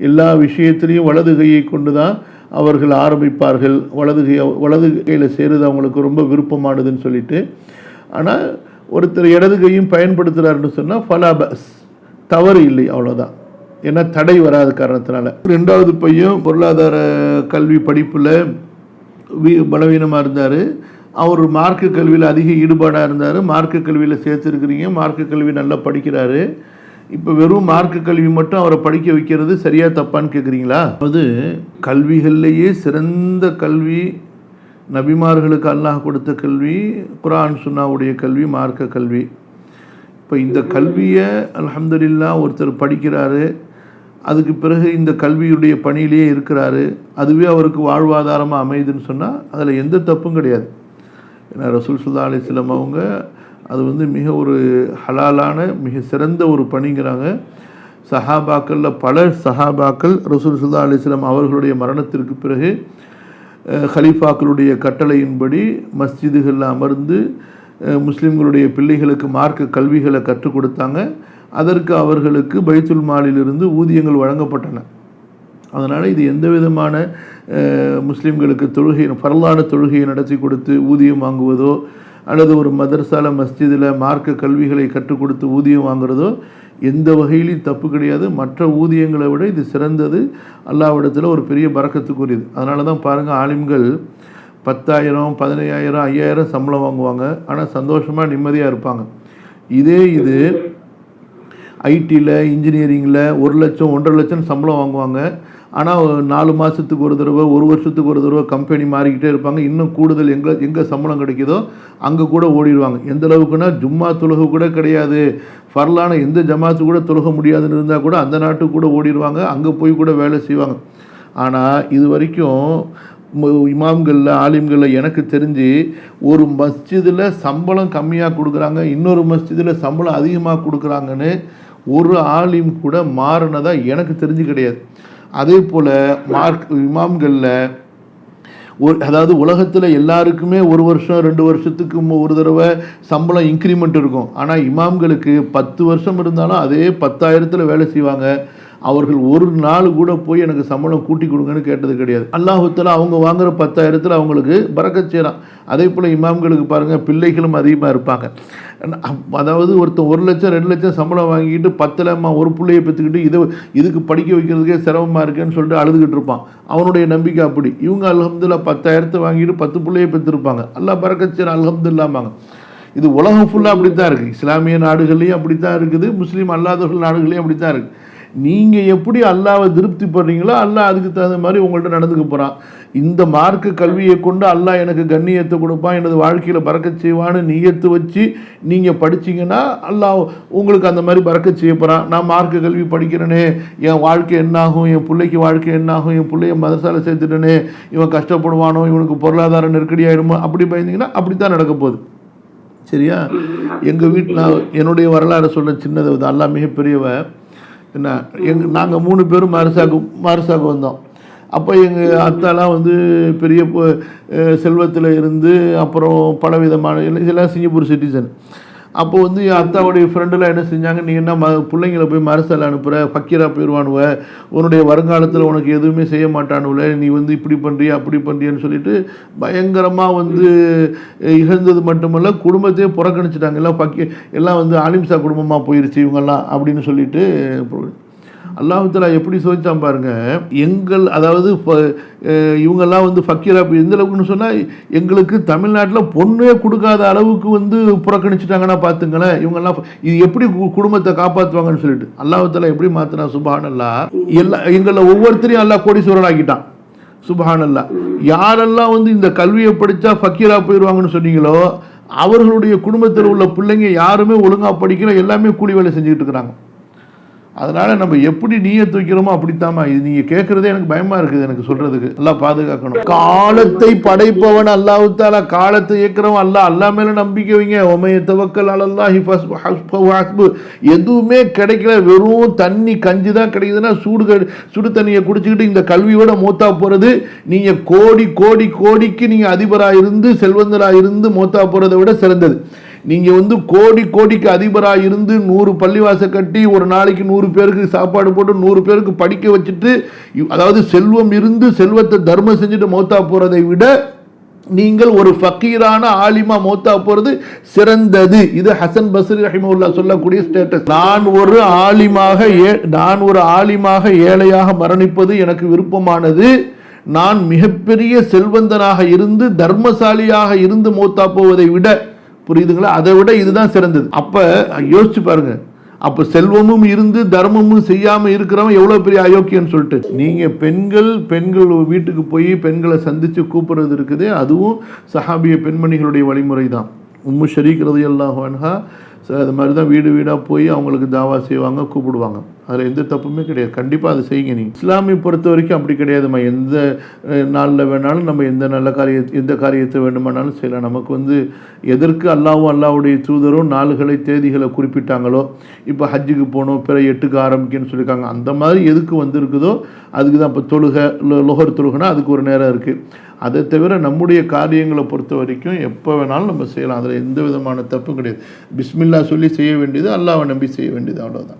எல்லா விஷயத்திலையும் வலது கையை கொண்டு தான் அவர்கள் ஆரம்பிப்பார்கள். வலது கையில் செய்கிறது அவங்களுக்கு ரொம்ப விருப்பமானதுன்னு சொல்லிட்டு. ஆனால் ஒருத்தர் இடது கையும் பயன்படுத்துகிறாருன்னு சொன்னால் ஃபலா பஸ், தவறு இல்லை, அவ்வளோதான். ஏன்னா தடை வராத காரணத்தினால. 2வது பையன் பொருளாதார கல்வி படிப்பில் பலவீனமாக இருந்தார். அவர் மார்க்க கல்வியில் அதிக ஈடுபாடாக இருந்தார். மார்க்க கல்வியில் சேர்த்துருக்கிறீங்க, மார்க்க கல்வி நல்லா படிக்கிறாரு. இப்போ வெறும் மார்க்க கல்வி மட்டும் அவரை படிக்க வைக்கிறது சரியாக தப்பான்னு கேட்குறீங்களா? அதாவது கல்விகள்லேயே சிறந்த கல்வி நபிமார்களுக்கு அல்லாஹ் கொடுத்த கல்வி குர்ஆன் சுன்னாவுடைய கல்வி, மார்க்க கல்வி. இப்போ இந்த கல்வியை அல்ஹம்துலில்லாஹ் ஒருத்தர் படிக்கிறாரு, அதுக்கு பிறகு இந்த கல்வியுடைய பணியிலேயே இருக்கிறாரு, அதுவே அவருக்கு வாழ்வாதாரமாக அமையுதுன்னு சொன்னால் அதில் எந்த தப்பும் கிடையாது. ஏன்னா ரசூல் ஸல்லல்லாஹு அலைஹி வஸல்லம் அவங்க அது மிக ஒரு ஹலாலான மிக சிறந்த ஒரு பணிங்கிறாங்க. சஹாபாக்களில் பல சஹாபாக்கள் ரசூல் ஸல்லல்லாஹு அலைஹி வஸல்லம் அவர்களுடைய மரணத்திற்கு பிறகு ஹலீஃபாக்களுடைய கட்டளையின்படி மஸ்ஜிதுகளில் அமர்ந்து முஸ்லீம்களுடைய பிள்ளைகளுக்கு மார்க்க கல்விகளை கற்றுக் கொடுத்தாங்க. அதற்கு அவர்களுக்கு பைத்துல் மாலிலிருந்து ஊதியங்கள் வழங்கப்பட்டன. அதனால் இது எந்த விதமான முஸ்லீம்களுக்கு ஃபர்லான தொழுகையை நடத்தி கொடுத்து ஊதியம் வாங்குவதோ அல்லது ஒரு மதரசால மஸ்ஜிதில் மார்க்க கல்விகளை கற்றுக் கொடுத்து ஊதியம் வாங்குறதோ எந்த வகையிலையும் தப்பு கிடையாது. மற்ற ஊதியங்களை விட இது சிறந்தது, அல்லாஹ்விடத்தில் ஒரு பெரிய பரக்கத்துக்குரியது. அதனால தான் பாருங்கள், ஆலிம்கள் 10,000, 15,000, 5,000 சம்பளம் வாங்குவாங்க, ஆனால் சந்தோஷமாக நிம்மதியாக இருப்பாங்க. இது ஐடியில் இன்ஜினியரிங்கில் 1 லட்சம் 1.5 லட்சம் சம்பளம் வாங்குவாங்க. ஆனால் 4 மாதத்துக்கு ஒரு தடவை 1 வருஷத்துக்கு ஒரு தடவை கம்பெனி மாறிக்கிட்டே இருப்பாங்க. இன்னும் கூடுதல் எங்கே சம்பளம் கிடைக்குதோ அங்கே கூட ஓடிடுவாங்க. எந்த அளவுக்குன்னா ஜும்மா தொழுகை கூட கிடையாது, ஃபர்லான எந்த ஜமாத்து கூட தொழுக முடியாதுன்னு இருந்தால் கூட அந்த நாட்டுக்கு கூட ஓடிடுவாங்க, அங்கே போய் கூட வேலை செய்வாங்க. ஆனால் இது வரைக்கும் இமாம்களில் ஆலிம்களில் எனக்கு தெரிஞ்சு ஒரு மஸ்ஜிதில் சம்பளம் கம்மியாக கொடுக்குறாங்க, இன்னொரு மஸ்ஜிதில் சம்பளம் அதிகமாக கொடுக்குறாங்கன்னு ஒரு ஆலிம் கூட மாறினதாக எனக்கு தெரிஞ்சு கிடையாது. அதே போல் இமாம்களில் அதாவது உலகத்தில் எல்லாருக்குமே 1 வருஷம் 2 வருஷத்துக்கு ஒரு தடவை சம்பளம் இன்க்ரிமெண்ட் இருக்கும். ஆனால் இமாம்களுக்கு 10 வருஷம் இருந்தாலும் அதே 10,000 வேலை செய்வாங்க. அவர்கள் ஒரு நாள் கூட போய் எனக்கு சம்பளம் கூட்டி கொடுங்கன்னு கேட்டது கிடையாது. அல்லாஹ் தஆலா அவங்க வாங்குகிற 10,000 அவங்களுக்கு பரக்கத் செய்கிறான். அதே போல் இமாம்களுக்கு பாருங்கள், பிள்ளைகளும் அதிகமாக இருப்பாங்க. அதாவது ஒருத்தன் 1 லட்சம் 2 லட்சம் சம்பளம் வாங்கிட்டு 10,000 ஒரு பிள்ளையை பெற்றுக்கிட்டு இதுக்கு படிக்க வைக்கிறதுக்கே சிரமமாக இருக்குன்னு சொல்லிட்டு அழுதுகிட்டு இருப்பான். அவனுடைய நம்பிக்கை அப்படி. இவங்க அல்ஹம்துலில்லாஹ் 10,000 வாங்கிட்டு 10 பிள்ளையை பெற்றிருப்பாங்க. அல்லாஹ் பரக்கத் செய்கிறான், அல்ஹம்துலில்லாஹ்பாங்க. இது உலகம் ஃபுல்லாக அப்படி தான் இருக்குது. இஸ்லாமிய நாடுகள்லேயும் அப்படி தான் இருக்குது, முஸ்லீம் அல்லாதவர்கள் நாடுகள்லேயும் அப்படி தான் இருக்குது. நீங்கள் எப்படி அல்லாவை திருப்தி படுறீங்களோ அல்லாஹ் அதுக்கு தகுந்த மாதிரி உங்கள்கிட்ட நடந்துக்க போகிறான். இந்த மார்க்க கல்வியை கொண்டு அல்லாஹ் எனக்கு கண்ணியத்தை கொடுப்பான், எனது வாழ்க்கையில் பரக்கத் செய்வான்னு நியத்து வச்சு நீங்கள் படிச்சிங்கன்னா அல்லாஹ் உங்களுக்கு அந்த மாதிரி பரக்கத் செய்ய போகிறான். நான் மார்க்க கல்வி படிக்கிறேனே, என் வாழ்க்கை என்னாகும், என் பிள்ளைக்கு வாழ்க்கை என்னாகும், என் பிள்ளைய மதரசால சேர்த்துட்டேனே, இவன் கஷ்டப்படுவானோ, இவனுக்கு பொருளாதார நெருக்கடி ஆகிடுமோ, அப்படி பயந்தீங்கன்னா அப்படி தான் நடக்க போகுது. சரியா? எங்கள் வீட்டில் என்னுடைய வரலாறு சொல்ல சின்னது, அல்லாஹ் மிகப்பெரியவ. என்ன, நாங்கள் 3 பேரும் மாரிசாக்கு வந்தோம். அப்போ எங்கள் அத்தாலாம் பெரிய செல்வத்தில் இருந்து அப்புறம் பலவிதமான இதெல்லாம் சிங்கப்பூர் சிட்டிசன். அப்போ என் அத்தாவுடைய ஃப்ரெண்டெல்லாம் என்ன செஞ்சாங்க, நீ என்ன பிள்ளைங்களை போய் மரசால் அனுப்புகிற, ஃபக்கீராக போயிடுவானுவ, உன்னுடைய வருங்காலத்தில் உனக்கு எதுவுமே செய்ய மாட்டானுவல, நீ இப்படி பண்ணுறியா அப்படி பண்ணுறியான்னு சொல்லிட்டு பயங்கரமாக இகழ்ந்தது மட்டுமல்ல, குடும்பத்தையே புறக்கணிச்சிட்டாங்க. எல்லாம் ஆலிம்சா குடும்பமாக போயிருச்சு இவங்கெல்லாம் அப்படின்னு சொல்லிட்டு. அல்லாஹ் தஆலா எப்படி சோதிச்சான் பாருங்க. அதாவது இவங்கெல்லாம் ஃபக்கீரா எந்த அளவுக்குன்னு சொன்னால், எங்களுக்கு தமிழ்நாட்டில் பொண்ணே கொடுக்காத அளவுக்கு புறக்கணிச்சிட்டாங்கன்னா பார்த்துங்களேன். இவங்கெல்லாம் இது எப்படி குடும்பத்தை காப்பாற்றுவாங்கன்னு சொல்லிட்டு அல்லாஹ் தஆலா எப்படி மாற்றினா. சுப்ஹானல்லாஹ். எங்களை ஒவ்வொருத்தரையும் அல்லாஹ் கோடீஸ்வரன் ஆக்கிட்டான். சுப்ஹானல்லாஹ். யாரெல்லாம் இந்த கல்வியை படித்தா ஃபக்கீரா போயிடுவாங்கன்னு சொன்னீங்களோ அவர்களுடைய குடும்பத்தில் உள்ள பிள்ளைங்க யாருமே ஒழுங்காக படிக்கல, எல்லாமே கூலி வேலை செஞ்சுக்கிட்டு இருக்கிறாங்க. அதனால் நம்ம எப்படி நீயத் வைக்கிறோமோ அப்படித்தாம்மா. இது நீங்கள் கேட்குறதே எனக்கு பயமாக இருக்குது, எனக்கு சொல்கிறதுக்கு. எல்லாம் பாதுகாக்கணும். காலத்தை படைப்பவன் அல்லாஹ் தஆலா, காலத்தை இயக்கிறவன் அல்லாஹ் மேலே நம்பிக்கை வைங்க. ஒமைய தவக்கல் அலல்லாஹி ஃபஹஸ்பு. எதுவுமே கிடைக்கல, வெறும் தண்ணி கஞ்சி தான் கிடைக்குதுன்னா சுடு தண்ணியை குடிச்சிக்கிட்டு இந்த கல்வியோட மூத்தா போகிறது. நீங்கள் கோடிக்கு நீங்கள் அதிபராக இருந்து செல்வந்தராக இருந்து மூத்தா போகிறத விட சிறந்தது. நீங்கள் கோடிக்கு அதிபராக இருந்து 100 பள்ளிவாசல் கட்டி ஒரு நாளைக்கு 100 பேருக்கு சாப்பாடு போட்டு 100 பேருக்கு படிக்க வச்சுட்டு, அதாவது செல்வம் இருந்து செல்வத்தை தர்மம் செஞ்சுட்டு மௌத்தா போகிறதை விட நீங்கள் ஒரு ஃபக்கீரான ஆலிமா மௌத்தா போறது சிறந்தது. இது ஹசன் பஸ்ரி ரஹிமஹுல்லாஹ் சொல்லக்கூடிய ஸ்டேட்டஸ். நான் ஒரு ஆலிமாக ஏழையாக மரணிப்பது எனக்கு விருப்பமானது. நான் மிகப்பெரிய செல்வந்தனாக இருந்து தர்மசாலியாக இருந்து மௌத்தா போவதை விட, புரியுதுங்களா, அதை விட இதுதான் சிறந்தது. அப்ப யோசிச்சு பாருங்க, அப்ப செல்வமும் இருந்து தர்மமும் செய்யாம இருக்கிறவன் எவ்வளவு பெரிய அயோக்கியன்னு சொல்லிட்டு. நீங்க பெண்கள் வீட்டுக்கு போய் பெண்களை சந்திச்சு கூப்பிடுறது இருக்குது, அதுவும் சஹாபிய பெண்மணிகளுடைய வழிமுறை தான். உம்மு ஷரீக் ரலியல்லாஹு அன்ஹா அது மாதிரி தான் வீடு வீடாக போய் அவங்களுக்கு தாவா செய்வாங்க, கூப்பிடுவாங்க. அதில் எந்த தப்புமே கிடையாது. கண்டிப்பாக அதை செய்யுங்க. நீங்கள் இஸ்லாமிய பொறுத்த வரைக்கும் அப்படி கிடையாதுமா. எந்த நாளில் வேணாலும் நம்ம எந்த காரியத்தை வேண்டுமானாலும் செய்யலாம். நமக்கு எதற்கு அல்லாவுடைய தூதரும் நாளுகளை தேதிகளை குறிப்பிட்டாங்களோ, இப்போ ஹஜ்ஜுக்கு போகணும் பிற 8க்கு ஆரம்பிக்கணும்னு சொல்லியிருக்காங்க, அந்த மாதிரி எதுக்கு வந்திருக்குதோ அதுக்கு தான். இப்போ லொஹர் தொழுகைனா அதுக்கு ஒரு நேரம் இருக்குது. அதை தவிர நம்முடைய காரியங்களை பொறுத்த வரைக்கும் எப்போ வேணாலும் நம்ம செய்யலாம். அதில் எந்த விதமான தப்பும் கிடையாது. பிஸ்மில்லா சொல்லி செய்ய வேண்டியது, அல்லாஹ்வை நம்பி செய்ய வேண்டியது, அவ்வளோதான்.